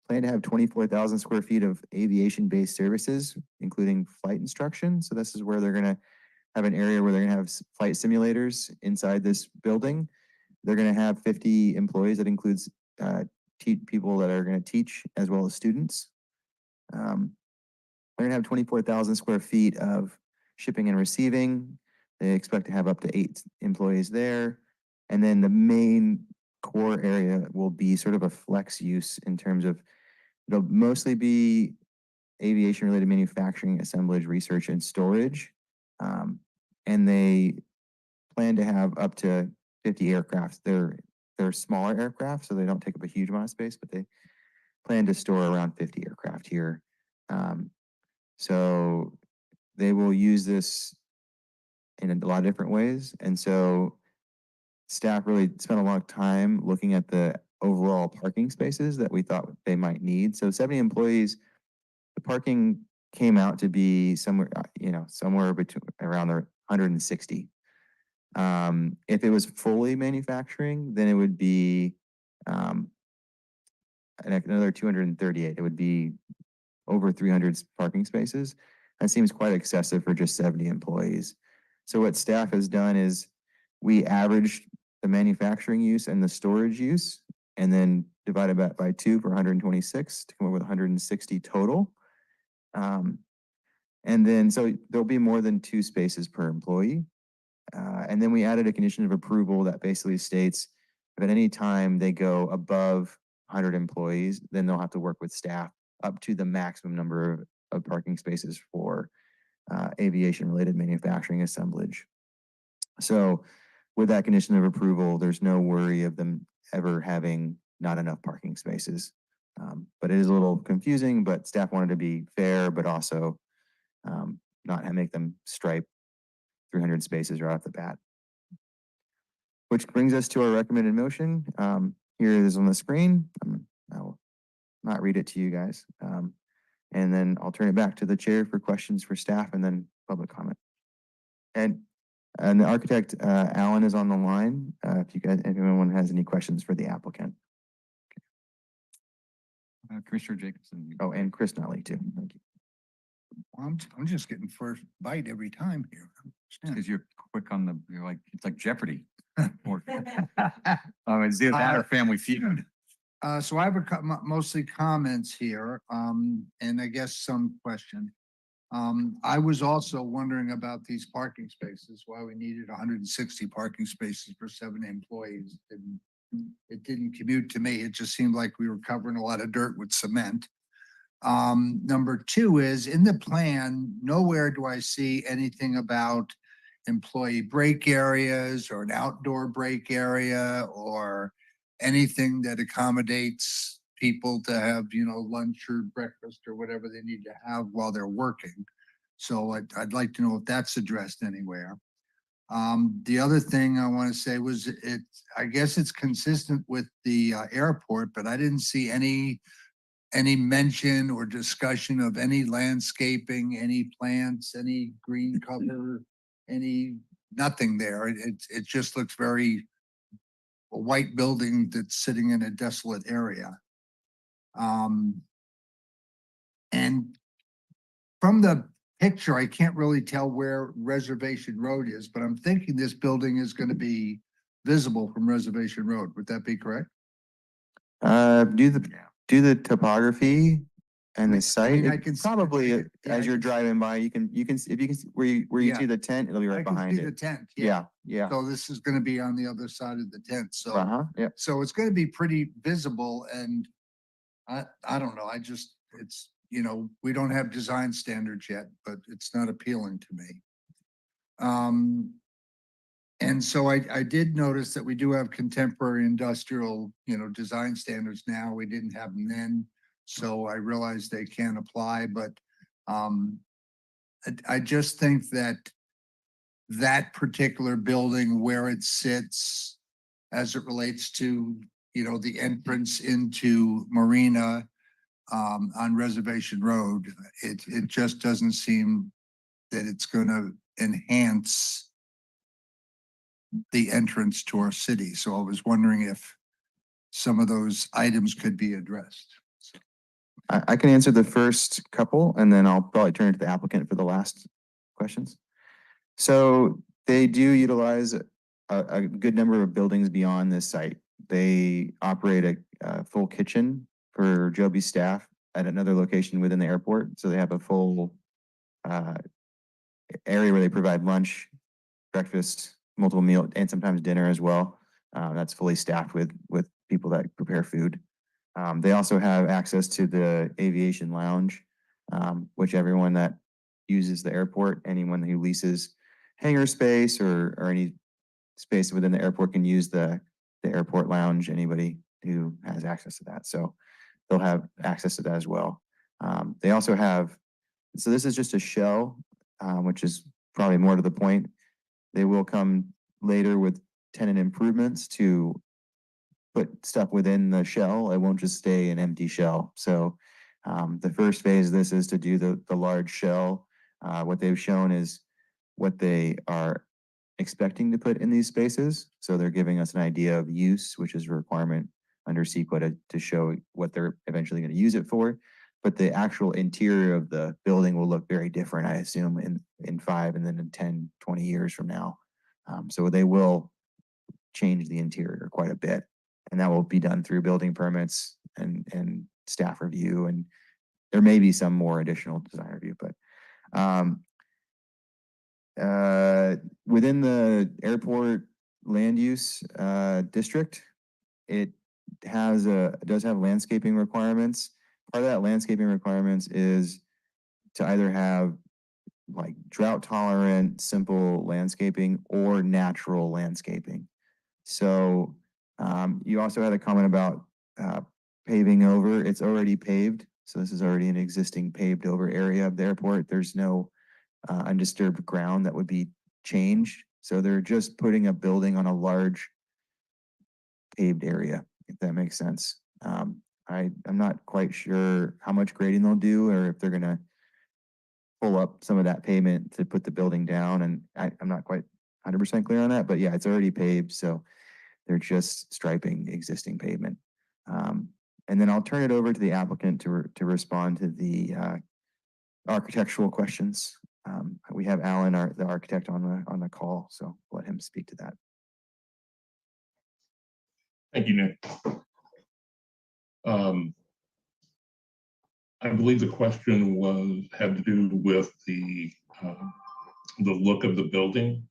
plan to have 24,000 square feet of aviation-based services, including flight instruction. So this is where they're going to have an area where they're going to have flight simulators inside this building. They're going to have 50 employees. That includes people that are going to teach as well as students. They're going to have 24,000 square feet of shipping and receiving. They expect to have up to 8 employees there. And then the main core area will be sort of a flex use in terms of it'll mostly be aviation-related manufacturing, assemblage, research, and storage. And they plan to have up to 50 aircraft. They're smaller aircraft, so they don't take up a huge amount of space, but they plan to store around 50 aircraft here. So they will use this in a lot of different ways. And so staff really spent a lot of time looking at the overall parking spaces that we thought they might need. So 70 employees, the parking came out to be somewhere, somewhere between around the 160. If it was fully manufacturing, then it would be another 238. It would be over 300 parking spaces. That seems quite excessive for just 70 employees. So what staff has done is we averaged the manufacturing use and the storage use, and then divided that by 2 for 126 to come up with 160 total. And then, so there'll be more than 2 spaces per employee. And then we added a condition of approval that basically states if at any time they go above 100 employees, then they'll have to work with staff up to the maximum number of parking spaces for aviation-related manufacturing assemblage. So with that condition of approval, there's no worry of them ever having not enough parking spaces. But it is a little confusing, but staff wanted to be fair, but also not make them stripe 300 spaces right off the bat. Which brings us to our recommended motion. Here it is on the screen. I will not read it to you guys. And then I'll turn it back to the chair for questions for staff and then public comment. And the architect, Alan, is on the line. If anyone has any questions for the applicant. Commissioner Jacobson. Oh, and Chris Nutley too. Thank you. I'm just getting first bite every time here. Because you're quick on the, it's like Jeopardy. It's either that or Family Feud. So I have mostly comments here, and I guess some question. I was also wondering about these parking spaces, why we needed 160 parking spaces for 7 employees. It didn't commute to me. It just seemed like we were covering a lot of dirt with cement. Number 2 is in the plan, nowhere do I see anything about employee break areas or an outdoor break area or anything that accommodates people to have, lunch or breakfast or whatever they need to have while they're working. So I'd like to know if that's addressed anywhere. The other thing I want to say was I guess it's consistent with the airport, but I didn't see any mention or discussion of any landscaping, any plants, any green cover, nothing there. It just looks very a white building that's sitting in a desolate area. And from the picture, I can't really tell where Reservation Road is, but I'm thinking this building is going to be visible from Reservation Road. Would that be correct? Do the topography and the site. I can probably as you're driving by, you can if you can where you see the tent, it'll be right behind the it. tent. Yeah. So this is going to be on the other side of the tent. So Yeah. so it's going to be pretty visible, and I don't know. It's we don't have design standards yet, but it's not appealing to me. And so I did notice that we do have contemporary industrial, design standards now. We didn't have them then. So I realize they can apply, but I just think that particular building where it sits as it relates to, the entrance into Marina on Reservation Road, it just doesn't seem that it's going to enhance the entrance to our city. So I was wondering if some of those items could be addressed. I can answer the first couple, and then I'll probably turn it to the applicant for the last questions. So they do utilize a good number of buildings beyond this site. They operate a full kitchen for Joby staff at another location within the airport. So they have a full area where they provide lunch, breakfast, multiple meal, and sometimes dinner as well. That's fully staffed with people that prepare food. They also have access to the aviation lounge, which everyone that uses the airport, anyone who leases hangar space or any space within the airport can use the airport lounge, anybody who has access to that. So they'll have access to that as well. They also have, so this is just a shell, which is probably more to the point. They will come later with tenant improvements to put stuff within the shell. It won't just stay an empty shell. So the first phase of this is to do the large shell. What they've shown is what they are expecting to put in these spaces. So they're giving us an idea of use, which is a requirement under CEQA to show what they're eventually going to use it for. But the actual interior of the building will look very different, I assume, in 5 and then in 10, 20 years from now. So they will change the interior quite a bit. And that will be done through building permits and staff review. And there may be some more additional design review, but within the airport land use district, it does have landscaping requirements. Part of that landscaping requirements is to either have like drought tolerant, simple landscaping or natural landscaping. So you also had a comment about paving over. It's already paved. So this is already an existing paved over area of the airport. There's no undisturbed ground that would be changed. So they're just putting a building on a large paved area, if that makes sense. I'm not quite sure how much grading they'll do or if they're going to pull up some of that pavement to put the building down. And I'm not quite 100% clear on that, but yeah, it's already paved. So they're just striping existing pavement. And then I'll turn it over to the applicant to respond to the architectural questions. We have Alan, the architect, on the call, so let him speak to that. Thank you, Nick. I believe the question had to do with the look of the building.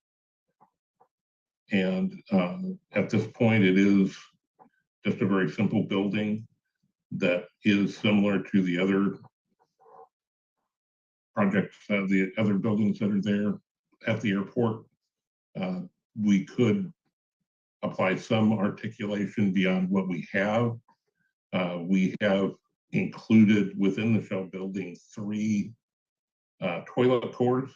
And at this point, it is just a very simple building that is similar to the other projects, the other buildings that are there at the airport. We could apply some articulation beyond what we have. We have included within the shell building 3 toilet cores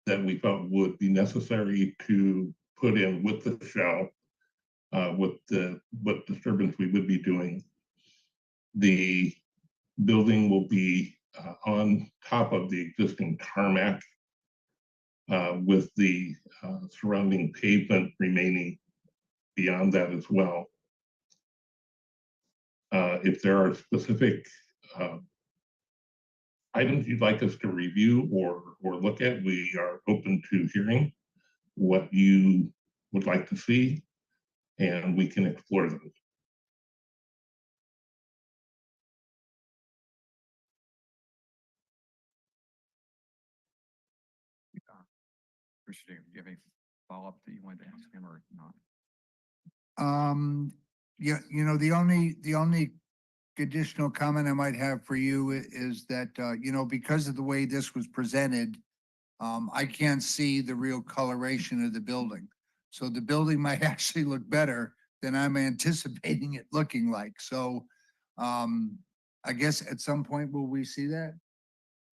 that we felt would be necessary to put in with the shell, what disturbance we would be doing. The building will be on top of the existing tarmac with the surrounding pavement remaining beyond that as well. If there are specific items you'd like us to review or look at, we are open to hearing what you would like to see, and we can explore those. Richard, do you have any follow-up that you wanted to ask him or not? Yeah, you know, the only additional comment I might have for you is that, you know, because of the way this was presented, I can't see the real coloration of the building. So the building might actually look better than I'm anticipating it looking like. So I guess at some point, will we see that?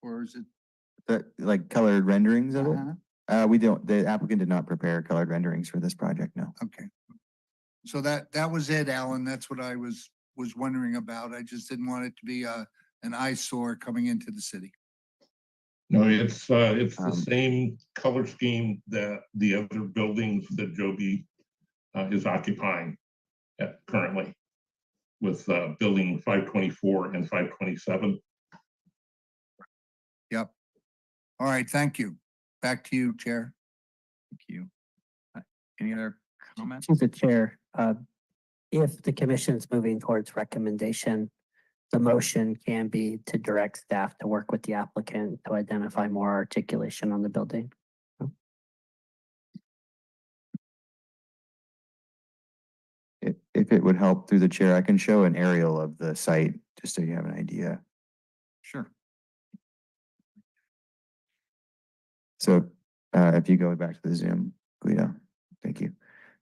Or is it? Like colored renderings of it? Uh-huh. We don't, the applicant did not prepare colored renderings for this project, no. Okay. So that was it, Alan. That's what I was wondering about. I just didn't want it to be an eyesore coming into the city. No, it's the same color scheme that the other buildings that Joby is occupying currently, with building 524 and 527. Yep. All right, thank you. Back to you, Chair. Thank you. Any other comments? To the chair, if the commission is moving towards recommendation, the motion can be to direct staff to work with the applicant to identify more articulation on the building. If it would help through the chair, I can show an aerial of the site just so you have an idea. Sure. So if you go back to the Zoom, Guido, thank you.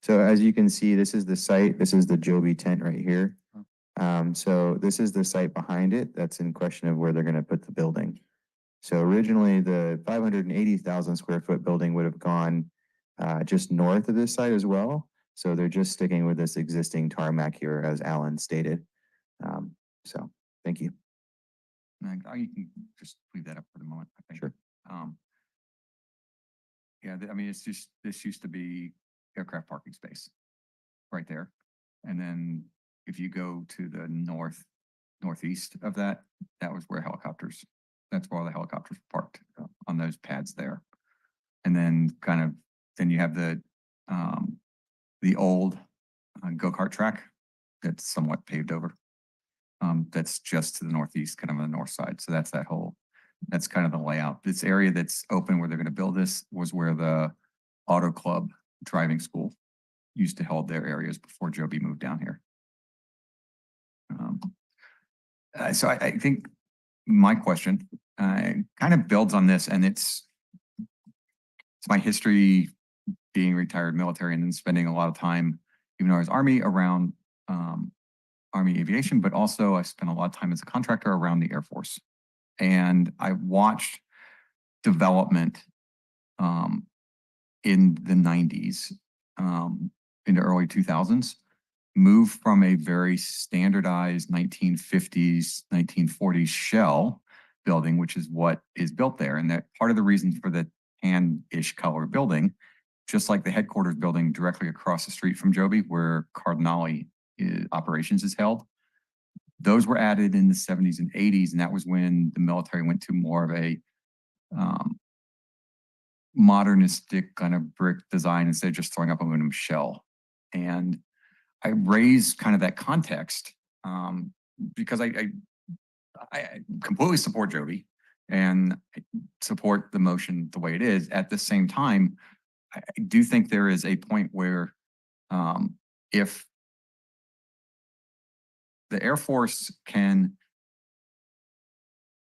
So as you can see, this is the site. This is the Joby tent right here. So this is the site behind it. That's in question of where they're going to put the building. So originally the 580,000 square foot building would have gone just north of this site as well. So they're just sticking with this existing tarmac here, as Alan stated. So thank you. You can just leave that up for the moment, I think. Sure. Yeah, I mean, it's just, this used to be aircraft parking space right there. And then if you go to the northeast of that, that was where helicopters, that's where all the helicopters were parked on those pads there. And then then you have the old go-kart track that's somewhat paved over. That's just to the northeast, kind of on the north side. So that's that's kind of the layout. This area that's open where they're going to build this was where the Auto Club driving school used to hold their areas before Joby moved down here. So I think my question kind of builds on this, and it's my history being retired military and then spending a lot of time, even though I was Army, around Army aviation, but also I spent a lot of time as a contractor around the Air Force. And I watched development in the 90s into early 2000s move from a very standardized 1950s, 1940s shell building, which is what is built there. And that part of the reason for the tan-ish color building, just like the headquarters building directly across the street from Joby, where Cardinale operations is held, those were added in the 70s and 80s. And that was when the military went to more of a modernistic kind of brick design instead of just throwing up aluminum shell. And I raise kind of that context because I completely support Joby and support the motion the way it is. At the same time, I do think there is a point where if the Air Force can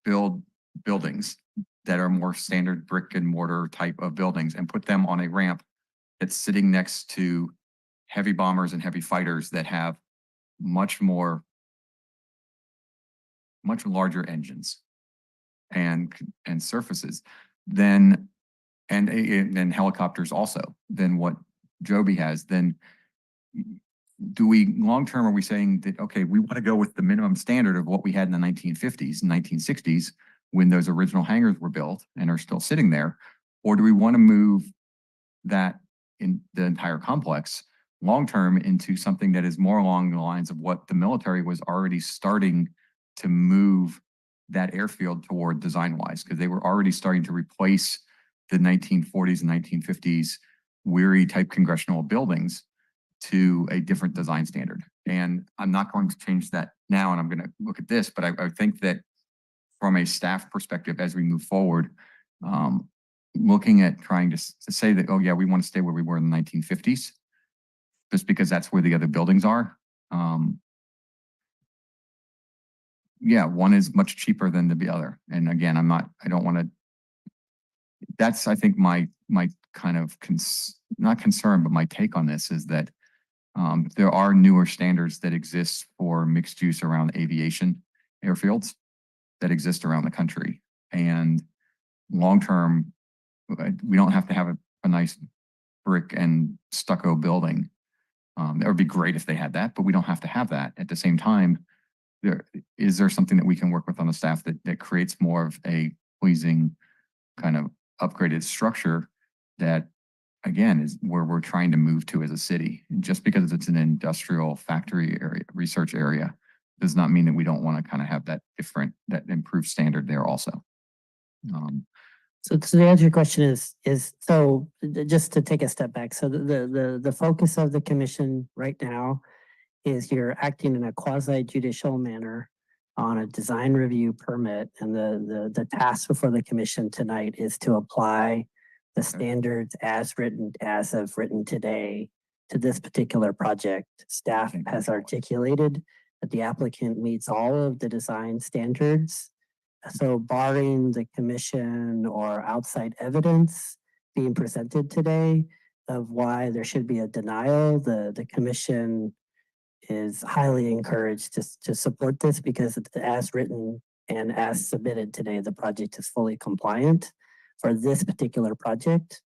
build buildings that are more standard brick and mortar type of buildings and put them on a ramp that's sitting next to heavy bombers and heavy fighters that have much larger engines and surfaces than and helicopters also than what Joby has, then do we long-term, are we saying that, okay, we want to go with the minimum standard of what we had in the 1950s and 1960s when those original hangars were built and are still sitting there? Or do we want to move that in the entire complex long-term into something that is more along the lines of what the military was already starting to move that airfield toward design-wise, because they were already starting to replace the 1940s and 1950s weary type congressional buildings to a different design standard. And I'm not going to change that now, and I'm going to look at this, but I think that from a staff perspective, as we move forward, looking at trying to say that, oh yeah, we want to stay where we were in the 1950s, just because that's where the other buildings are. Yeah, one is much cheaper than the other. And again, I don't want to, that's, I think my kind of, not concern, but my take on this is that there are newer standards that exist for mixed use around aviation airfields that exist around the country. And long-term, we don't have to have a nice brick and stucco building. That would be great if they had that, but we don't have to have that. At the same time, is there something that we can work with on the staff that creates more of a pleasing kind of upgraded structure that, again, is where we're trying to move to as a city? And just because it's an industrial factory area, research area, does not mean that we don't want to kind of have that improved standard there also. So the answer to your question is so just to take a step back. So the focus of the commission right now is you're acting in a quasi judicial manner on a design review permit, and the task before the commission tonight is to apply the standards as of written today to this particular project. Staff has articulated that the applicant meets all of the design standards So barring the commission or outside evidence being presented today of why there should be a denial, the commission is highly encouraged to support this because as written and as submitted today, the project is fully compliant for this particular project.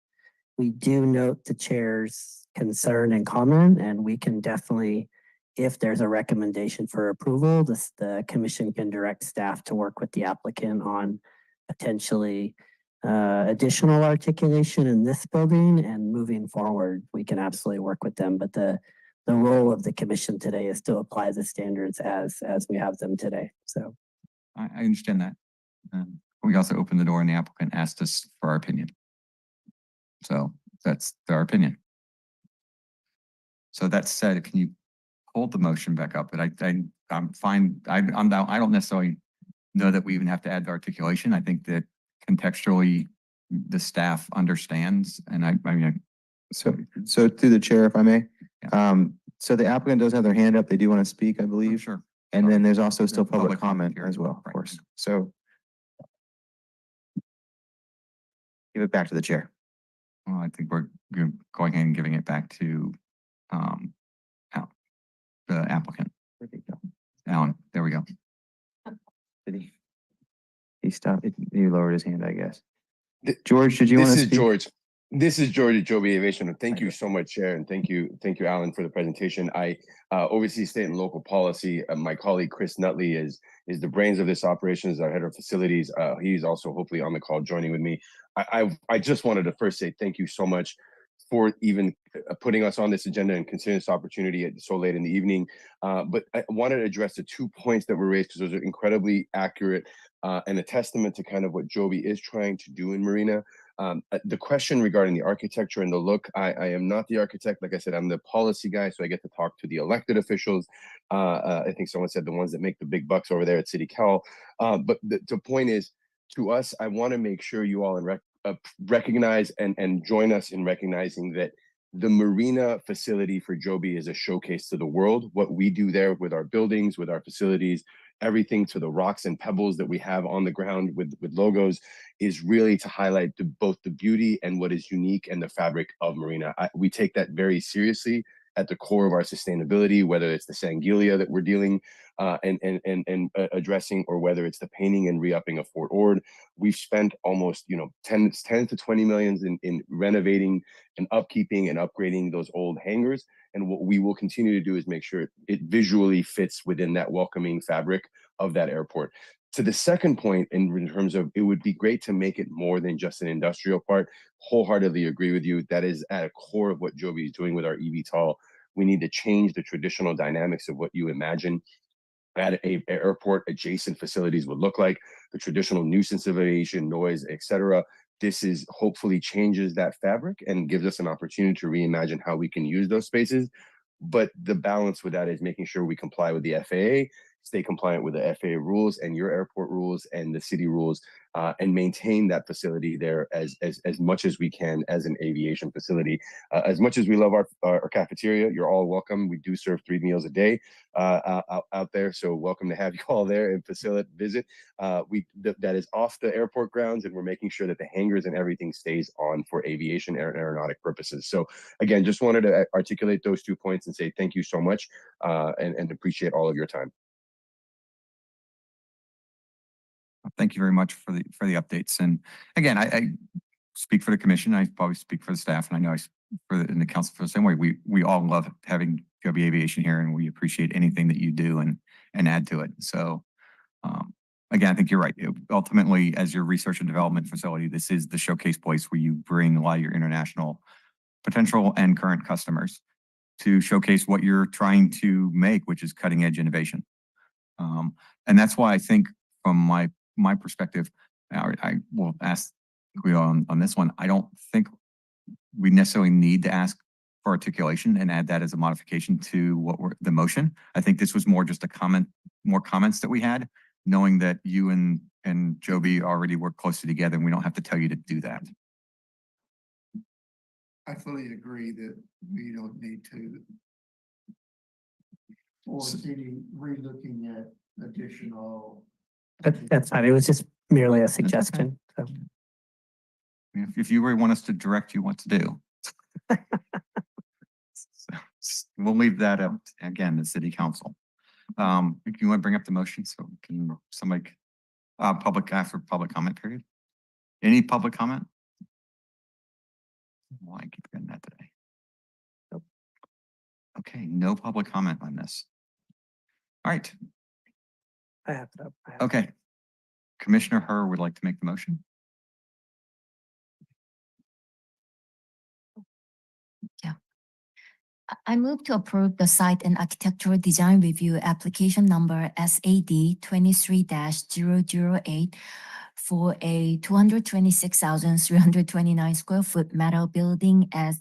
We do note the chair's concern and comment, and we can definitely, if there's a recommendation for approval, the commission can direct staff to work with the applicant on potentially additional articulation in this building, and moving forward, we can absolutely work with them. But the role of the commission today is to apply the standards as we have them today. So I understand that. We also opened the door and the applicant asked us for our opinion. So that's our opinion. So that said, can you hold the motion back up? But I'm fine. I'm down. I don't necessarily know that we even have to add the articulation. I think that contextually the staff understands, and I mean, So through the chair, if I may, so the applicant does have their hand up. They do want to speak, I believe. sure. And then there's also still Public public comment here. as well, of Right. course. So give it back to the chair. Well, I think we're going ahead and giving it back to the applicant. Alan, there we go. Did he stopped? He lowered his hand, I guess. George, did you want to This speak? is George. This is George at Joby Aviation. Thank you so much, Chair, and thank you, Alan, for the presentation. I oversee state and local policy. My colleague Chris Nutley is the brains of this operation, is our head of facilities. He's also hopefully on the call joining with me. I just wanted to first say thank you so much for even putting us on this agenda and considering this opportunity at so late in the evening. But I wanted to address the 2 points that were raised because those are incredibly accurate and a testament to kind of what Joby is trying to do in Marina. The question regarding the architecture and the look, I am not the architect. Like I said, I'm the policy guy, so I get to talk to the elected officials. I think someone said the ones that make the big bucks over there at City Cal. But the point is, to us, I want to make sure you all recognize and join us in recognizing that the Marina facility for Joby is a showcase to the world. What we do there with our buildings, with our facilities, everything to the rocks and pebbles that we have on the ground with logos is really to highlight both the beauty and what is unique and the fabric of Marina. We take that very seriously at the core of our sustainability, whether it's the Sanguilia that we're dealing and addressing, or whether it's the painting and re-upping of Fort Ord. We've spent almost 10 to 20 millions in renovating and upkeeping and upgrading those old hangars. And what we will continue to do is make sure it visually fits within that welcoming fabric of that airport. To the second point, in terms of it would be great to make it more than just an industrial part, wholeheartedly agree with you. That is at a core of what Joby is doing with our eVTOL. We need to change the traditional dynamics of what you imagine at a airport adjacent facilities would look like, the traditional nuisance of aviation, noise, etc. This is hopefully changes that fabric and gives us an opportunity to reimagine how we can use those spaces. But the balance with that is making sure we comply with the FAA, stay compliant with the FAA rules and your airport rules and the city rules, and maintain that facility there as much as we can as an aviation facility. As much as we love our cafeteria, you're all welcome. We do serve 3 meals a day out there, so welcome to have you all there and visit. That is off the airport grounds, and we're making sure that the hangars and everything stays on for aviation and aeronautic purposes. So again, just wanted to articulate those 2 points and say thank you so much and appreciate all of your time. Thank you very much for the updates. And again, I speak for the commission. I probably speak for the staff, and I know in the council for the same way. We all love having Joby Aviation here, and we appreciate anything that you do and add to it. So again, I think you're right. Ultimately, as your research and development facility, this is the showcase place where you bring a lot of your international potential and current customers to showcase what you're trying to make, which is cutting edge innovation. And that's why I think from my perspective, I will ask on this one. I don't think we necessarily need to ask for articulation and add that as a modification to the motion. I think this was more just more comments that we had, knowing that you and Joby already work closely together, and we don't have to tell you to do that. I fully agree that we don't need to force any relooking at additional That's fine. It was just merely a suggestion. So. If you really want us to direct you what to do. So, we'll leave that up, again, the city council. You want to bring up the motion so can somebody, after public comment period? Any public comment? Well, I keep getting that today. Nope. Okay, no public comment on this. All right. I have it up. Okay. Commissioner Herr would like to make the motion. I move to approve the site and architectural design review application number SAD 23-008 for a 226,329 square foot metal building at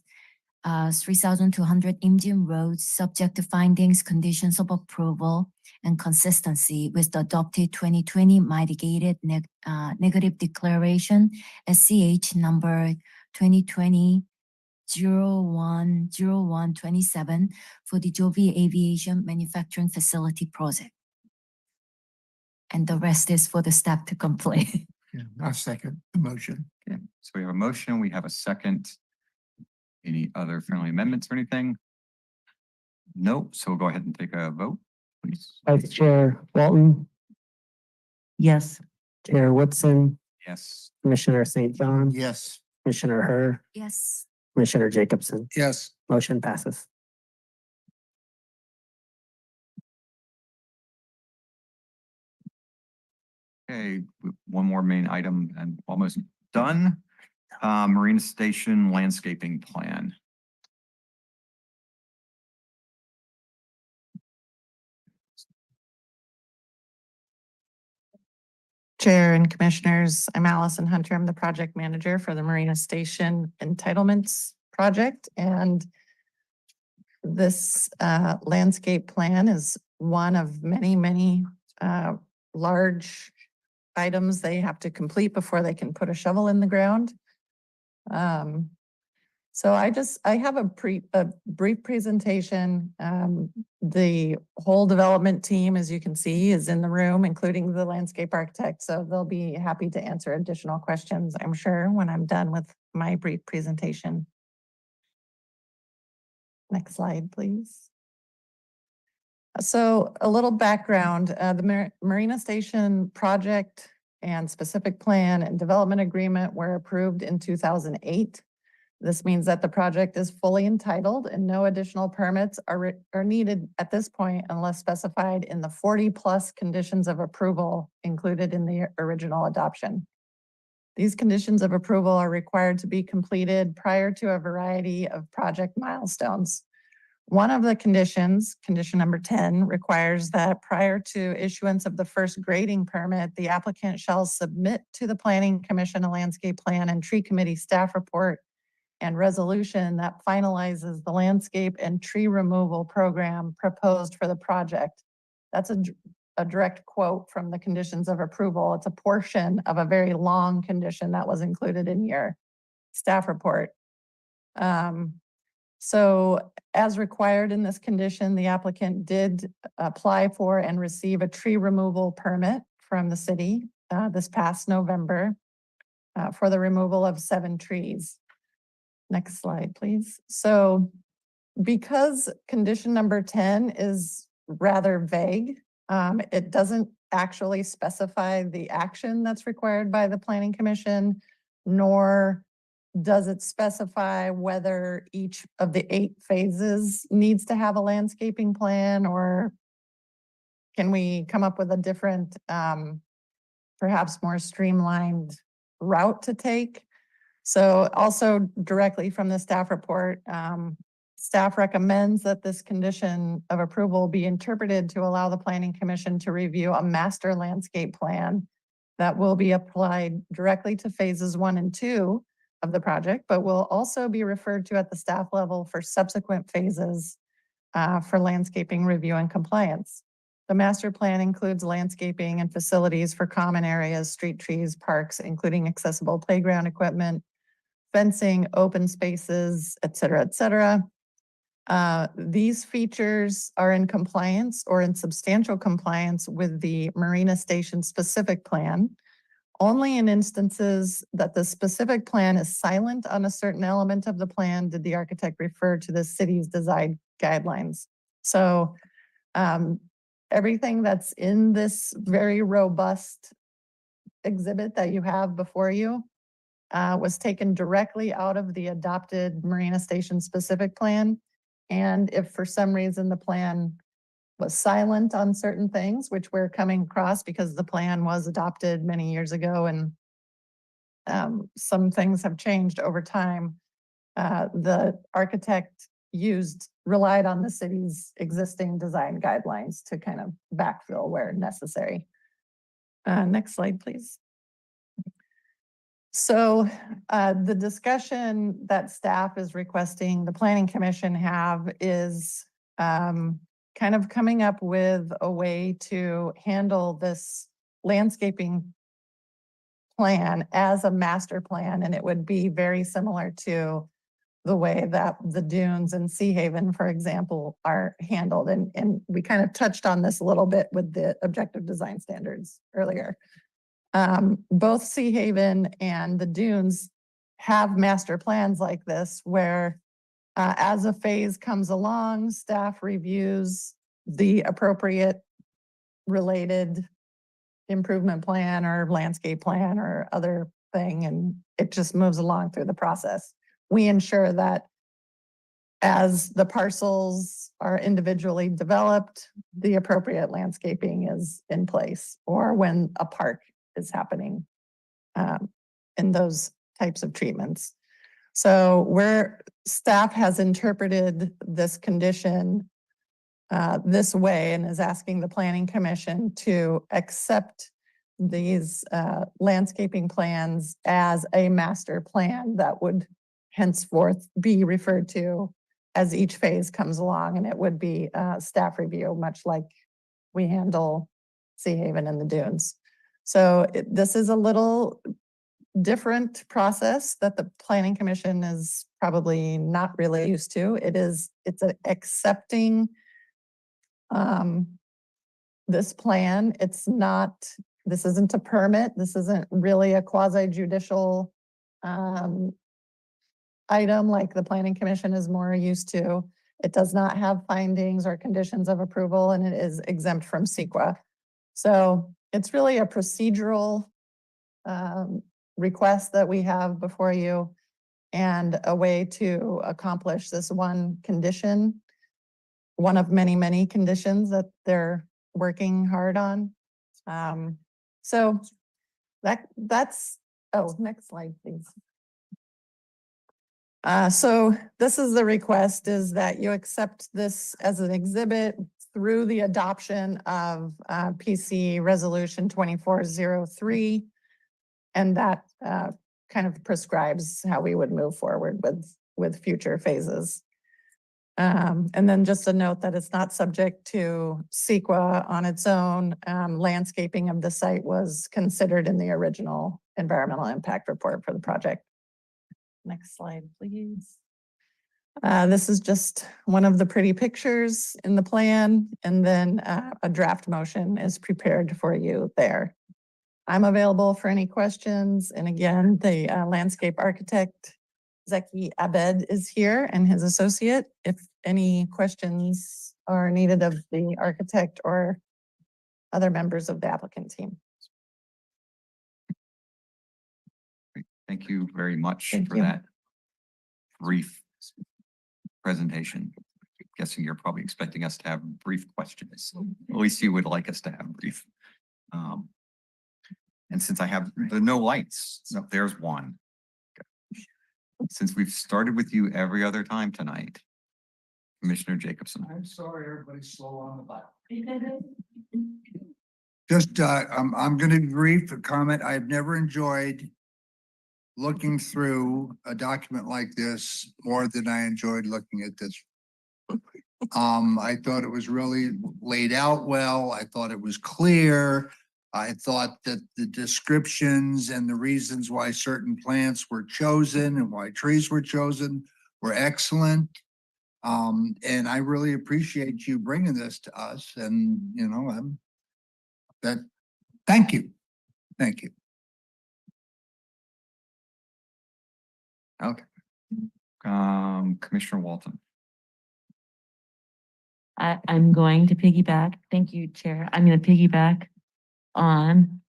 3,200 Imjin Road, subject to findings, conditions of approval, and consistency with the adopted 2020 mitigated negative declaration SCH number 2020 01/01/27 for the Joby Aviation Manufacturing Facility project. And the rest is for the staff to complete. Yeah, I second the motion. Okay, so we have a motion, we have a second. Any other friendly amendments or anything? No, so we'll go ahead and take a vote, please. Vice Chair Walton, Yes. Chair Woodson, Yes. Commissioner St. John, Yes. Commissioner Herr, Yes. Commissioner Jacobson. Yes. Motion passes. Okay, one more main item and almost done. Marina Station landscaping plan. Chair and Commissioners, I'm Allison Hunter. I'm the project manager for the Marina Station Entitlements Project. And this landscape plan is one of many, many large items they have to complete before they can put a shovel in the ground. So I have a brief presentation. The whole development team, as you can see, is in the room, including the landscape architect. So they'll be happy to answer additional questions, I'm sure, when I'm done with my brief presentation. Next slide, please. So a little background, the Marina Station project and specific plan and development agreement were approved in 2008. This means that the project is fully entitled and no additional permits are needed at this point unless specified in the 40+ conditions of approval included in the original adoption. These conditions of approval are required to be completed prior to a variety of project milestones. One of the conditions, condition number 10, requires that prior to issuance of the first grading permit, the applicant shall submit to the Planning Commission a landscape plan and tree committee staff report and resolution that finalizes the landscape and tree removal program proposed for the project. That's a direct quote from the conditions of approval. It's a portion of a very long condition that was included in your staff report. So as required in this condition, the applicant did apply for and receive a tree removal permit from the city this past November for the removal of 7 trees. Next slide, please. So because condition number 10 is rather vague, it doesn't actually specify the action that's required by the Planning Commission, nor does it specify whether each of the 8 phases needs to have a landscaping plan, or can we come up with a different, perhaps more streamlined route to take? So also directly from the staff report, staff recommends that this condition of approval be interpreted to allow the Planning Commission to review a master landscape plan that will be applied directly to phases 1 and 2 of the project, but will also be referred to at the staff level for subsequent phases for landscaping review and compliance. The master plan includes landscaping and facilities for common areas, street trees, parks, including accessible playground equipment, fencing, open spaces, et cetera, et cetera. These features are in compliance or in substantial compliance with the Marina Station specific plan. Only in instances that the specific plan is silent on a certain element of the plan did the architect refer to the city's design guidelines. So everything that's in this very robust exhibit that you have before you was taken directly out of the adopted Marina Station specific plan. And if for some reason the plan was silent on certain things, which we're coming across because the plan was adopted many years ago and some things have changed over time, the architect relied on the city's existing design guidelines to kind of backfill where necessary. Next slide, please. So the discussion that staff is requesting the Planning Commission have is kind of coming up with a way to handle this landscaping plan as a master plan, and it would be very similar to the way that the dunes in Sea Haven, for example, are handled. And we kind of touched on this a little bit with the objective design standards earlier. Both Sea Haven and the dunes have master plans like this where as a phase comes along, staff reviews the appropriate related improvement plan or landscape plan or other thing, and it just moves along through the process. We ensure that as the parcels are individually developed, the appropriate landscaping is in place, or when a park is happening in those types of treatments. So where staff has interpreted this condition this way and is asking the Planning Commission to accept these landscaping plans as a master plan that would henceforth be referred to as each phase comes along, and it would be staff review, much like we handle Sea Haven and the dunes. So this is a little different process that the Planning Commission is probably not really used to. It's accepting this plan. This isn't a permit. This isn't really a quasi-judicial item like the Planning Commission is more used to. It does not have findings or conditions of approval, and it is exempt from CEQA. So it's really a procedural request that we have before you and a way to accomplish this one condition, one of many, many conditions that they're working hard on. So that's, oh, next slide, please. So this is the request, is that you accept this as an exhibit through the adoption of PC Resolution 2403. And that kind of prescribes how we would move forward with future phases. And then just a note that it's not subject to CEQA on its own. Landscaping of the site was considered in the original environmental impact report for the project. Next slide, please. This is just one of the pretty pictures in the plan, and then a draft motion is prepared for you there. I'm available for any questions. And again, the landscape architect, Zeki Abed, is here, and his associate, if any questions are needed of the architect or other members of the applicant team. Great. Thank you very much Thank for you. that brief presentation. Guessing you're probably expecting us to have brief questions. At least you would like us to have brief. And since I have the no lights, no, there's one. Since we've started with you every other time tonight, Commissioner Jacobson. I'm sorry, everybody's slow on the button. Just, I'm going to be brief, a comment. I've never enjoyed looking through a document like this more than I enjoyed looking at this. I thought it was really laid out well. I thought it was clear. I thought that the descriptions and the reasons why certain plants were chosen and why trees were chosen were excellent. And I really appreciate you bringing this to us and, thank you. Thank you. Okay. Commissioner Walton. I'm going to piggyback. Thank you, Chair. I'm going to piggyback on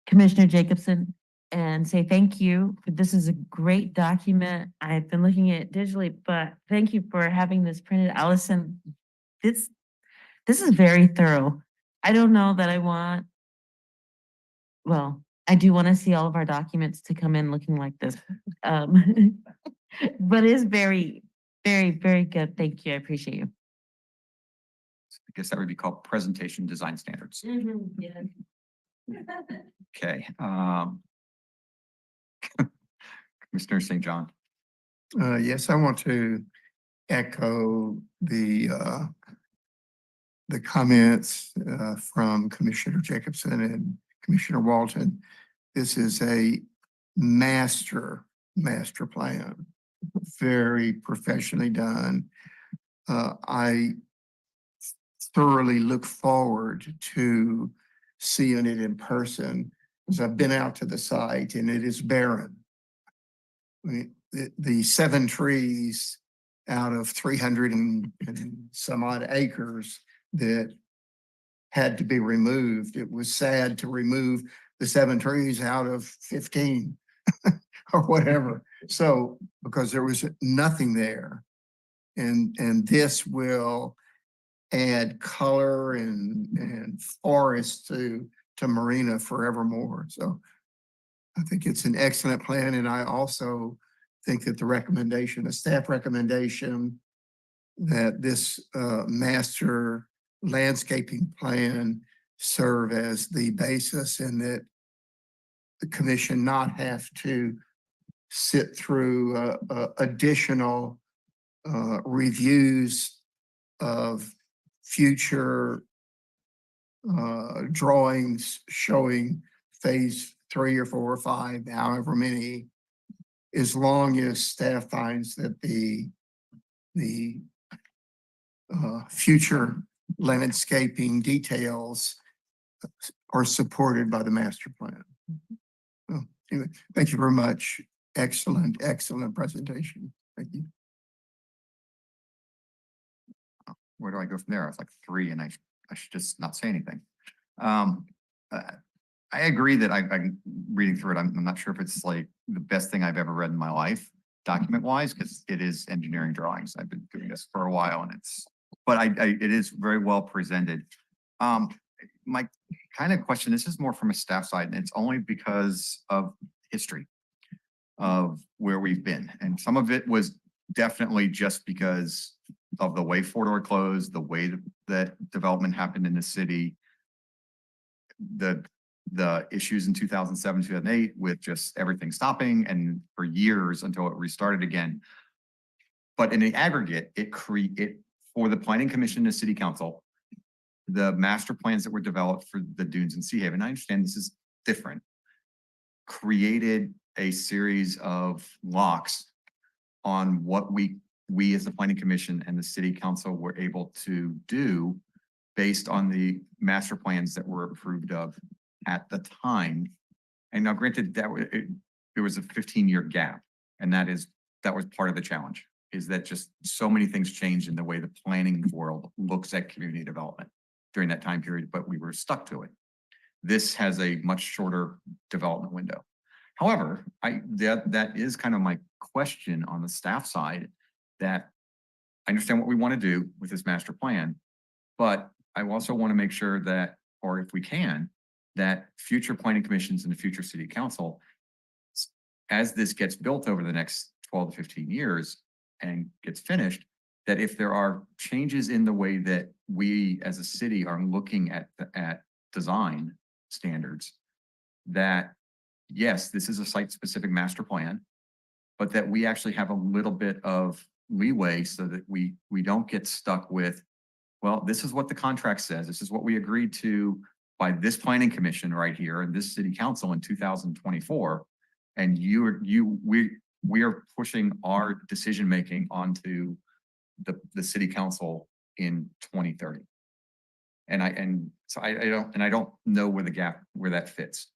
Commissioner Jacobson and say thank you. This is a great document. I've been looking at it digitally, but thank you for having this printed. Allison, this is very thorough. I don't know that I want, well, I do want to see all of our documents to come in looking like this. But it's very, very, very good. Thank you. I appreciate you. I guess that would be called presentation design standards. Okay. Commissioner St. John. Yes, I want to echo the comments from Commissioner Jacobson and Commissioner Walton. This is a master plan, very professionally done. I thoroughly look forward to seeing it in person, because I've been out to the site and it is barren. I mean, the 7 trees out of 300 and some odd acres that had to be removed. It was sad to remove the 7 trees out of 15 or whatever. So, because there was nothing there. And this will add color and forest to Marina forevermore. So I think it's an excellent plan. And I also think that the staff recommendation that this master landscaping plan serve as the basis, and that the commission not have to sit through additional reviews of future drawings showing phase 3 or 4 or 5, however many, as long as staff finds that the future landscaping details are supported by the master plan. So, anyway, thank you very much. Excellent presentation. Thank you. Where do I go from there? It's like 3 and I should just not say anything. I agree that I'm reading through it. I'm not sure if it's like the best thing I've ever read in my life, document wise, because it is engineering drawings. I've been doing this for a while and but it is very well presented. My kind of question, this is more from a staff side, and it's only because of history of where we've been. And some of it was definitely just because of the way Fort Ord closed, the way that development happened in the city, the issues in 2007, 2008 with just everything stopping, and for years until it restarted again. But in the aggregate, it for the Planning Commission and the City Council, the master plans that were developed for the dunes in Sea Haven, I understand this is different, created a series of locks on what we as the Planning Commission and the City Council were able to do based on the master plans that were approved of at the time. And now granted that there was a 15-year gap, and that was part of the challenge, is that just so many things changed in the way the planning world looks at community development during that time period, but we were stuck to it. This has a much shorter development window. However, that is kind of my question on the staff side, that I understand what we want to do with this master plan, but I also want to make sure that, or if we can, that future planning commissions and the future city council, as this gets built over the next 12 to 15 years and gets finished, that if there are changes in the way that we as a city are looking at design standards, that yes, this is a site-specific master plan, but that we actually have a little bit of leeway so that we don't get stuck with, well, this is what the contract says, this is what we agreed to by this planning commission right here and this city council in 2024, and we are pushing our decision-making onto the city council in 2030. And I don't know where the gap, where that fits.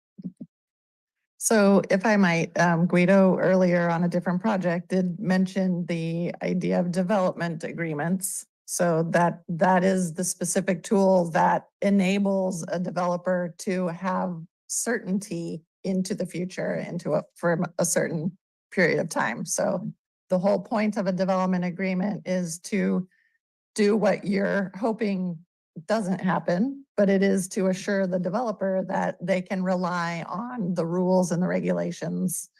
So if I might, Guido earlier on a different project did mention the idea of development agreements. So that is the specific tool that enables a developer to have certainty into the future, for a certain period of time. So the whole point of a development agreement is to do what you're hoping doesn't happen, but it is to assure the developer that they can rely on the rules and the regulations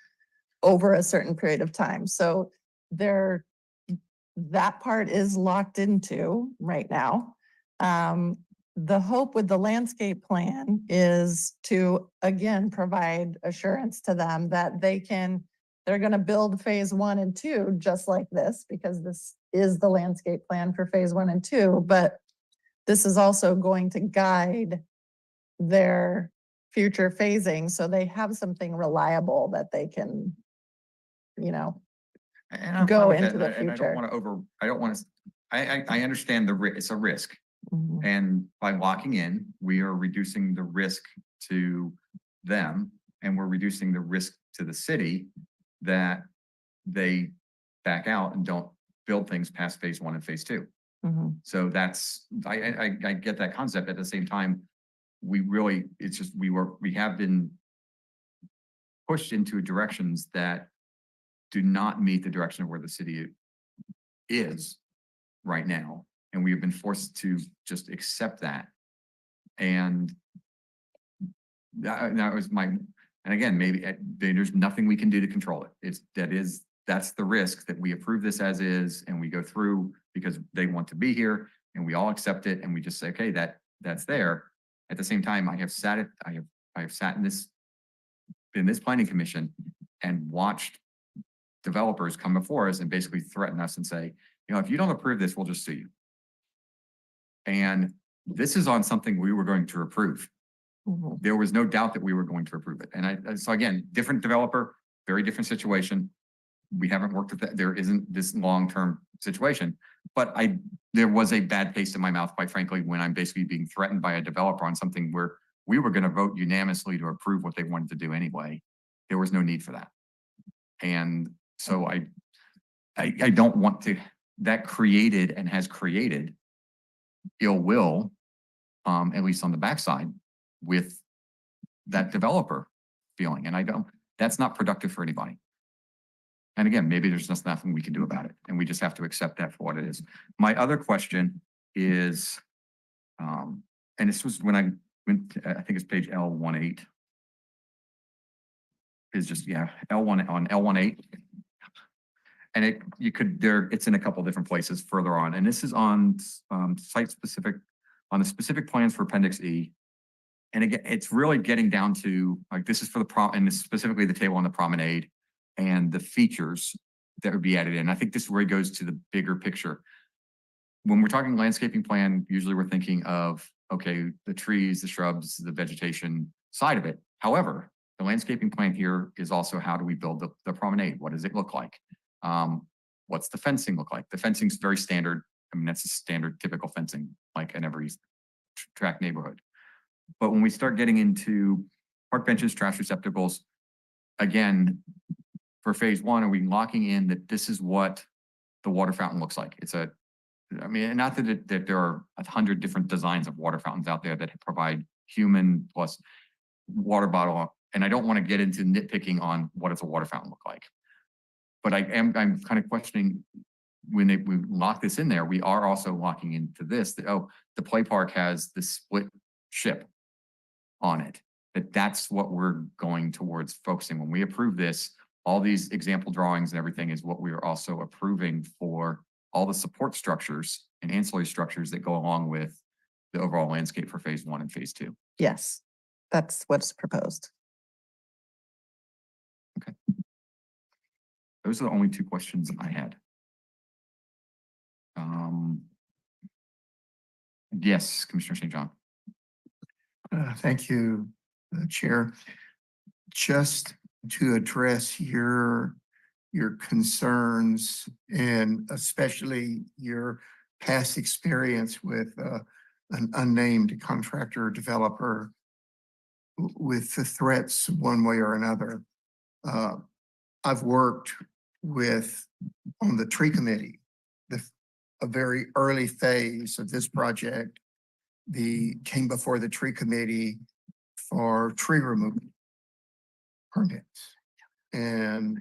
over a certain period of time. So that part is locked into right now. The hope with the landscape plan is to, again, provide assurance to them that they're gonna build phase 1 and 2 just like this, because this is the landscape plan for phase 1 and 2, but this is also going to guide their future phasing, so they have something reliable that they can, And I'm go fine with into that, the and I future. don't want to, I understand it's a risk. Mhm. And by locking in, we are reducing the risk to them, and we're reducing the risk to the city that they back out and don't build things past phase 1 and phase 2. Mhm. So I get that concept. At the same time, it's just, we have been pushed into directions that do not meet the direction of where the city is right now. And we have been forced to just accept that. And that was and again, maybe there's nothing we can do to control it. That's the risk, that we approve this as is, and we go through because they want to be here, and we all accept it, and we just say, okay, that's there. At the same time, I have sat in this planning commission and watched developers come before us and basically threaten us and say, if you don't approve this, we'll just sue you. And this is on something we were going to approve. Mhm. There was no doubt that we were going to approve it. And so again, different developer, very different situation. We haven't worked with that. There isn't this long-term situation, but there was a bad taste in my mouth, quite frankly, when I'm basically being threatened by a developer on something where we were going to vote unanimously to approve what they wanted to do anyway. There was no need for that. And so I don't want to, that created and has created ill will, at least on the backside, with that developer feeling. And that's not productive for anybody. And again, maybe there's just nothing we can do about it, and we just have to accept that for what it is. My other question is, and this was when I went, I think it's page L18. Is just, L1 on L18. And it's in a couple different places further on. And this is on site specific, on the specific plans for Appendix E. And again, it's really getting down to, like, this is for and this is specifically the table on the promenade and the features that would be added in. I think this is where it goes to the bigger picture. When we're talking landscaping plan, usually we're thinking of, okay, the trees, the shrubs, the vegetation side of it. However, the landscaping plan here is also, how do we build the promenade? What does it look like? What's the fencing look like? The fencing's very standard. I mean, that's a standard typical fencing, like in every tract neighborhood. But when we start getting into park benches, trash receptacles, again, for phase 1, are we locking in that this is what the water fountain looks like? Not that there are 100 different designs of water fountains out there that provide human plus water bottle. And I don't want to get into nitpicking on what does a water fountain look like. But I'm kind of questioning, when we lock this in there, we are also locking into this, that, the play park has this split ship on it, that's what we're going towards focusing. When we approve this, all these example drawings and everything is what we are also approving for all the support structures and ancillary structures that go along with the overall landscape for phase 1 and phase 2. Yes, that's what's proposed. Okay. Those are the only 2 questions I had. Yes, Commissioner St. John. Thank you, Chair. Just to address your your concerns and especially your past experience with an unnamed contractor or developer with the threats one way or another. I've worked on the tree committee, a very early phase of this project. Came before the tree committee for tree removal permits. And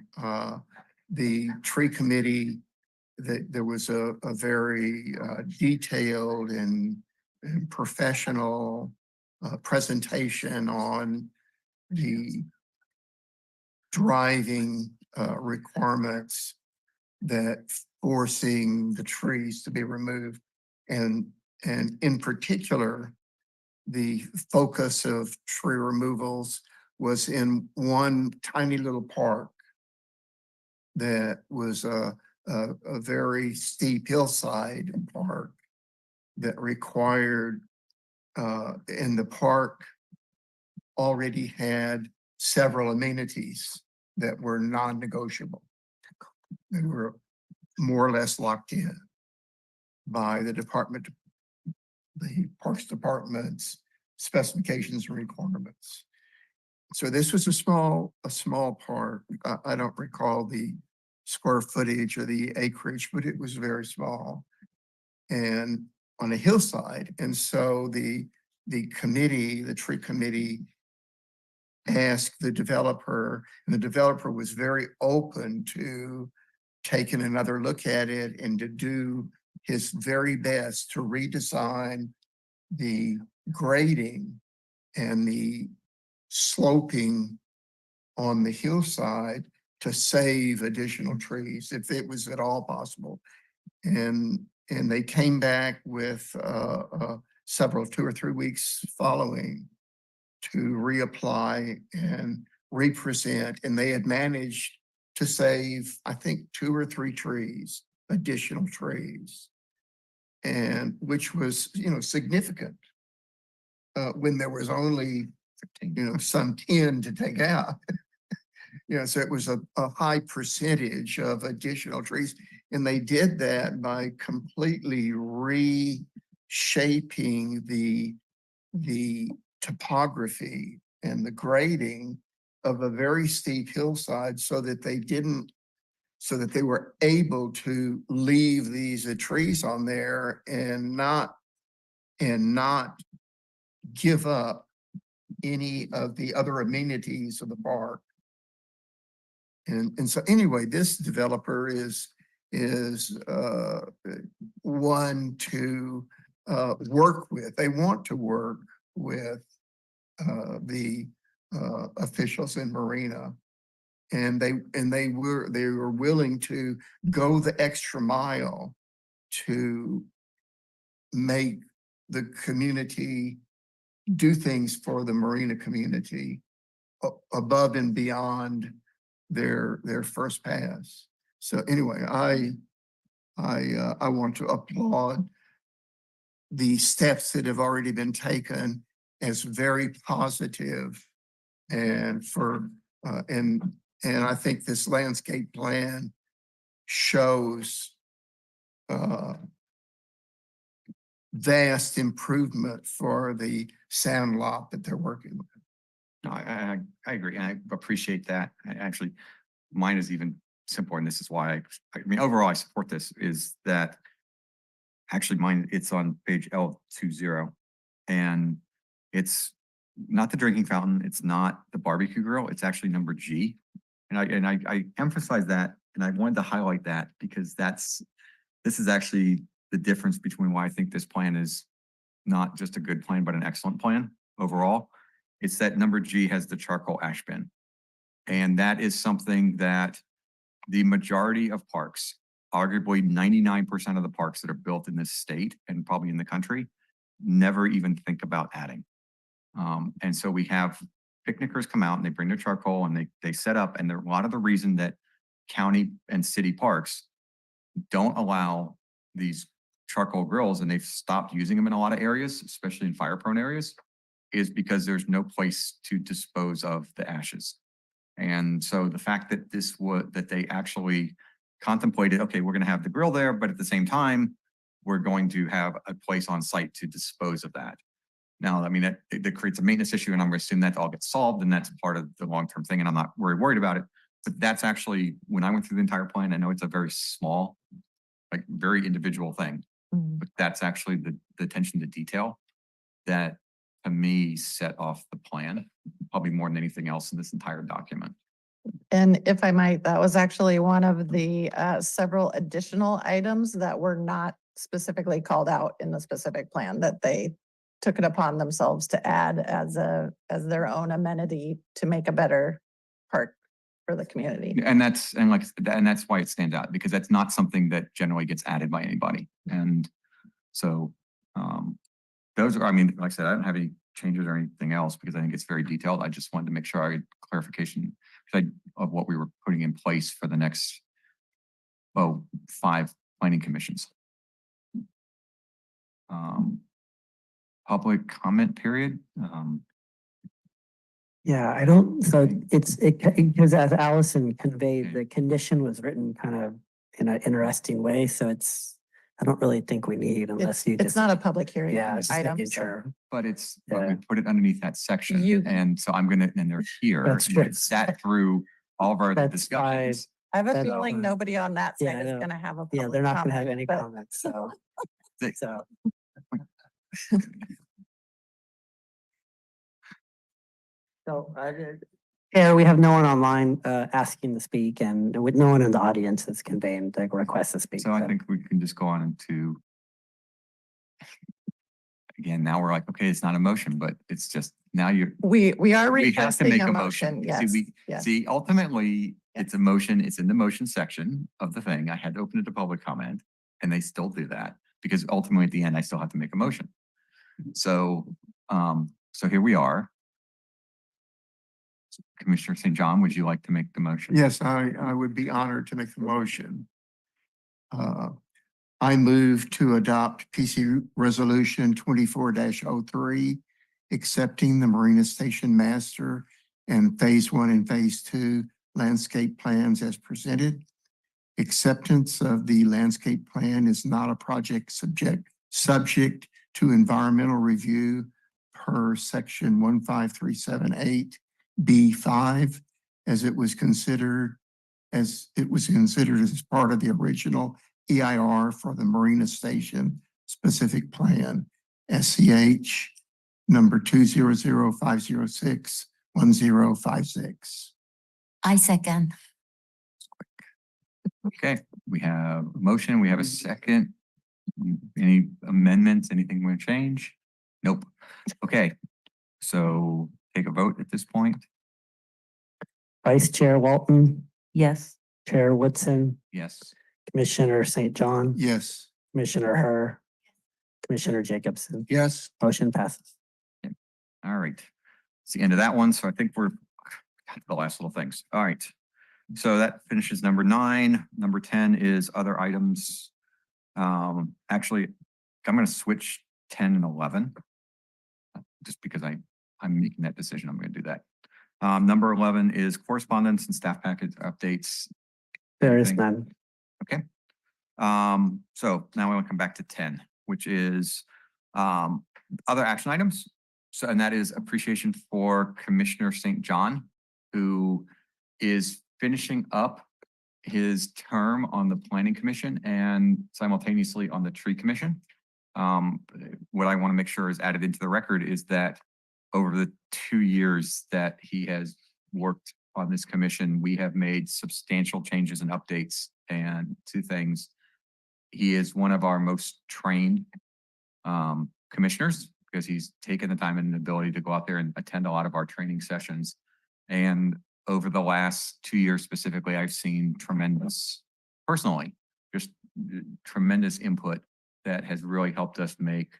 the tree committee, there was a very detailed and professional presentation on the driving requirements that forcing the trees to be removed. And in particular, the focus of tree removals was in one tiny little park that was a very steep hillside park that required, and the park already had several amenities that were non-negotiable. They were more or less locked in by the Parks Department's specifications and requirements. So this was a small park. I don't recall the square footage or the acreage, but it was very small and on a hillside. And so the tree committee asked the developer, and the developer was very open to taking another look at it and to do his very best to redesign the grading and the sloping on the hillside to save additional trees if it was at all possible. And they came back with several 2 or 3 weeks following to reapply and represent, and they had managed to save, I think, 2 or 3 trees, additional trees, and which was, significant when there was only, some 10 to take out. So it was a high percentage of additional trees, and they did that by completely reshaping the topography and the grading of a very steep hillside so that they were able to leave these trees on there and not give up any of the other amenities of the park. And so anyway, this developer is one to work with. They want to work with the officials in Marina, and they were willing to go the extra mile to make the community do things for the Marina community above and beyond their first pass. So anyway, I want to applaud the steps that have already been taken as very positive, and I think this landscape plan shows vast improvement for the sound lot that they're working with. No, I agree, and I appreciate that. Actually, mine is even simpler, and this is why I mean, overall, I support this, is that actually mine, it's on page L20, and it's not the drinking fountain, it's not the barbecue grill, it's actually number G. And I emphasize that, and I wanted to highlight that because this is actually the difference between why I think this plan is not just a good plan, but an excellent plan overall. It's that number G has the charcoal ash bin. And that is something that the majority of parks, arguably 99% of the parks that are built in this state and probably in the country, never even think about adding. And so we have picnickers come out and they bring their charcoal and they set up, and a lot of the reason that county and city parks don't allow these charcoal grills, and they've stopped using them in a lot of areas, especially in fire prone areas, is because there's no place to dispose of the ashes. And so the fact that that they actually contemplated, okay, we're gonna have the grill there, but at the same time, we're going to have a place on site to dispose of that. Now, I mean, that creates a maintenance issue, and I'm gonna assume that all gets solved, and that's part of the long-term thing, and I'm not very worried about it. But that's actually, when I went through the entire plan, I know it's a very small, like, very individual thing, but that's actually the attention to detail that, to me, set off the plan, probably more than anything else in this entire document. And if I might, that was actually one of the several additional items that were not specifically called out in the specific plan, that they took it upon themselves to add as their own amenity to make a better park for the community. And that's why it stands out, because that's not something that generally gets added by anybody. And so those are, I mean, like I said, I don't have any changes or anything else because I think it's very detailed. I just wanted to make sure I had clarification of what we were putting in place for the next 5 planning commissions. Public comment period. Yeah, I don't, so because as Allison conveyed, the condition was written kind of in an interesting way, so I don't really think we need unless you It's just. not a public hearing Yeah, just item. making so- sure. But we Yeah. put it underneath that section. You- And so I'm gonna, and they're here. That's and we true. sat through all of our That's discussions. I have a That- feeling nobody on that Yeah, side I is know. gonna have a. Yeah, public they're not gonna have comment, any but- comments, so. They- So. So, Chair, we have no one online asking to speak, and with no one in the audience that's conveying the request to speak. So I think we can just go on into, again, now we're like, okay, it's not a motion, but it's just, now We are we have to requesting make a a motion, motion. yes, yes. See, ultimately, it's a motion, it's in the motion section of the thing. I had to open it to public comment, and they still do that, because ultimately, at the end, I still have to make a motion. So, so here we are. Commissioner St. John, would you like to make the motion? Yes, I would be honored to make the motion. I move to adopt PC Resolution 24-03, accepting the Marina Station Master and Phase 1 and Phase 2 landscape plans as presented. Acceptance of the landscape plan is not a project subject to environmental review per section 15378 B5, as it was considered as part of the original EIR for the Marina Station specific plan, SCH number 200-506-1056. I second. Okay, we have a motion, we have a second. Any amendments, anything we want to change? Nope. Okay, so take a vote at this point. Vice Chair Walton, Yes. Chair Woodson, Yes. Commissioner St. John, Yes. Commissioner Herr, Commissioner Jacobson. Yes. Motion passes. All right. It's the end of that one. So I think we're got to the last little things. All right. So that finishes number 9. Number 10 is other items. Actually, I'm going to switch 10 and 11 just because I'm making that decision. I'm going to do that. Number 11 is correspondence and staff package updates. There is Anything? none. Okay. So now I want to come back to 10, which is other action items. So, and that is appreciation for Commissioner St. John, who is finishing up his term on the Planning Commission and simultaneously on the Tree Commission. What I want to make sure is added into the record is that over the 2 years that he has worked on this commission, we have made substantial changes and updates and to things. He is one of our most trained commissioners because he's taken the time and the ability to go out there and attend a lot of our training sessions. And over the last 2 years specifically, I've seen tremendous, personally, just tremendous input that has really helped us make,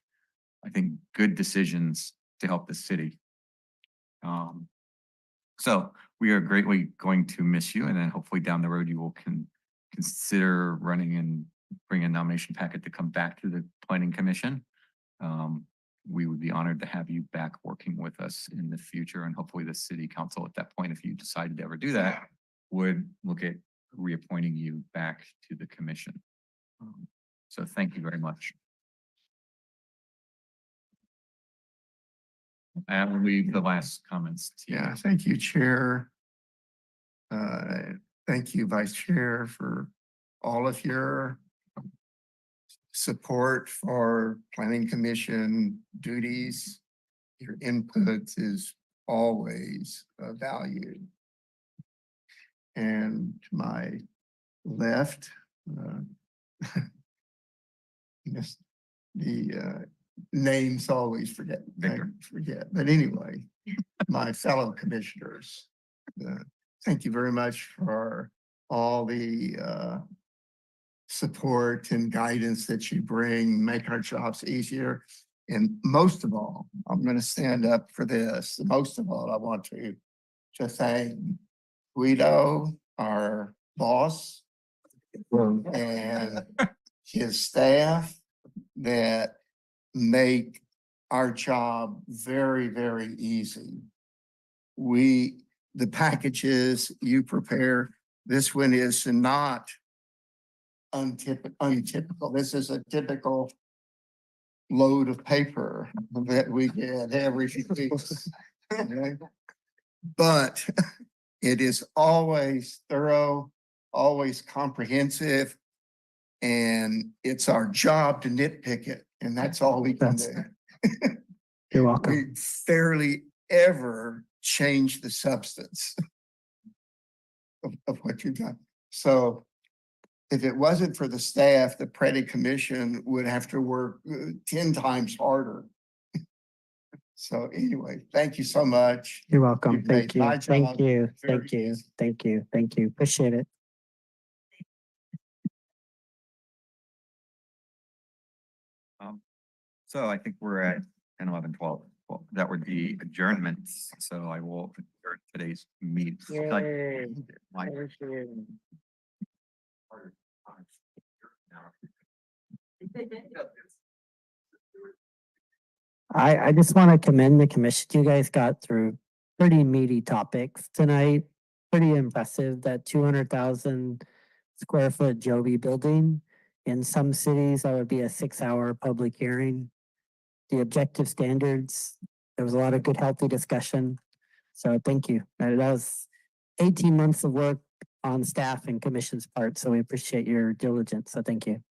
I think, good decisions to help the city. So we are greatly going to miss you, and then hopefully down the road you will consider running and bring a nomination packet to come back to the Planning Commission. we would be honored to have you back working with us in the future. And hopefully the city council at that point, if you decided to ever do that, would look at reappointing you back to the commission. So thank you very much. And we'll leave the last comments to you. Yeah, thank you, Chair. Thank you, Vice Chair, for all of your support for Planning Commission duties. Your input is always valued. And to my left, yes, the names always forget. But anyway, my fellow commissioners, thank you very much for all the support and guidance that you bring, make our jobs easier. And most of all, I'm going to stand up for this. Most of all, I want to thank Guido, our boss, and his staff that make our job very, very easy. The packages you prepare, this one is not untypical. This is a typical load of paper that we get every few weeks. Okay? But it is always thorough, always comprehensive, and it's our job to nitpick it, and that's all we can do. You're welcome. We rarely ever change the substance of what you've done. So if it wasn't for the staff, the Planning Commission would have to work 10 times harder. So anyway, thank you so much. You're welcome. You've made Thank you. my Thank job you. very Thank you. easy. Thank you. Thank you. Appreciate it. So I think we're at 10, 11, 12. Well, that would be adjournments. So I will adjourn today's meeting. I just want to commend the commission. You guys got through pretty meaty topics tonight. Pretty impressive, that 200,000 square foot Joby building. In some cities, that would be a 6-hour public hearing. The objective standards, there was a lot of good, healthy discussion. So thank you. That was 18 months of work on staff and commission's part. So we appreciate your diligence. So thank you.